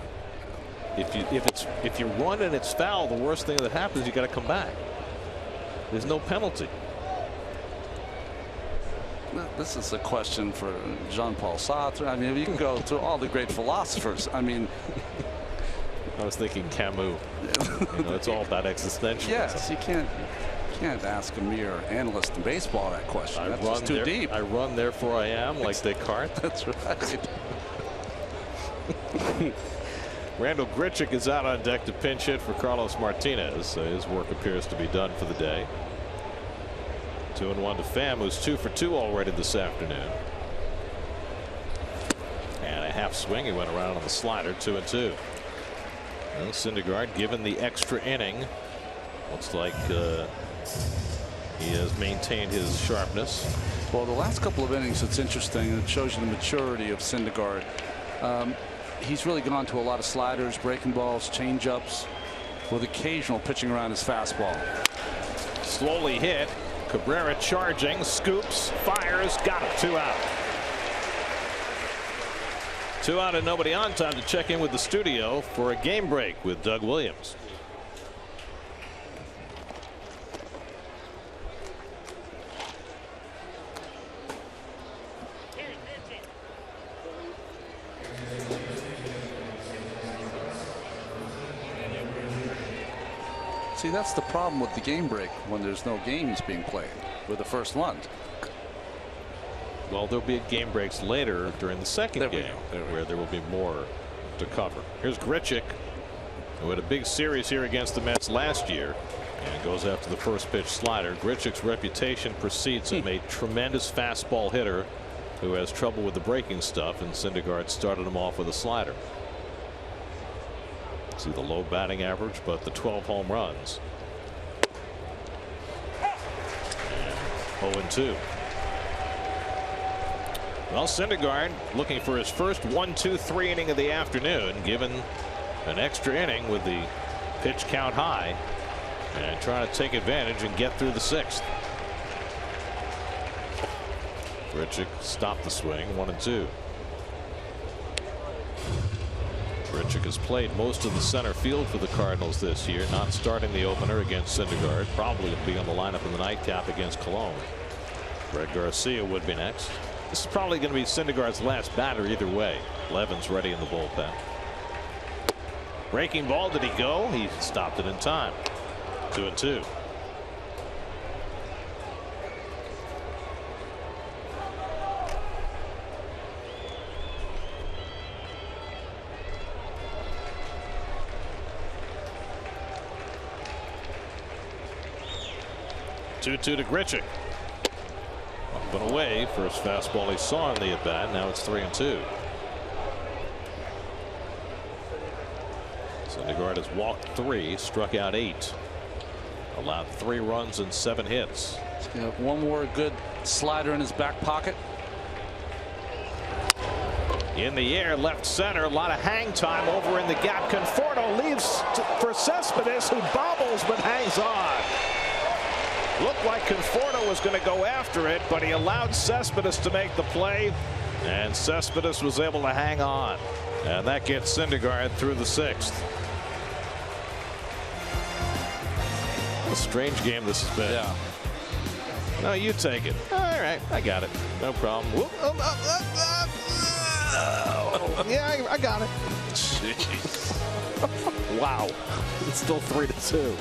If you run and it's foul, the worst thing that happens, you got to come back. There's no penalty. This is a question for Jean-Paul Sartre. I mean, you can go through all the great philosophers. I mean, I was thinking Camus. You know, it's all about existentialism. Yes, you can't ask a mere analyst in baseball that question. That's just too deep. I run, therefore I am, like Descartes. That's right. Randall Grichuk is out on deck to pinch hit for Carlos Martinez. His work appears to be done for the day. 2-1 to Pham, who's 2 for 2 already this afternoon. And a half swing. He went around on the slider. 2-2. Well, Syndergaard, given the extra inning, looks like he has maintained his sharpness. Well, the last couple of innings, it's interesting. It shows you the maturity of Syndergaard. He's really gone to a lot of sliders, breaking balls, change-ups, with occasional pitching around his fastball. Slowly hit. Cabrera charging, scoops, fires, got it. 2 out. 2 out and nobody on. Time to check in with the studio for a game break with Doug Williams. See, that's the problem with the game break when there's no games being played with the first one. Well, there'll be game breaks later during the second game where there will be more to cover. Here's Grichuk, who had a big series here against the Mets last year and goes after the first pitch slider. Grichuk's reputation precedes him, a tremendous fastball hitter who has trouble with the breaking stuff, and Syndergaard started him off with a slider. See the low batting average, but the 12 home runs. 0-2. Well, Syndergaard looking for his first 1-2-3 inning of the afternoon, given an extra inning with the pitch count high, and trying to take advantage and get through the 6th. Grichuk stopped the swing. 1-2. Grichuk has played most of the center field for the Cardinals this year, not starting the opener against Syndergaard. Probably will be on the lineup in the nightcap against Cologne. Greg Garcia would be next. This is probably going to be Syndergaard's last batter either way. Levin's ready in the bullpen. Breaking ball. Did he go? He stopped it in time. 2-2. To Grichuk. Up and away. First fastball he saw in the at bat. Now it's 3-2. Syndergaard has walked 3, struck out 8, allowed 3 runs and 7 hits. He's got one more good slider in his back pocket. In the air, left center, a lot of hang time over in the gap. Conforto leaves for Cespedes, who bobbles but hangs on. Looked like Conforto was going to go after it, but he allowed Cespedes to make the play, and Cespedes was able to hang on, and that gets Syndergaard through the 6th. What a strange game this has been. Yeah. No, you take it. All right, I got it. No problem. Whoop. Yeah, I got it. Jeez. Wow. It's still 3-2.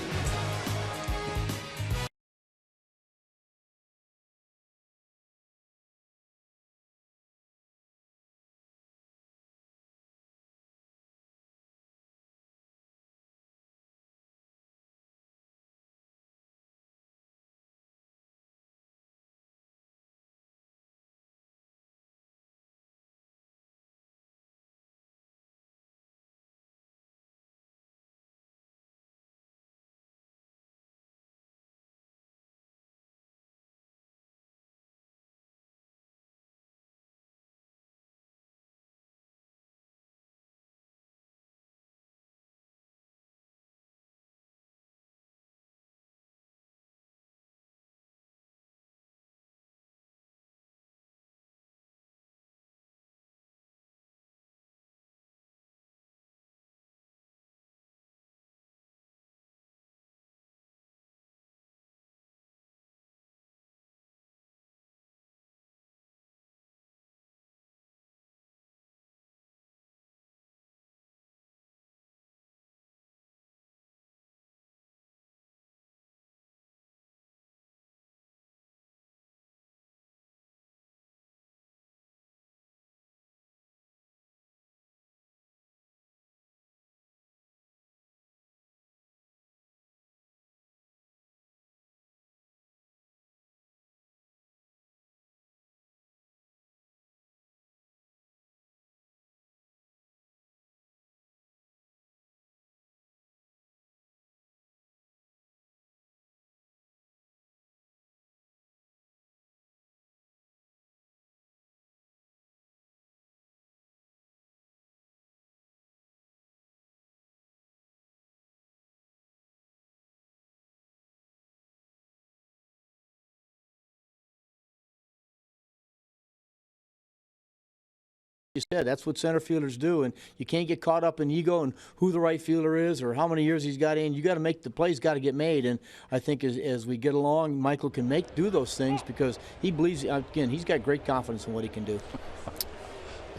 you said, that's what center fielders do, and you can't get caught up in ego and who the right fielder is or how many years he's got in. You got to make the plays, got to get made, and I think as we get along, Michael can do those things because he believes, again, he's got great confidence in what he can do.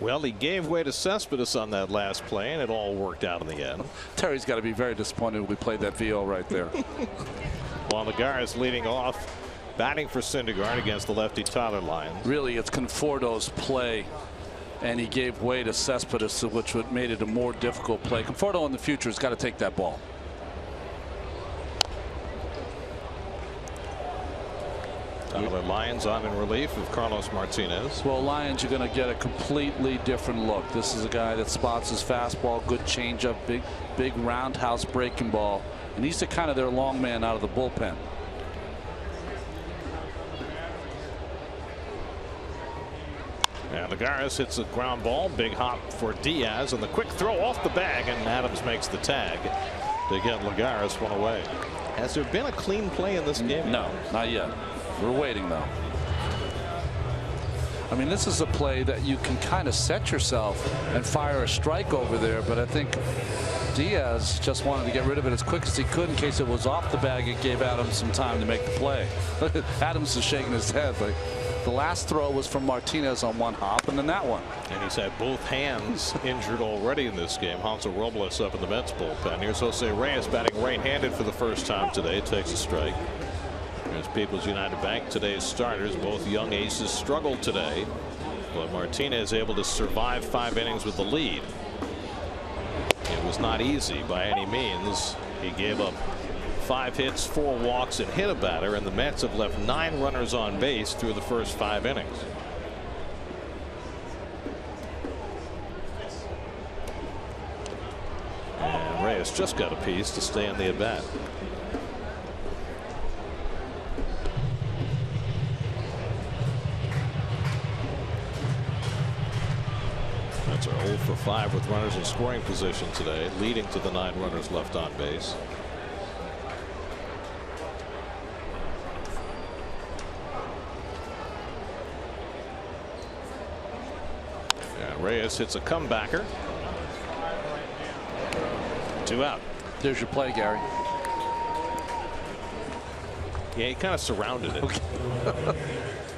Well, he gave way to Cespedes on that last play, and it all worked out in the end. Terry's got to be very disappointed we played that VO right there. Juan Lagares leading off, batting for Syndergaard against the lefty Tyler Lyons. Really, it's Conforto's play, and he gave way to Cespedes, which made it a more difficult play. Conforto in the future has got to take that ball. Tyler Lyons on in relief of Carlos Martinez. Well, Lyons, you're going to get a completely different look. This is a guy that spots his fastball, good changeup, big roundhouse breaking ball, and he's the kind of their long man out of the bullpen. And Lagares hits a ground ball, big hop for Diaz, and the quick throw off the bag, and Adams makes the tag to get Lagares one away. Has there been a clean play in this game? No, not yet. We're waiting, though. I mean, this is a play that you can kind of set yourself and fire a strike over there, but I think Diaz just wanted to get rid of it as quick as he could in case it was off the bag. It gave Adams some time to make the play. Adams is shaking his head. Like, the last throw was from Martinez on one hop, and then that one. And he's had both hands injured already in this game. Hansel Robles up in the Mets bullpen. Here's Jose Reyes batting right-handed for the first time today. Takes a strike. Here's People's United Bank. Today's starters, both young aces, struggled today, but Martinez able to survive 5 innings with the lead. It was not easy by any means. He gave up 5 hits, 4 walks, and hit a batter, and the Mets have left 9 runners on base through the first 5 innings. And Reyes just got a piece to stay in the at-bat. Mets are 0 for 5 with runners in scoring position today, leading to the 9 runners left on base. Reyes hits a comebacker. 2 out. There's your play, Gary. Yeah, he kind of surrounded it. Okay.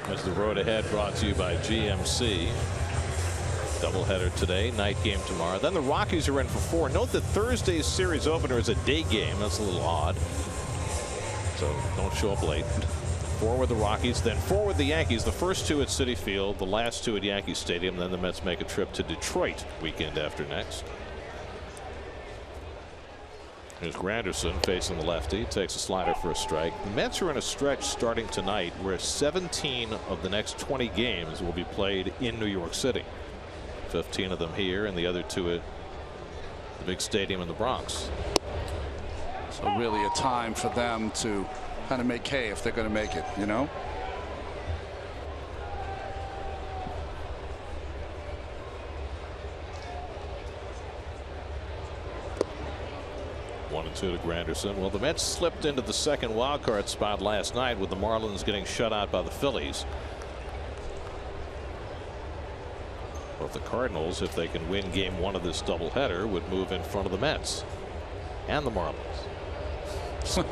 As the road ahead brought to you by GMC. Doubleheader today, night game tomorrow. Then the Rockies are in for 4. Note that Thursday's series opener is a day game. That's a little odd. So don't show up late. 4 with the Rockies, then 4 with the Yankees. The first 2 at Citi Field, the last 2 at Yankee Stadium. Then the Mets make a trip to Detroit weekend after next. Here's Granderson facing the lefty. Takes a slider for a strike. The Mets are in a stretch starting tonight where 17 of the next 20 games will be played in New York City. 15 of them here, and the other 2 at the big stadium in the Bronx. So really a time for them to kind of make hay if they're going to make it, you know. One and 2 to Granderson. Well, the Mets slipped into the second wild card spot last night with the Marlins getting shut out by the Phillies. But the Cardinals, if they can win game 1 of this doubleheader, would move in front of the Mets and the Marlins. So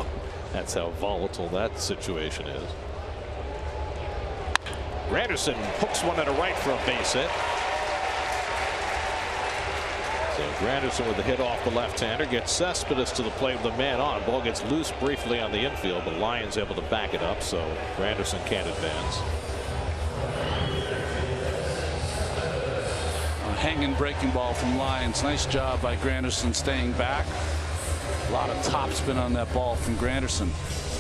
that's how volatile that situation is. Granderson hooks one at a right for a base hit. So Granderson with the hit off the left-hander gets Cespedes to the plate with the man on. Ball gets loose briefly on the infield, but Lyons able to back it up, so Granderson can't advance. A hanging breaking ball from Lyons. Nice job by Granderson staying back. A lot of topspin on that ball from Granderson.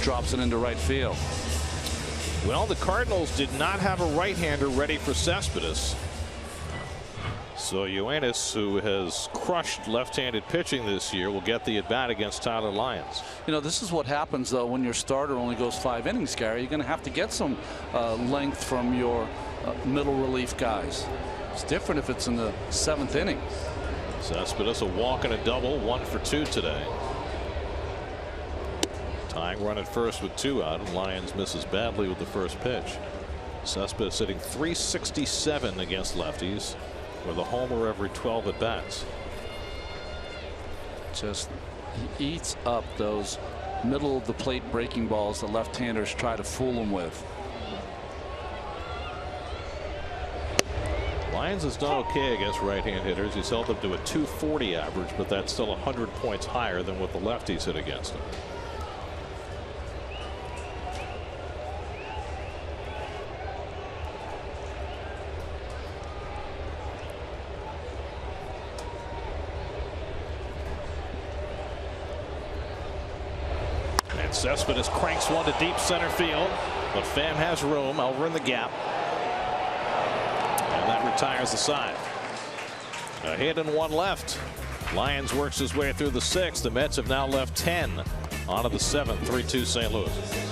Drops it into right field. Well, the Cardinals did not have a right-hander ready for Cespedes. So Yoenis, who has crushed left-handed pitching this year, will get the at-bat against Tyler Lyons. You know, this is what happens, though, when your starter only goes 5 innings, Gary. You're going to have to get some length from your middle relief guys. It's different if it's in the 7th inning. Cespedes a walk and a double, 1 for 2 today. Tying run at first with 2 out, and Lyons misses badly with the first pitch. Cespedes hitting .367 against lefties. with a homer every 12 at bats. Just he eats up those middle of the plate breaking balls the left-handers try to fool him with. Lyons has done okay against right-hand hitters. He's held them to a .240 average, but that's still 100 points higher than what the lefties hit against him. And Cespedes cranks one to deep center field, but Pham has room over in the gap. That retires the side. A hit and one left. Lyons works his way through the sixth. The Mets have now left 10 onto the seventh. 3-2 St. Louis.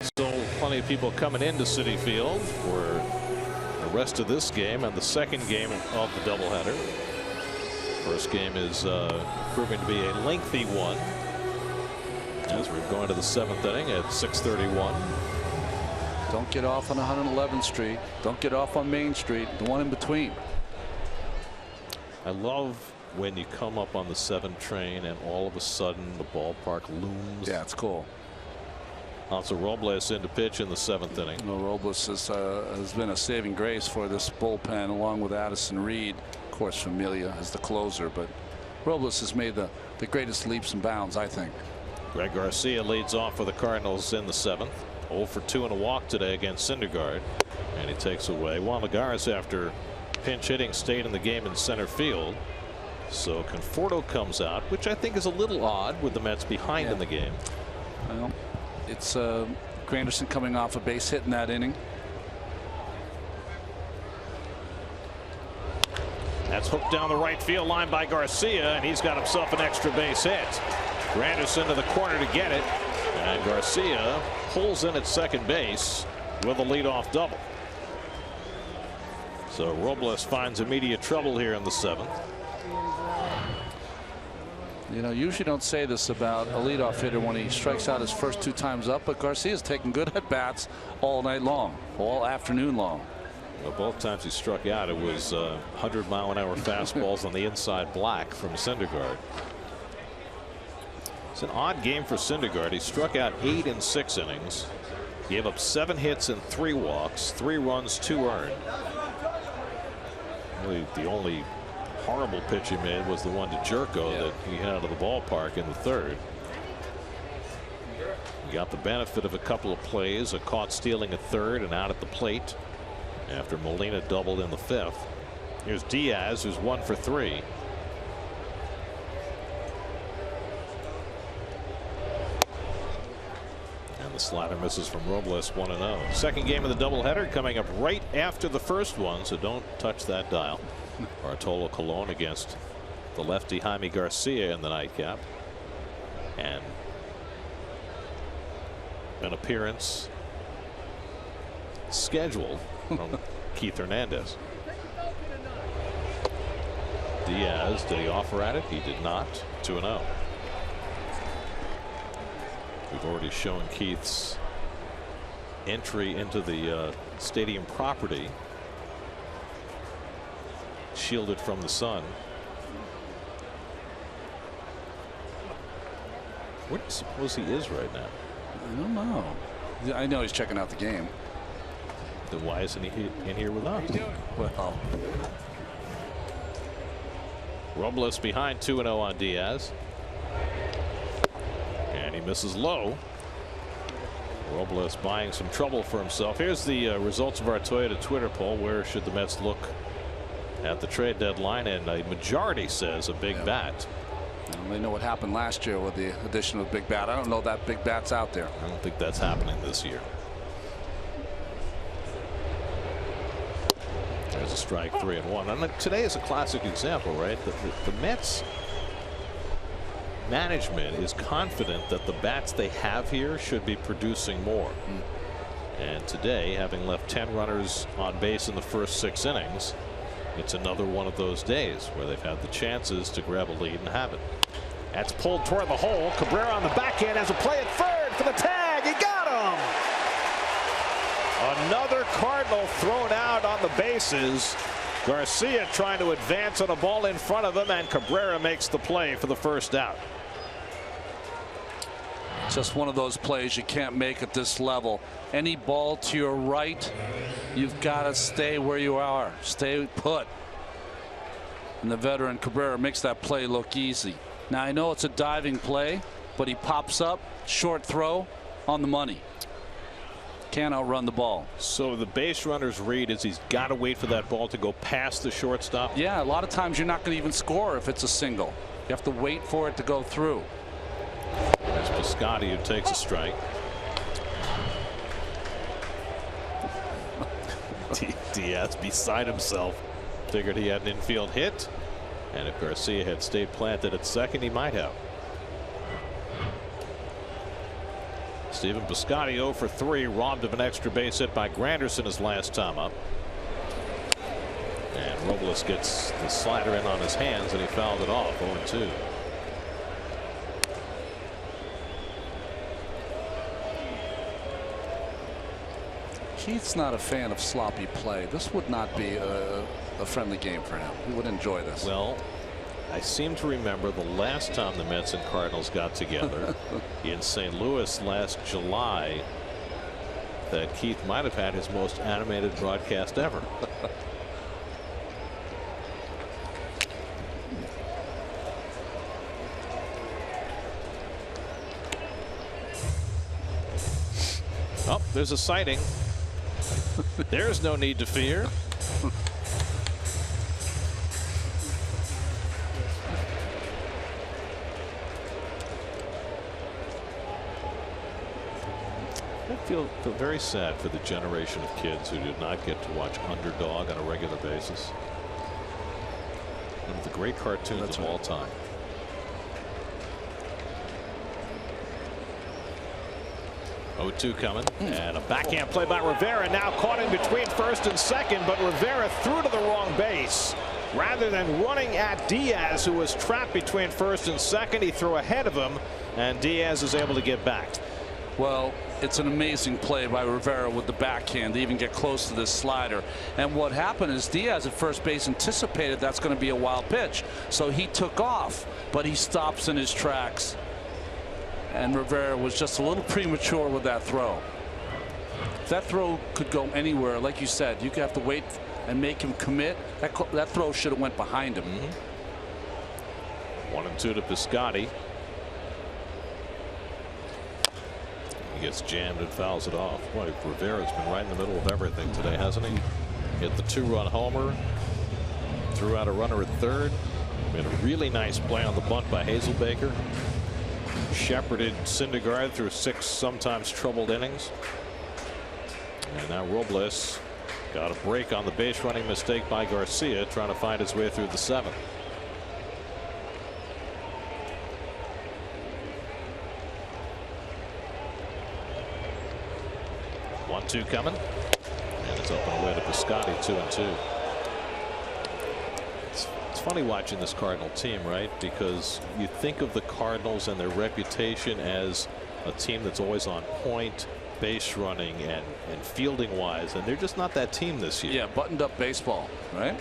Still plenty of people coming into Citi Field for the rest of this game and the second game of the doubleheader. First game is proving to be a lengthy one as we're going to the seventh inning at 6:31. Don't get off on 111th Street. Don't get off on Main Street. The one in between. I love when you come up on the 7 train and all of a sudden the ballpark looms. Yeah, it's cool. Also Robles in to pitch in the 7th inning. Well, Robles has been a saving grace for this bullpen, along with Addison Reed. Of course, Familia as the closer, but Robles has made the greatest leaps and bounds, I think. Greg Garcia leads off for the Cardinals in the 7th. 0 for 2 and a walk today against Syndergaard, and he takes away. Juan Lagares, after pinch hitting, stayed in the game in center field. So Conforto comes out, which I think is a little odd with the Mets behind in the game. Well, it's Granderson coming off a base hit in that inning. That's hooked down the right field line by Garcia, and he's got himself an extra base hit. Granderson to the corner to get it, and Garcia pulls in at second base with a leadoff double. So Robles finds immediate trouble here in the 7th. You know, usually don't say this about a leadoff hitter when he strikes out his first 2 times up, but Garcia's taking good at bats all night long, all afternoon long. Well, both times he struck out, it was 100-mile-an-hour fastballs on the inside black from Syndergaard. It's an odd game for Syndergaard. He struck out 8 in 6 innings, gave up 7 hits and 3 walks, 3 runs, 2 earned. Really, the only horrible pitch he made was the one to Jerko that he had out of the ballpark in the 3rd. He got the benefit of a couple of plays, a caught stealing at third and out at the plate after Molina doubled in the fifth. Here's Diaz, who's 1 for 3. And the slider misses from Robles, 1-0. Second game of the doubleheader coming up right after the first one, so don't touch that dial. Bartolo Colon against the lefty Jaime Garcia in the nightcap. And an appearance scheduled from Keith Hernandez. Diaz, did he offer at it? He did not. 2-0. We've already shown Keith's entry into the stadium property, shielded from the sun. Where do you suppose he is right now? I don't know. I know he's checking out the game. Then why isn't he in here with us? Well, Robles behind 2-0 on Diaz. And he misses low. Robles buying some trouble for himself. Here's the results of our Toyota Twitter poll. Where should the Mets look at the trade deadline? And a majority says a big bat. They know what happened last year with the addition of big bat. I don't know that big bat's out there. I don't think that's happening this year. There's a strike, 3-1. And today is a classic example, right? The Mets management is confident that the bats they have here should be producing more. And today, having left 10 runners on base in the first 6 innings, it's another one of those days where they've had the chances to grab a lead and have it. That's pulled toward the hole. Cabrera on the backhand has a play at third for the tag. He got him. Another Cardinal thrown out on the bases. Garcia trying to advance on a ball in front of him, and Cabrera makes the play for the first out. Just one of those plays you can't make at this level. Any ball to your right, you've got to stay where you are. Stay put. And the veteran Cabrera makes that play look easy. Now I know it's a diving play, but he pops up, short throw, on the money. Can't outrun the ball. So the base runner's read is he's got to wait for that ball to go past the shortstop. Yeah, a lot of times you're not going to even score if it's a single. You have to wait for it to go through. There's Piscotty who takes a strike. Diaz beside himself. Figured he had an infield hit. And if Garcia had stayed planted at second, he might have. Stephen Piscotty 0 for 3, robbed of an extra base hit by Granderson his last time up. And Robles gets the slider in on his hands, and he fouled it off. 0-2. Keith's not a fan of sloppy play. This would not be a friendly game for him. He would enjoy this. Well, I seem to remember the last time the Mets and Cardinals got together in St. Louis last July, that Keith might have had his most animated broadcast ever. Oh, there's a sighting. There's no need to fear. I feel very sad for the generation of kids who did not get to watch Underdog on a regular basis. One of the great cartoons of all time. Oh-2 coming, and a backhand play by Rivera, now caught in between first and second, but Rivera threw to the wrong base. Rather than running at Diaz, who was trapped between first and second, he threw ahead of him, and Diaz is able to get back. Well, it's an amazing play by Rivera with the backhand to even get close to this slider. And what happened is Diaz at first base anticipated that's going to be a wild pitch, so he took off, but he stops in his tracks. And Rivera was just a little premature with that throw. If that throw could go anywhere, like you said, you could have to wait and make him commit. That throw should have went behind him. 1-2 to Piscotty. gets jammed and fouls it off. Boy, Rivera's been right in the middle of everything today, hasn't he? Hit the 2-run homer. Threw out a runner at third. Made a really nice play on the bunt by Hazelbaker. Shepherded Syndergaard through 6 sometimes troubled innings. And now Robles got a break on the base running mistake by Garcia, trying to find his way through the 7th. One-two coming, and it's up and away to Piscotty. 2-2. It's funny watching this Cardinal team, right? Because you think of the Cardinals and their reputation as a team that's always on point, base running and fielding wise, and they're just not that team this year. Yeah, buttoned up baseball, right?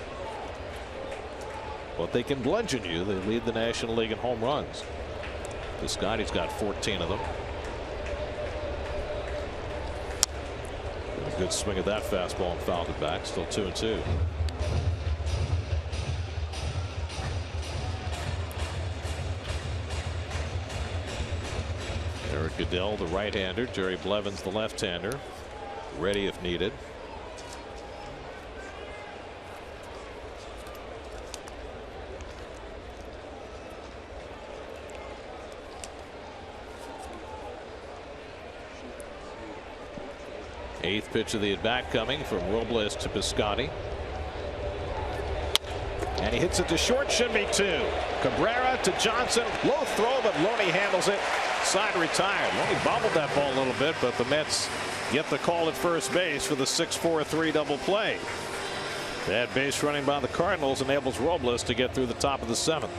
But they can bludgeon you. They lead the National League in home runs. Piscotty's got 14 of them. A good swing at that fastball and fouled it back. Still 2-2. Eric Goodell, the right-hander. Jerry Blevins, the left-hander. Ready if needed. Eighth pitch of the at-bat coming from Robles to Piscotty. And he hits it to short. Should be 2. Cabrera to Johnson. Low throw, but Loney handles it. Side retired. Loney bobbled that ball a little bit, but the Mets get the call at first base for the 6-4-3 double play. Bad base running by the Cardinals enables Robles to get through the top of the 7th.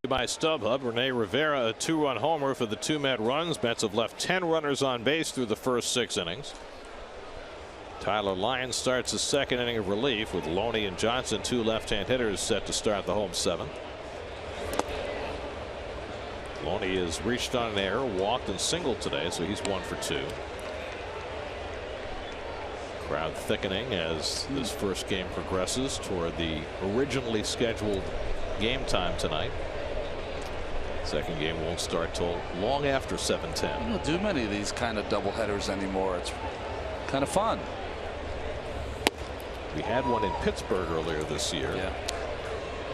By StubHub, Rene Rivera, a 2-run homer for the 2 Met runs. Mets have left 10 runners on base through the first 6 innings. Tyler Lyons starts the 2nd inning of relief with Loney and Johnson, 2 left-hand hitters, set to start the home 7th. Loney has reached on an error, walked and singled today, so he's 1 for 2. Crowd thickening as this first game progresses toward the originally scheduled game time tonight. Second game won't start till long after 7:10. You don't do many of these kind of doubleheaders anymore. It's kind of fun. We had one in Pittsburgh earlier this year. Yeah.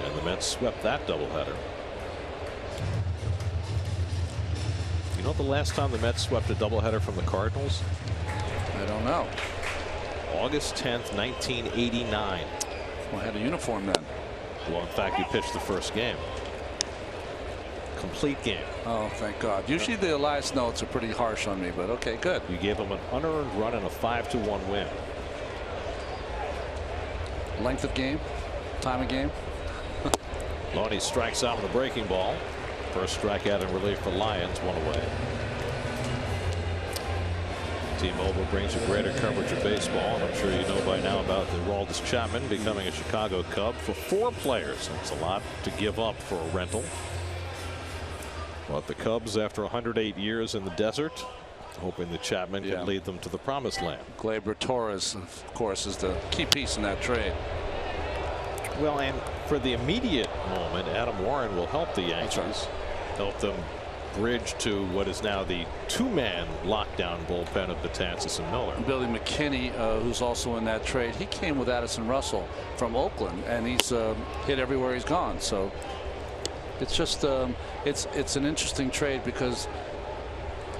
And the Mets swept that doubleheader. You know the last time the Mets swept a doubleheader from the Cardinals? I don't know. August 10th, 1989. Well, I had a uniform then. Well, in fact, he pitched the first game. complete game. Oh, thank God. Usually the last notes are pretty harsh on me, but okay, good. You gave them an unearned run and a 5-1 win. Length of game, time of game. Loney strikes out with a breaking ball. First strikeout in relief for Lions, 1 away. T-Mobile brings you greater coverage of baseball, and I'm sure you know by now about the Aroldis Chapman becoming a Chicago Cub for 4 players. That's a lot to give up for a rental. But the Cubs, after 108 years in the desert, hoping that Chapman can lead them to the promised land. Gleyber Torres, of course, is the key piece in that trade. Well, and for the immediate moment, Adam Warren will help the Yankees, help them bridge to what is now the 2-man lockdown bullpen of Betances and Miller. Billy McKinney, who's also in that trade, he came with Addison Russell from Oakland, and he's hit everywhere he's gone. So it's just it's an interesting trade, because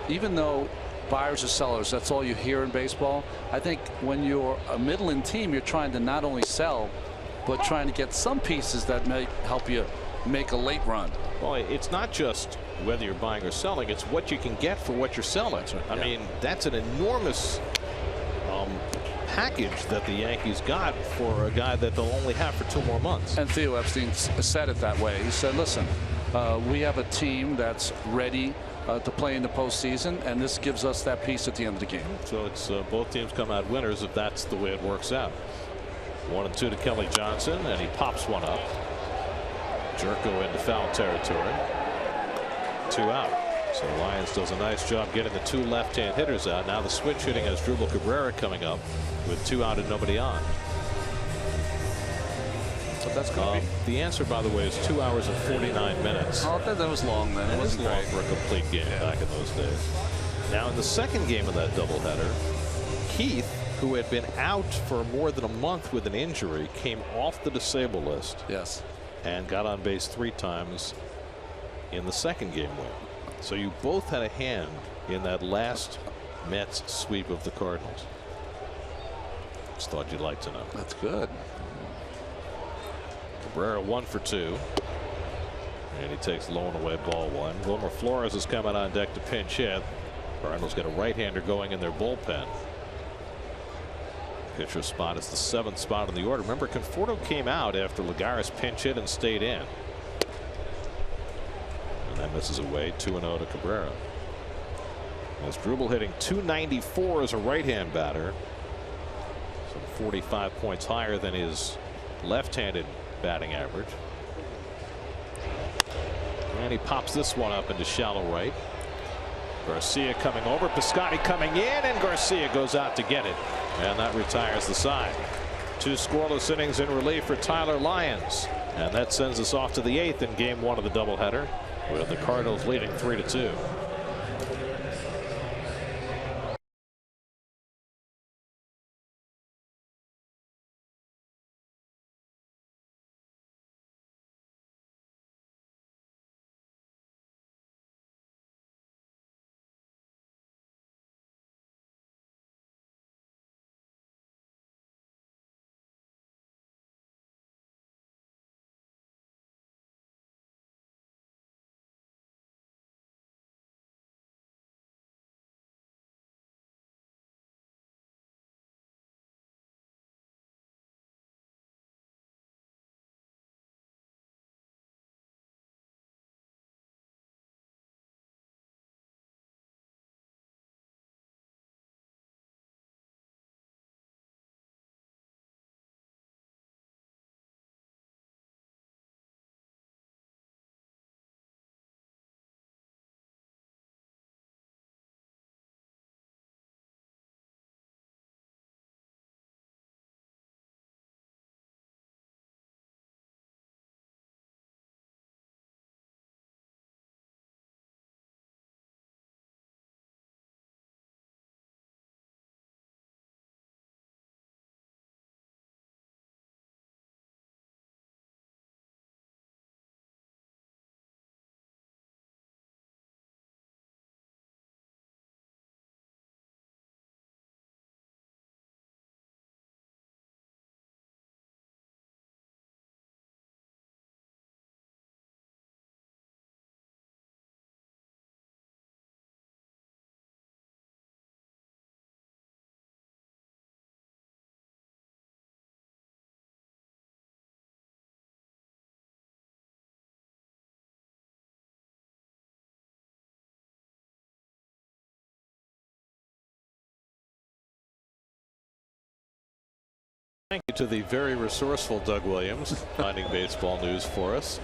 even though buyers or sellers, that's all you hear in baseball, I think when you're a middling team, you're trying to not only sell, but trying to get some pieces that may help you make a late run. Well, it's not just whether you're buying or selling, it's what you can get for what you're selling. I mean, that's an enormous package that the Yankees got for a guy that they'll only have for 2 more months. And Theo Epstein said it that way. He said, listen, we have a team that's ready to play in the postseason, and this gives us that piece at the end of the game. So it's both teams come out winners if that's the way it works out. 1-2 to Kelly Johnson, and he pops one up. Jerko into foul territory. 2 out. So Lions does a nice job getting the 2 left-hand hitters out. Now the switch hitting has Drupal Cabrera coming up with 2 out and nobody on. But that's going to be. The answer, by the way, is 2 hours and 49 minutes. Oh, that was long then. It wasn't long great for a complete game back in those days. Now in the second game of that doubleheader, Keith, who had been out for more than a month with an injury, came off the disabled list. Yes. And got on base 3 times in the second game win. So you both had a hand in that last Mets sweep of the Cardinals. Just thought you'd like to know. That's good. Cabrera 1 for 2. And he takes low and away ball 1. Wilmer Flores is coming on deck to pinch hit. Cardinals get a right-hander going in their bullpen. Pitcher spot is the 7th spot in the order. Remember, Conforto came out after Lagares pinch hit and stayed in. And that misses away. 2-0 to Cabrera. As Drupal hitting .294 as a right-hand batter. Some 45 points higher than his left-handed batting average. And he pops this one up into shallow right. Garcia coming over. Piscotty coming in, and Garcia goes out to get it. And that retires the side. 2 scoreless innings in relief for Tyler Lyons. And that sends us off to the 8th in game 1 of the doubleheader, with the Cardinals leading 3-2. Thank you to the very resourceful Doug Williams finding baseball news for us.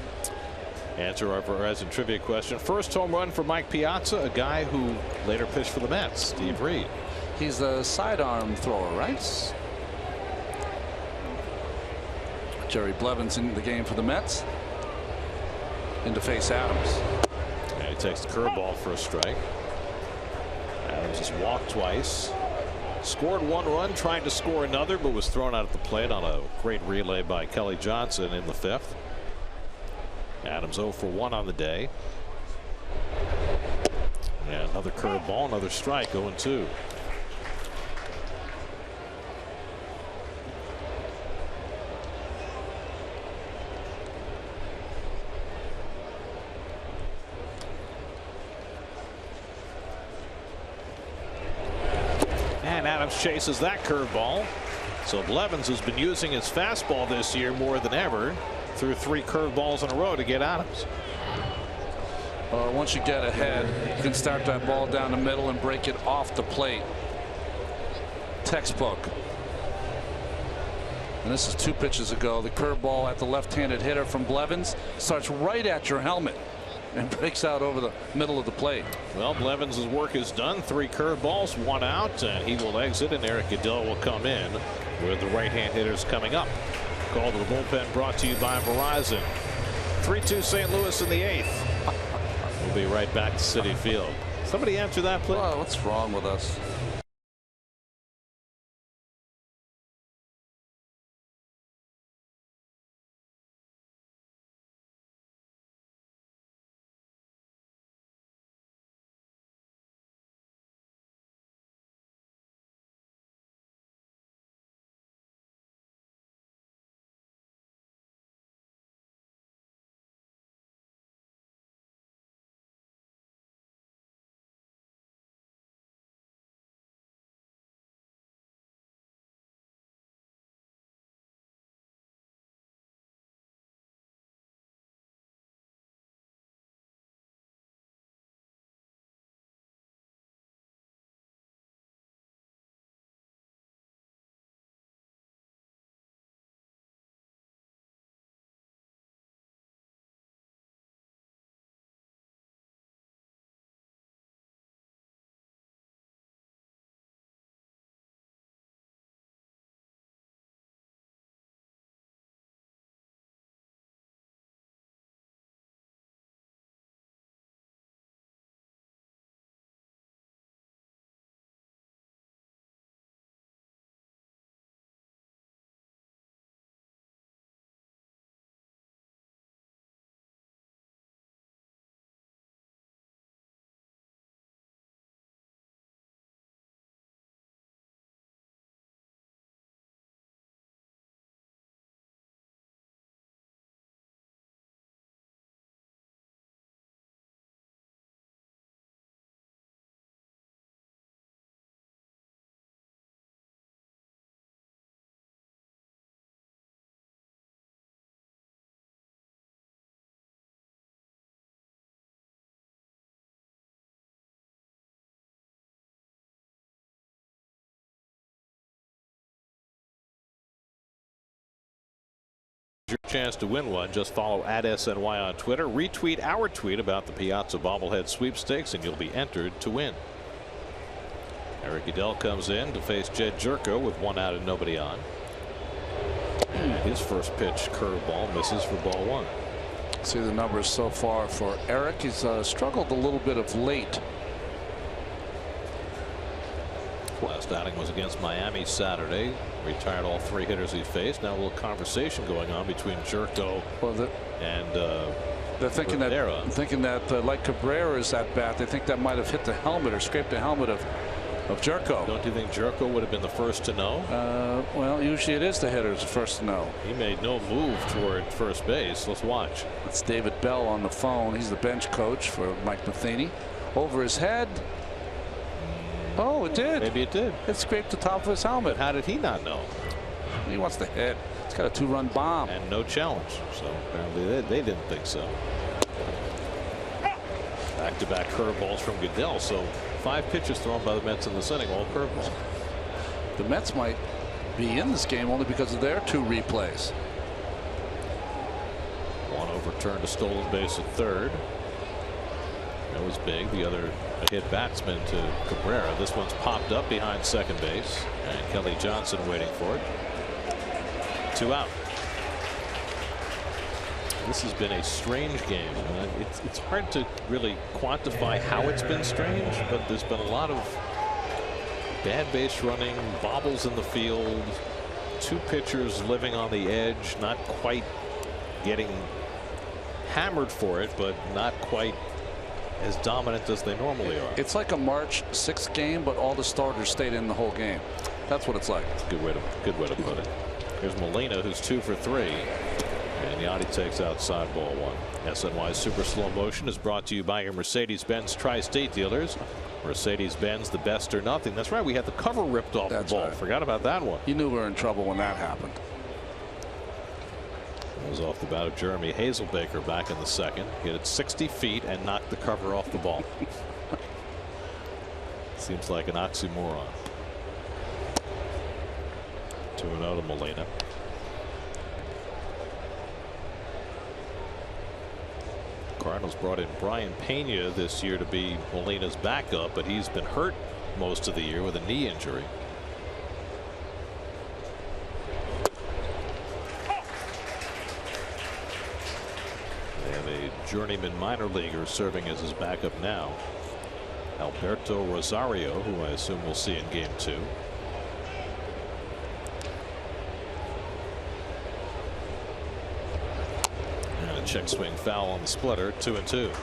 Answer our Verizon trivia question. First home run for Mike Piazza, a guy who later pitched for the Mets, Steve Reed. He's a sidearm thrower, right? Jerry Blevins in the game for the Mets. In to face Adams. And he takes the curveball for a strike. Adams just walked twice. Scored 1 run, tried to score another, but was thrown out at the plate on a great relay by Kelly Johnson in the 5th. Adams 0 for 1 on the day. And another curveball, another strike, 0-2. And Adams chases that curveball. So Blevins has been using his fastball this year more than ever. Threw 3 curveballs in a row to get Adams. Once you get ahead, you can start that ball down the middle and break it off the plate. Textbook. And this is 2 pitches ago. The curveball at the left-handed hitter from Blevins starts right at your helmet and breaks out over the middle of the plate. Well, Blevins' work is done. 3 curveballs, 1 out, and he will exit, and Eric Goodell will come in with the right-hand hitters coming up. Call to the bullpen brought to you by Verizon. 3-2 St. Louis in the 8th. We'll be right back to Citi Field. Somebody answer that, please. Well, what's wrong with us? Your chance to win one. Just follow @SNY on Twitter. Retweet our tweet about the Piazza bobblehead sweepstakes and you'll be entered to win. Eric Goodell comes in to face Jed Jerko with 1 out and nobody on. His first pitch curveball misses for ball 1. See the numbers so far for Eric. He's struggled a little bit of late. Last outing was against Miami Saturday. Retired all 3 hitters he faced. Now a little conversation going on between Jerko and they're thinking Rivera. that like Cabrera's at bat, they think that might have hit the helmet or scraped the helmet of Jerko. Don't you think Jerko would have been the first to know? Well, usually it is the hitters the first to know. He made no move toward first base. Let's watch. It's David Bell on the phone. He's the bench coach for Mike Matheny. Over his head. Oh, it did. Maybe it did. It scraped the top of his helmet. How did he not know? He wants to hit. It's got a 2-run bomb. And no challenge. So apparently they didn't think so. Back-to-back curveballs from Goodell. So 5 pitches thrown by the Mets in this inning, all curveballs. The Mets might be in this game only because of their 2 replays. One overturned a stolen base at third. That was big. The other a hit batsman to Cabrera. This one's popped up behind second base, and Kelly Johnson waiting for it. 2 out. This has been a strange game. It's hard to really quantify how it's been strange, but there's been a lot of bad base running, bobbles in the field, 2 pitchers living on the edge, not quite getting hammered for it, but not quite as dominant as they normally are. It's like a March 6th game, but all the starters stayed in the whole game. That's what it's like. That's a good way to put it. Here's Molina, who's 2 for 3. And Yachty takes outside ball 1. SNY's Super Slow Motion is brought to you by your Mercedes-Benz Tri-State dealers. Mercedes-Benz, the best or nothing. That's right. We had the cover ripped off the ball. Right. Forgot about that one. You knew we were in trouble when that happened. That was off the bat of Jeremy Hazelbaker back in the second. Hit it 60 feet and knocked the cover off the ball. Seems like an oxymoron. 2-0 to Molina. Cardinals brought in Brian Pena this year to be Molina's backup, but he's been hurt most of the year with a knee injury. They have a journeyman minor leaguer serving as his backup now, Alberto Rosario, who I assume we'll see in game 2. Check swing foul on the splitter. 2-2.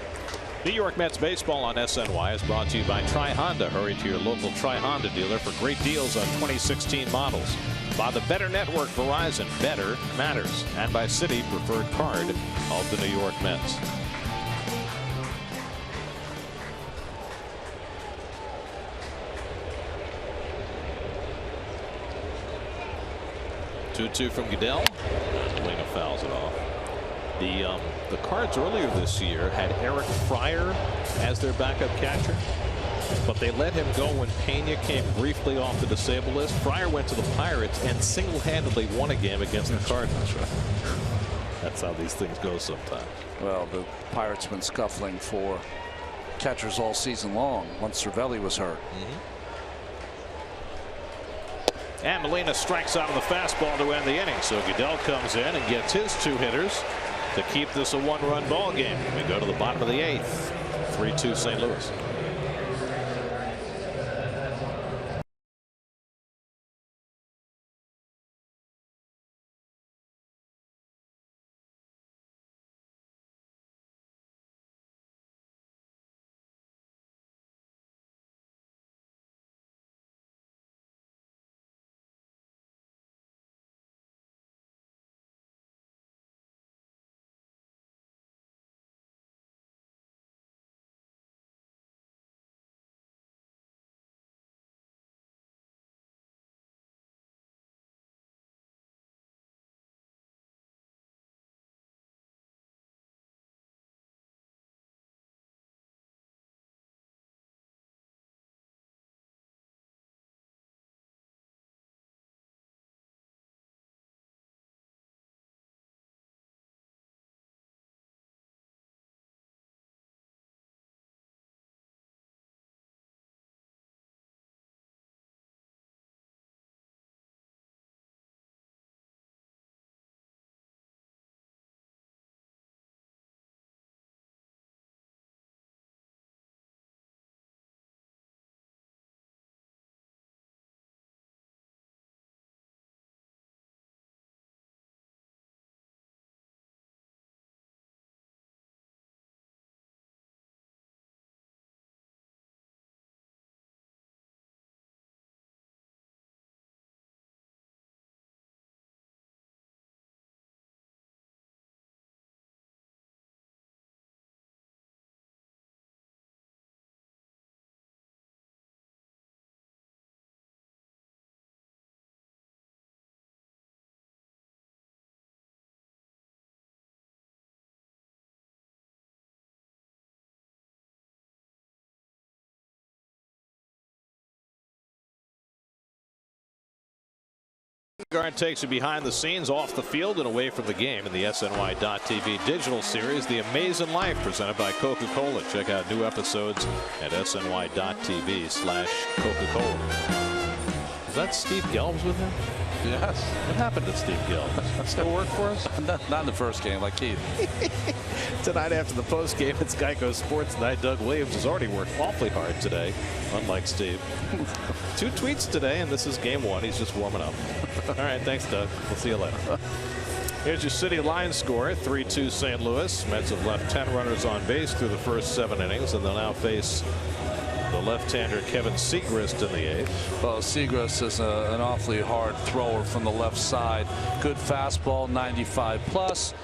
New York Mets baseball on SNY is brought to you by Tri Honda. Hurry to your local Tri Honda dealer for great deals on 2016 models. By the Better Network Verizon, better matters. And by Citi, preferred card of the New York Mets. Two from Goodell. Molina fouls it off. The Cards earlier this year had Eric Fryer as their backup catcher, but they let him go when Pena came briefly off the disabled list. Fryer went to the Pirates and single-handedly won a game against the Cardinals. That's how these things go sometimes. Well, the Pirates have been scuffling for catchers all season long once Cervelli was hurt. And Molina strikes out on the fastball to end the inning. So Goodell comes in and gets his 2 hitters to keep this a 1-run ball game. We go to the bottom of the 8th. 3-2 St. Louis. Guard takes you behind the scenes, off the field, and away from the game in the SNY.TV digital series, The Amazing Life, presented by Coca-Cola. Check out new episodes at SNY.TV/Coca-Cola. Is that Steve Gelbs with him? Yes. What happened to Steve Gelbs? Still work for us? Not in the first game, like Keith. Tonight after the post game, it's Geico Sports Night. Doug Williams has already worked awfully hard today, unlike Steve. 2 tweets today, and this is game 1. He's just warming up. All right, thanks, Doug. We'll see you later. Here's your city line score, 3-2 St. Louis. Mets have left 10 runners on base through the first 7 innings, and they'll now face the left-hander Kevin Segrist in the 8th. Well, Segrist is an awfully hard thrower from the left side. Good fastball, 95 plus.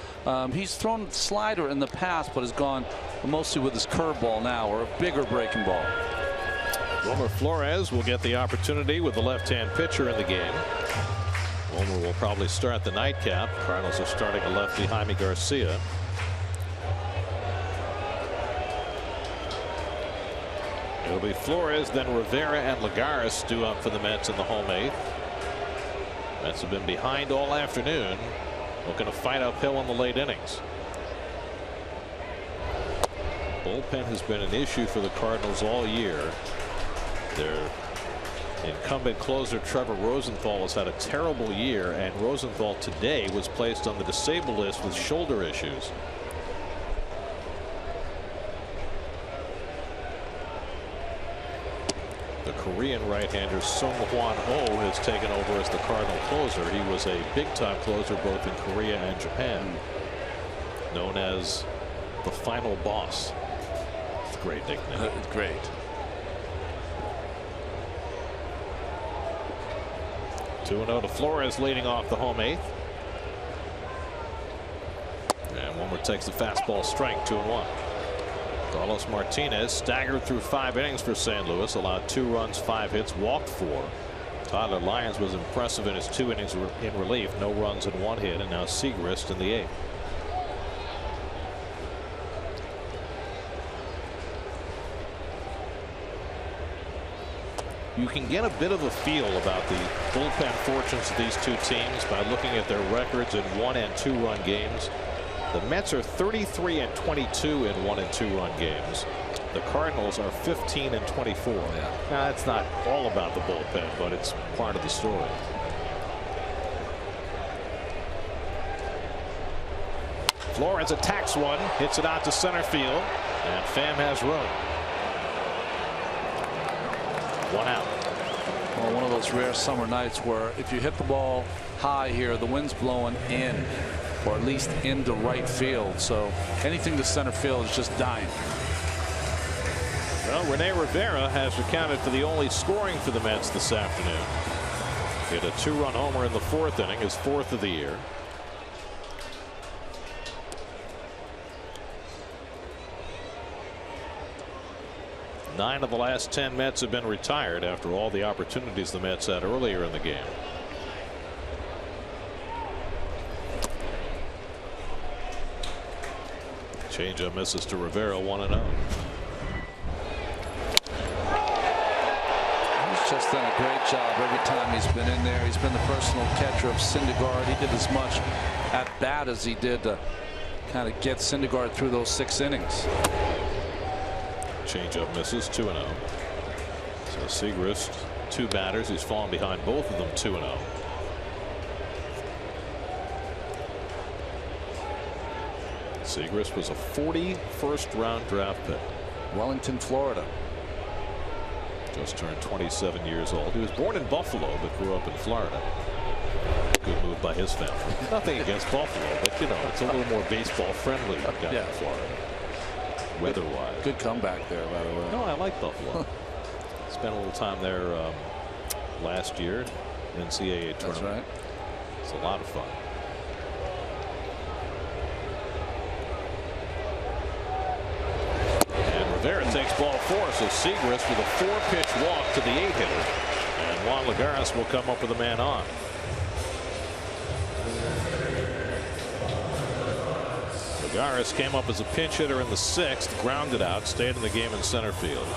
He's thrown slider in the past, but has gone mostly with his curveball now, or a bigger breaking ball. Wilmer Flores will get the opportunity with the left-hand pitcher in the game. Wilmer will probably start the nightcap. Cardinals are starting a lefty, Jaime Garcia. It'll be Flores, then Rivera and Lagares due up for the Mets in the home 8th. Mets have been behind all afternoon, looking to fight uphill in the late innings. Bullpen has been an issue for the Cardinals all year. Their incumbent closer Trevor Rosenthal has had a terrible year, and Rosenthal today was placed on the disabled list with shoulder issues. The Korean right-hander Sung Hwan Oh has taken over as the Cardinal closer. He was a big-time closer both in Korea and Japan, known as the final boss. It's a great nickname. Great. 2-0 to Flores, leading off the home 8th. And Wilmer takes the fastball strike, 2-1. Carlos Martinez staggered through 5 innings for St. Louis, allowed 2 runs, 5 hits, walked 4. Tyler Lyons was impressive in his 2 innings in relief, no runs and 1 hit, and now Segrist in the 8th. You can get a bit of a feel about the bullpen fortunes of these 2 teams by looking at their records in 1- and 2-run games. The Mets are 33-22 in 1- and 2-run games. The Cardinals are 15-24. Yeah. Now, that's not all about the bullpen, but it's part of the story. Flores attacks one, hits it out to center field, and Pham has room. 1 out. Well, one of those rare summer nights where if you hit the ball high here, the wind's blowing in, or at least into right field. So anything to center field is just dying. Well, Rene Rivera has accounted for the only scoring for the Mets this afternoon. He had a 2-run homer in the 4th inning, his 4th of the year. Nine of the last 10 Mets have been retired after all the opportunities the Mets had earlier in the game. Changeup misses to Rivera, 1-0. He's just done a great job every time he's been in there. He's been the personal catcher of Syndergaard. He did as much at bat as he did to kind of get Syndergaard through those 6 innings. Changeup misses, 2-0. So Segrist, 2 batters. He's fallen behind both of them, 2-0. Segrist was a 41st round draft pick. Wellington, Florida. Just turned 27 years old. He was born in Buffalo but grew up in Florida. Good move by his family. Nothing against Buffalo, but you know, it's a little more baseball friendly down in Florida. Weather-wise. Good comeback there, by the way. No, I like Buffalo. Spent a little time there last year, NCAA tournament. That's right. It's a lot of fun. And Rivera takes ball 4, so Segrist with a 4-pitch walk to the 8-hitter. And Juan Lagares will come up with a man on. Lagares came up as a pinch hitter in the 6th, grounded out, stayed in the game in center field.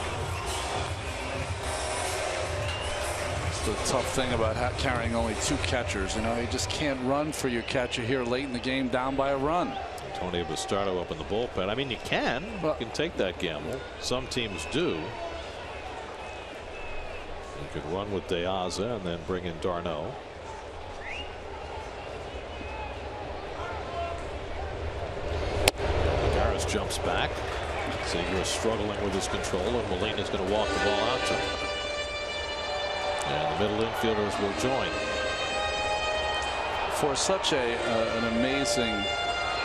the tough thing about carrying only 2 catchers. You know, you just can't run for your catcher here late in the game down by a run. Tony Bastardo up in the bullpen. I mean, you can take that gamble. Some teams do. You could run with De Aza and then bring in d'Arnaud. Lagares jumps back. Segura struggling with his control, and Molina's going to walk the ball out to him. And the middle infielders will join. For such an amazing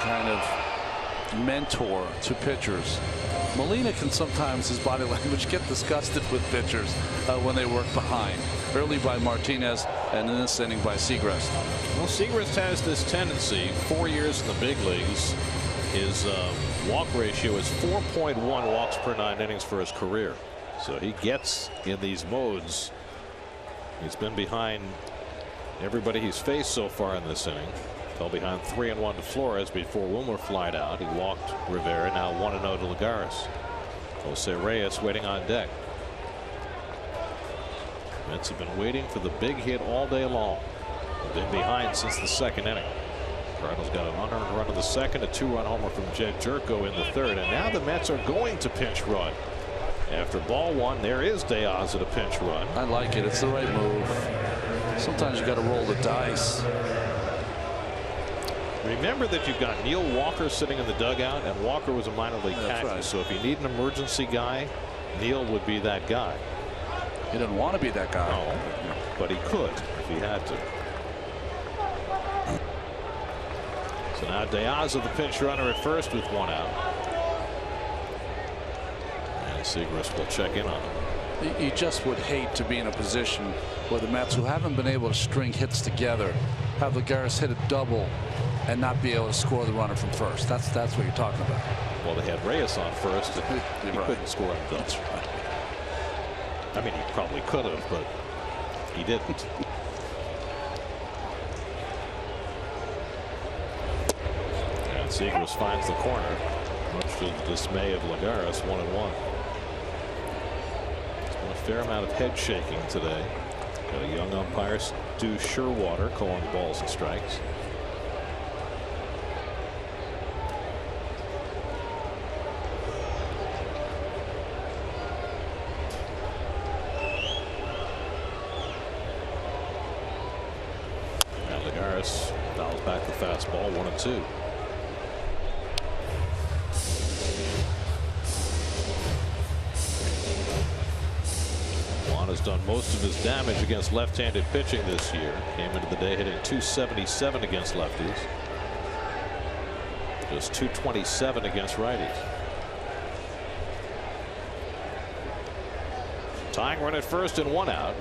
kind of mentor to pitchers, Molina can sometimes, his body language, get disgusted with pitchers when they work behind. Early by Martinez, and in this inning by Segrist. Well, Segrist has this tendency. 4 years in the big leagues, his walk ratio is 4.1 walks per 9 innings for his career. So he gets in these modes. He's been behind everybody he's faced so far in this inning. Fell behind 3-1 to Flores before Wilmer flied out. He walked Rivera. Now 1-0 to Lagares. Jose Reyes waiting on deck. Mets have been waiting for the big hit all day long. They've been behind since the 2nd inning. Cardinals got an unearned run in the 2nd, a 2-run homer from Jerko in the 3rd, and now the Mets are going to pinch run. After ball 1, there is De Aza to pinch run. I like it. It's the right move. Sometimes you got to roll the dice. Remember that you've got Neil Walker sitting in the dugout, and Walker was a minor league catcher. Right. So if you need an emergency guy, Neil would be that guy. He didn't want to be that guy. No, but he could if he had to. So now De Aza, the pinch runner at first with 1 out. And Segrist will check in on him. You just would hate to be in a position where the Mets, who haven't been able to string hits together, have Lagares hit a double and not be able to score the runner from first. That's what you're talking about. Well, they had Reyes on first, and he right. couldn't score him. That's right. I mean, he probably could have, but he didn't. And Segrist finds the corner, much to the dismay of Lagares. 1-1. There's been a fair amount of head shaking today. Got a young umpire, Stu Sherwater, calling balls and strikes. Dials back the fastball. 1-2. Juan has done most of his damage against left-handed pitching this year. Came into the day hitting .277 against lefties. Just .227 against righties. Tying run at first and 1 out.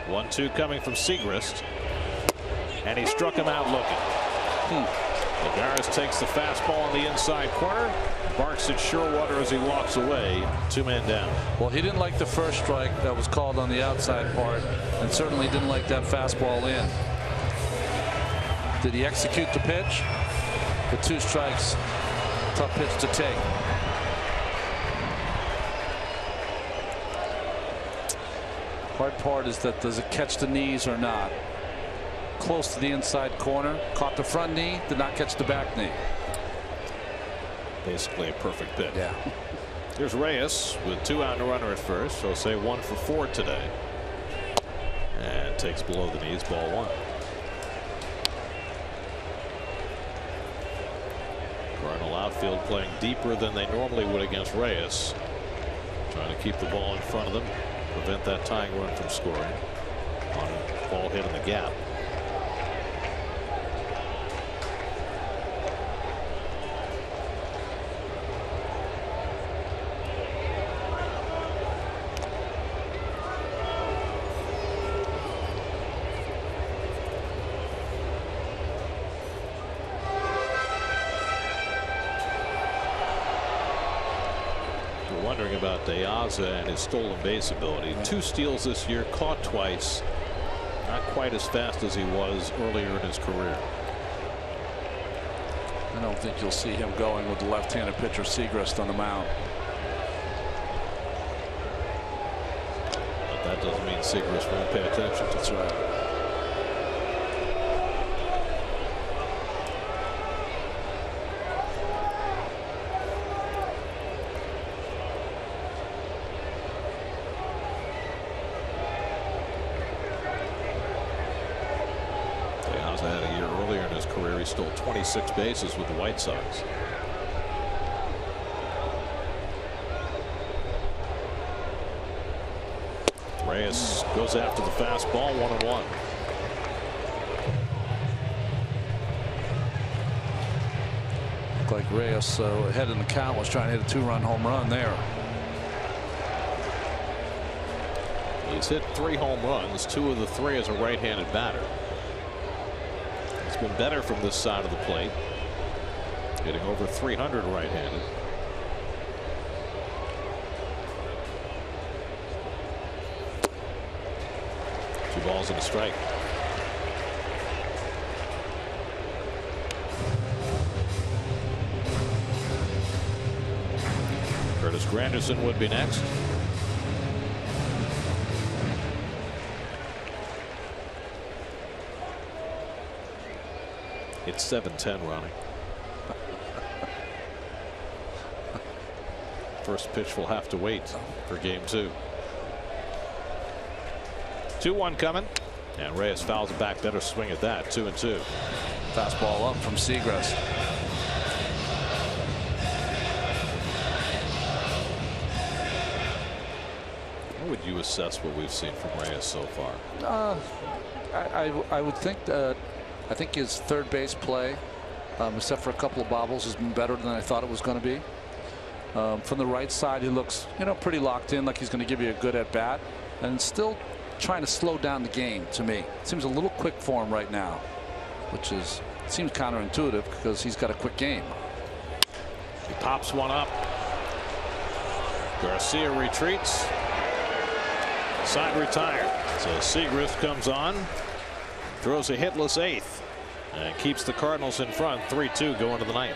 One-two coming from Segrist, and he struck him out looking. Lagares takes the fastball on the inside corner, barks at Sherwater as he walks away. 2 men down. Well, he didn't like the first strike that was called on the outside part, and certainly didn't like that fastball in. Did he execute the pitch? The 2 strikes, tough pitch to take. Hard part is that does it catch the knees or not? Close to the inside corner, caught the front knee, did not catch the back knee. Basically a perfect pitch. Yeah. Here's Reyes with 2 out and a runner at first. So say 1 for 4 today. And takes below the knees, ball 1. Cardinal outfield playing deeper than they normally would against Reyes. Trying to keep the ball in front of them. Prevent that tying run from scoring on a ball hit in the gap. Wondering about De Aza and his stolen base ability. 2 steals this year, caught twice. Not quite as fast as he was earlier in his career. I don't think you'll see him going with the left-handed pitcher Segrist on the mound. that doesn't mean Seagrass won't pay attention. That's right. Had a year earlier in his career, he stole 26 bases with the White Sox. Reyes goes after the fastball, 1-1. Looked like Reyes ahead in the count was trying to hit a 2-run home run there. He's hit 3 home runs, 2 of the 3 as a right-handed batter. It's been better from this side of the plate, hitting over 300 right-handed. Two balls and a strike. Curtis Granderson would be next. It's 7-10, Ronnie. First pitch will have to wait for game 2. 2-1 coming, and Reyes fouls it back. Better swing at that. 2-2. Fastball up from Seagrass. How would you assess what we've seen from Reyes so far? I would think that I think his third base play, except for a couple of bobbles, has been better than I thought it was going to be. From the right side, he looks, pretty locked in, like he's going to give you a good at bat, and still trying to slow down the game. To me, it seems a little quick for him right now, which seems counterintuitive because he's got a quick game. He pops one up. Garcia retreats. Side retired. So Seagrass comes on. Throws a hitless 8th and keeps the Cardinals in front 3-2 going to the 9th.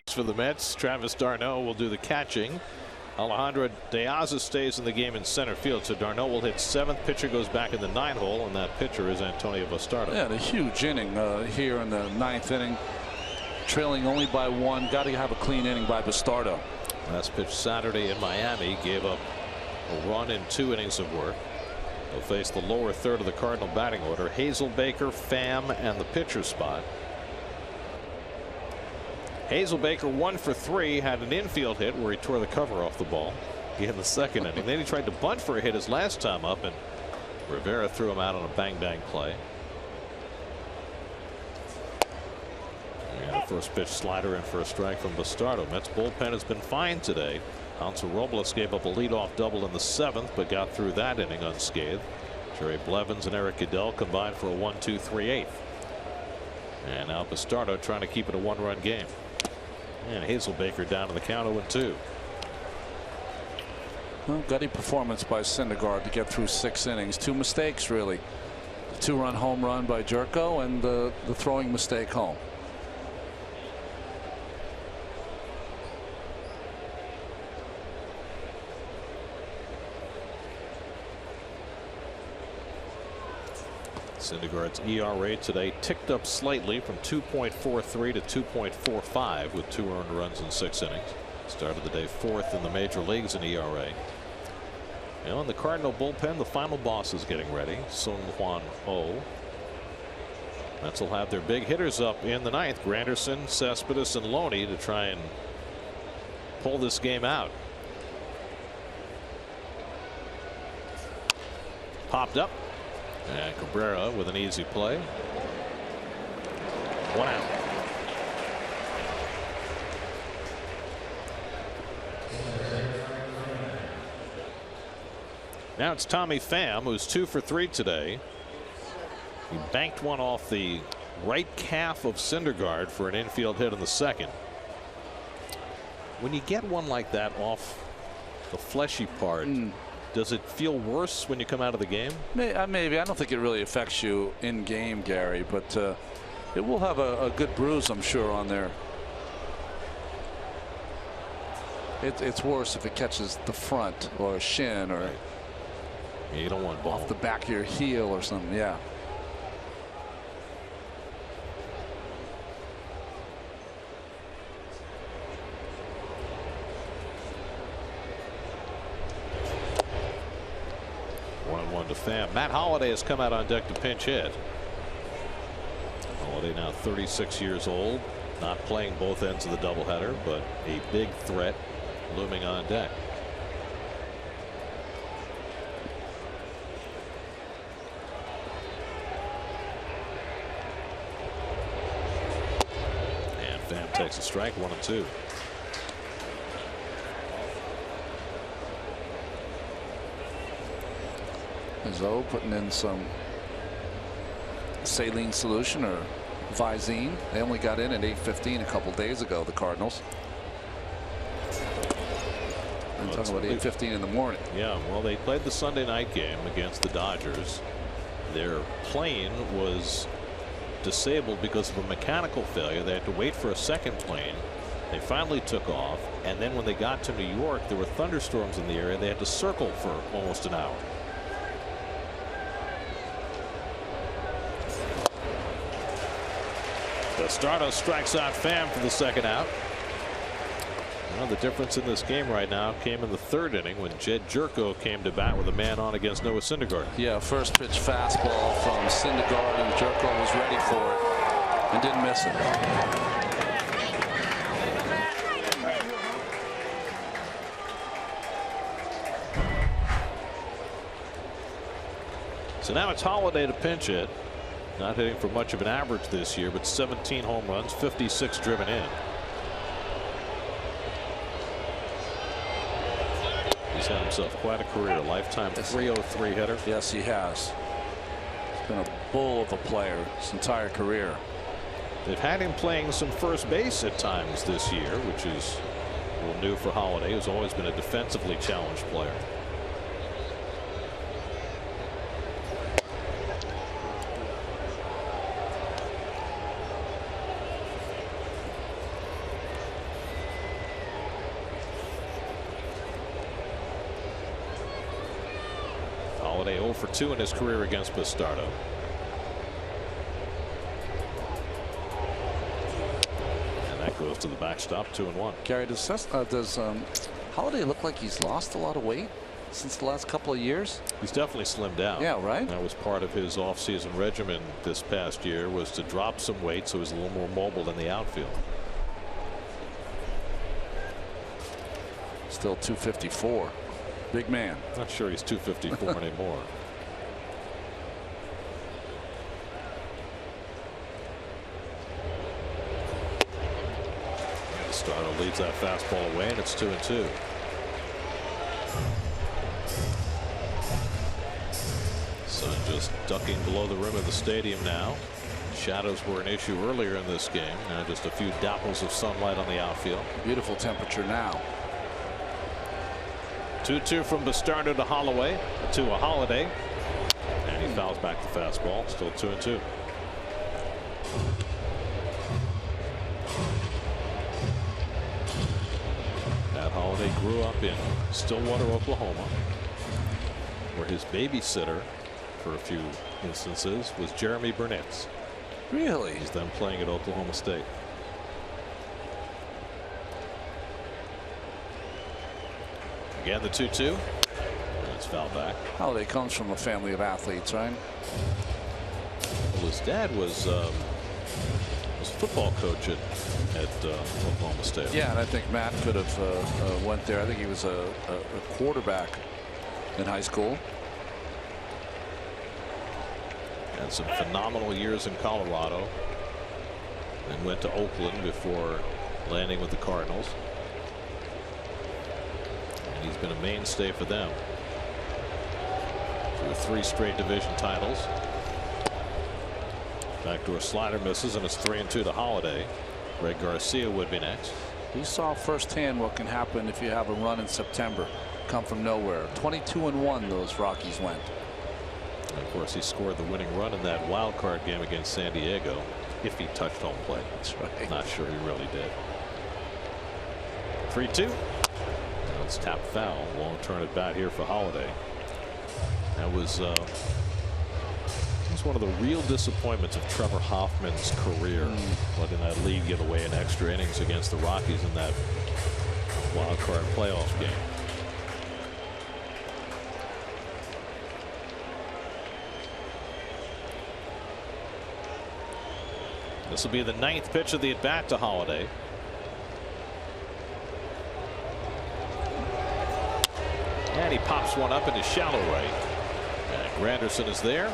For the Mets, Travis d'Arnaud will do the catching. Alejandro Diaz stays in the game in center field, so d'Arnaud will hit 7th. Pitcher goes back in the 9 hole, and that pitcher is Antonio Bastardo. Yeah, a huge inning here in the 9th inning. trailing only by 1. Got to have a clean inning by Bastardo. Last pitch Saturday in Miami gave up a run in 2 innings of work. They'll face the lower third of the Cardinal batting order. Hazelbaker, Pham, and the pitcher spot. Hazelbaker 1 for 3, had an infield hit where he tore the cover off the ball in the second inning. Then he tried to bunt for a hit his last time up, and Rivera threw him out on a bang-bang play. And the first pitch slider in for a strike from Bastardo. Mets bullpen has been fine today. Hansel Robles gave up a leadoff double in the 7th, but got through that inning unscathed. Jerry Blevins and Eric Goodell combined for a 1-2 3/8. And now Bastardo trying to keep it a 1-run game. And Hazelbaker down to the count 0-2. Well, gutty performance by Syndergaard to get through 6 innings. 2 mistakes, really. The 2-run home run by Jerko and the throwing mistake home. Syndergaard's ERA today ticked up slightly from 2.43 to 2.45 with 2 earned runs in 6 innings. Started the day 4th in the major leagues in ERA. Now in the Cardinal bullpen, the final boss is getting ready. Sung Hwan Ho. Mets will have their big hitters up in the 9th. Granderson, Cespedes, and Loney to try and pull this game out. Popped up. And Cabrera with an easy play. 1 out. Now it's Tommy Pham, who's 2 for 3 today. He banked one off the right calf of Syndergaard for an infield hit in the 2nd. When you get one like that off the fleshy part, does it feel worse when you come out of the game? Maybe. I don't think it really affects you in game, Gary, but it will have a good bruise, I'm sure, on there. It's worse if it catches the front or shin or yeah, you don't want ball off the back of your heel or something. Yeah. To Pham. Matt Holliday has come out on deck to pinch hit. Holliday now 36 years old, not playing both ends of the doubleheader, but a big threat looming on deck. And Pham takes a strike, 1-2. Zoe putting in some saline solution or Visine. They only got in at 8:15 a couple days ago, the Cardinals. I'm talking about 8:15 in the morning. Yeah, well, they played the Sunday night game against the Dodgers. Their plane was disabled because of a mechanical failure. They had to wait for a second plane. They finally took off, and then when they got to New York, there were thunderstorms in the area. They had to circle for almost an hour. Bastardo strikes out Pham for the 2nd out. Well, the difference in this game right now came in the 3rd inning when Jed Jerko came to bat with a man on against Noah Syndergaard. Yeah, first pitch fastball from Syndergaard, and Jerko was ready for it and didn't miss it. So now it's Holliday to pinch it. Not hitting for much of an average this year, but 17 home runs, 56 driven in. He's had himself quite a career, lifetime 303 hitter. Yes, he has. He's been a bull of a player his entire career. They've had him playing some first base at times this year, which is a little new for Holliday, who's always been a defensively challenged player. Holliday 0 for 2 in his career against Bastardo. to the backstop, 2-1. Gary, does Holiday look like he's lost a lot of weight since the last couple of years? He's definitely slimmed down. Yeah, right. That was part of his off-season regimen this past year, was to drop some weight so he's a little more mobile in the outfield. Still 254. Big man. Not sure he's 254 anymore. Starter leads that fastball away, and it's 2-2. Sun just ducking below the rim of the stadium now. Shadows were an issue earlier in this game. Now just a few dapples of sunlight on the outfield. Beautiful temperature now. 2-2 from Bastardo to Holloway to a Holiday, and he fouls back the fastball. Still 2-2. Matt Holiday grew up in Stillwater, Oklahoma, where his babysitter for a few instances was Jeremy Burnitz. Really? He's then playing at Oklahoma State. Again, the 2-2. And it's fouled back. Holiday comes from a family of athletes, right? Well, his dad was a football coach at Oklahoma State. Yeah, and I think Matt could have went there. I think he was a quarterback in high school. Had some phenomenal years in Colorado, and went to Oakland before landing with the Cardinals. And he's been a mainstay for them through 3 straight division titles. Back to a slider, misses, and it's 3-2 to Holiday. Greg Garcia would be next. We saw firsthand what can happen if you have a run in September come from nowhere. 22-1 those Rockies went. And of course, he scored the winning run in that wild card game against San Diego, if he touched home plate. That's right. Not sure he really did. 3-2. It's tap foul. Won't turn it back here for Holiday. That was one of the real disappointments of Trevor Hoffman's career, letting that lead get away in extra innings against the Rockies in that wild card playoff game. This will be the 9th pitch of the at bat to Holiday. And he pops one up into shallow right. And Granderson is there.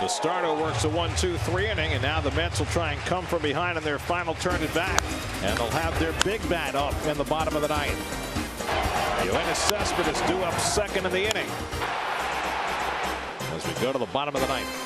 The starter works a 1-2-3 inning, and now the Mets will try and come from behind in their final turn at bat. And they'll have their big bat up in the bottom of the 9th. Yoenis Cespedes due up second in the inning as we go to the bottom of the 9th.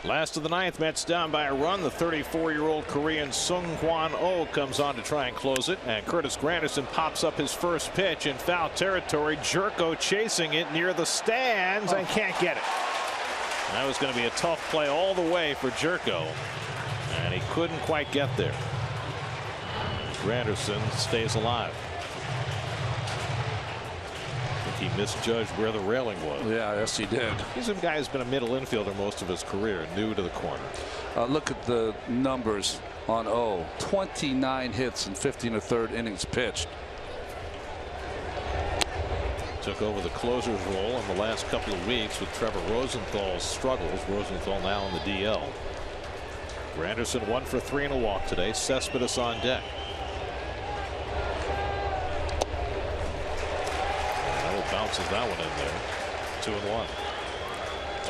Last of the ninth, Mets down by a run. The 34-year-old Korean Sung-Hwan Oh comes on to try and close it, and Curtis Granderson pops up his first pitch in foul territory. Jerko chasing it near the stands and can't get it. That was going to be a tough play all the way for Jerko, and he couldn't quite get there. Granderson stays alive. He misjudged where the railing was. Yeah, yes, he did. He's a guy who's been a middle infielder most of his career, new to the corner. Look at the numbers on O. 29 hits and 15 1/3 innings pitched. Took over the closer's role in the last couple of weeks with Trevor Rosenthal's struggles. Rosenthal now on the DL. Granderson 1 for 3 and a walk today. Cespedes on deck. Bounces that one in there.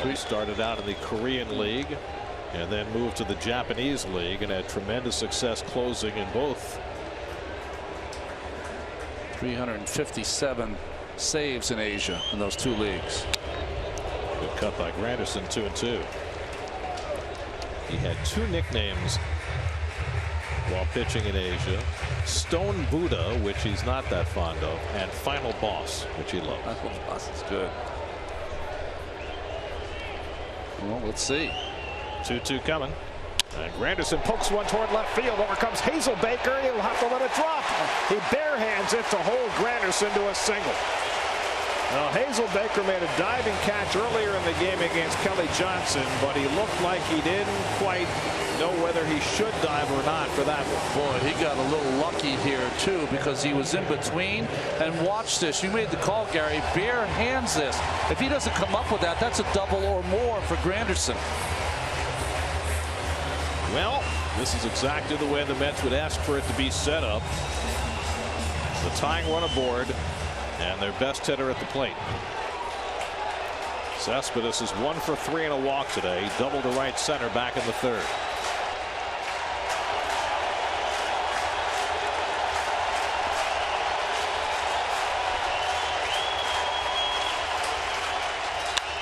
2-1. He started out in the Korean League and then moved to the Japanese League and had tremendous success closing in both. 357 saves in Asia in those two leagues. Good cut by Granderson. 2-2. He had 2 nicknames while pitching in Asia: Stone Buddha, which he's not that fond of, and Final Boss, which he loves. Final Boss is good. Well, let's see. 2-2 coming. And Granderson pokes one toward left field. Over comes Hazelbaker. He'll have to let it drop. He barehands it to hold Granderson to a single. Now, Hazelbaker made a diving catch earlier in the game against Kelly Johnson, but he looked like he didn't quite know whether he should dive or not for that one. Boy, he got a little lucky here too, because he was in between. And watch this. You made the call, Gary. Bare hands this. If he doesn't come up with that, that's a double or more for Granderson. Well, this is exactly the way the Mets would ask for it to be set up. The tying run aboard and their best hitter at the plate. Cespedes is 1 for 3 and a walk today. Double to right center back in the third.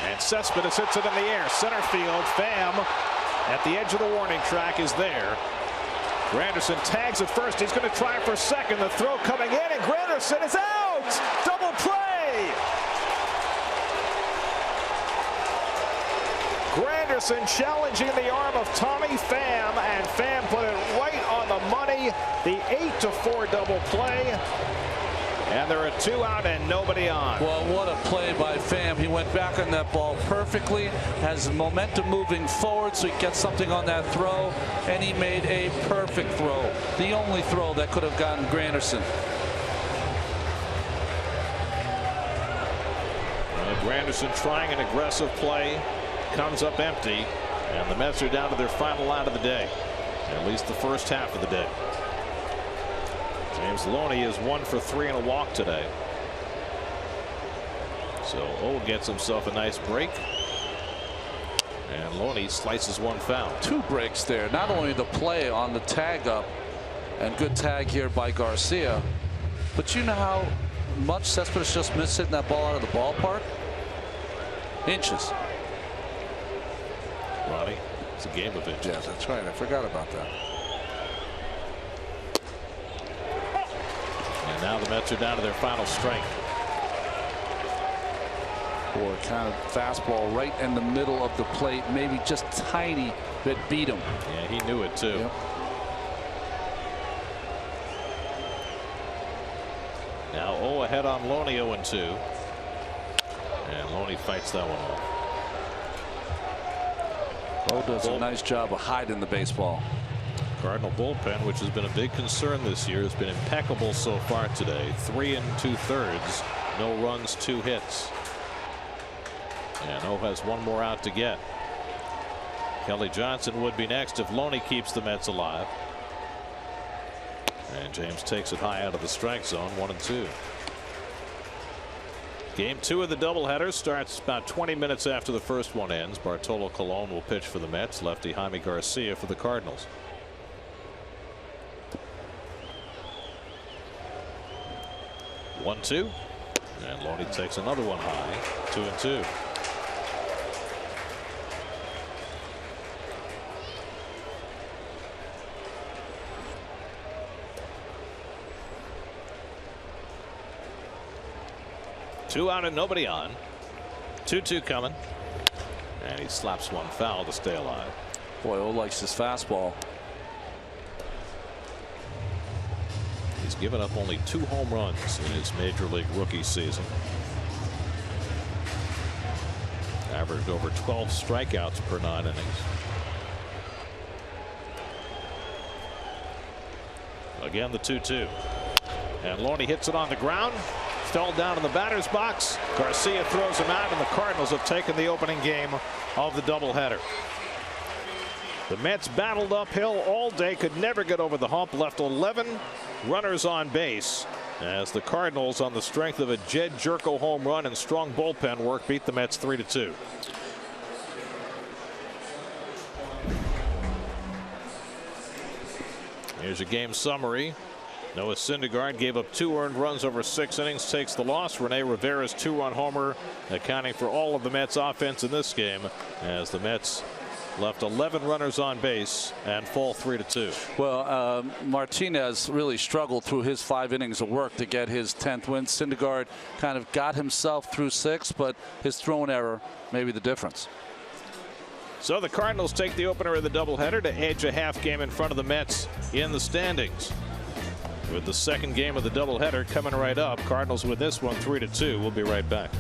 And Cespedes hits it in the air. Center field. Pham at the edge of the warning track is there. Granderson tags at first. He's going to try for second. The throw coming in, and Granderson is out. Double play. Granderson challenging the arm of Tommy Pham, and Pham put it right on the money. The 8-4 double play. And there are 2 out and nobody on. Well, what a play by Pham. He went back on that ball perfectly, has momentum moving forward, so he gets something on that throw, and he made a perfect throw. The only throw that could have gotten Granderson. Granderson trying an aggressive play, comes up empty, and the Mets are down to their final out of the day, at least the first half of the day. James Loney is 1 for 3 and a walk today. So O gets himself a nice break, and Loney slices one foul. 2 breaks there. Not only the play on the tag up, and good tag here by Garcia, but you know how much Cespedes just missed hitting that ball out of the ballpark? Inches. Ronnie, it's a game of inches. Yeah, that's right. I forgot about that. And now the Mets are down to their final strength. Boy, kind of fastball right in the middle of the plate, maybe just tiny bit beat him. Yeah, he knew it too. Yep. Now O ahead on Loney, 0-2. And Loney fights that one off. O does a nice job of hiding the baseball. Cardinal bullpen, which has been a big concern this year, has been impeccable so far today. 3 2/3, no runs, 2 hits. And O has 1 more out to get. Kelly Johnson would be next if Loney keeps the Mets alive. And James takes it high out of the strike zone, 1-2. Game 2 of the doubleheader starts about 20 minutes after the first one ends. Bartolo Colon will pitch for the Mets. Lefty Jaime Garcia for the Cardinals. One-two, and Loney takes another one high. 2-2. 2 out and nobody on. 2-2 coming. And he slaps one foul to stay alive. Boy, O likes his fastball. He's given up only 2 home runs in his major league rookie season. Averaged over 12 strikeouts per 9 innings. Again, the 2-2. And Loney hits it on the ground. Fell down in the batter's box. Garcia throws him out, and the Cardinals have taken the opening game of the doubleheader. The Mets battled uphill all day, could never get over the hump, left 11 runners on base as the Cardinals, on the strength of a Jed Jerko home run and strong bullpen work, beat the Mets 3-2. Here's a game summary. Noah Syndergaard gave up 2 earned runs over 6 innings, takes the loss. Rene Rivera's 2-run homer accounting for all of the Mets offense in this game, as the Mets left 11 runners on base and fall 3-2. Well, Martinez really struggled through his 5 innings of work to get his 10th win. Syndergaard kind of got himself through 6, but his throwing error may be the difference. So the Cardinals take the opener of the doubleheader to edge a half game in front of the Mets in the standings. With the second game of the doubleheader coming right up, Cardinals with this one 3-2. We'll be right back.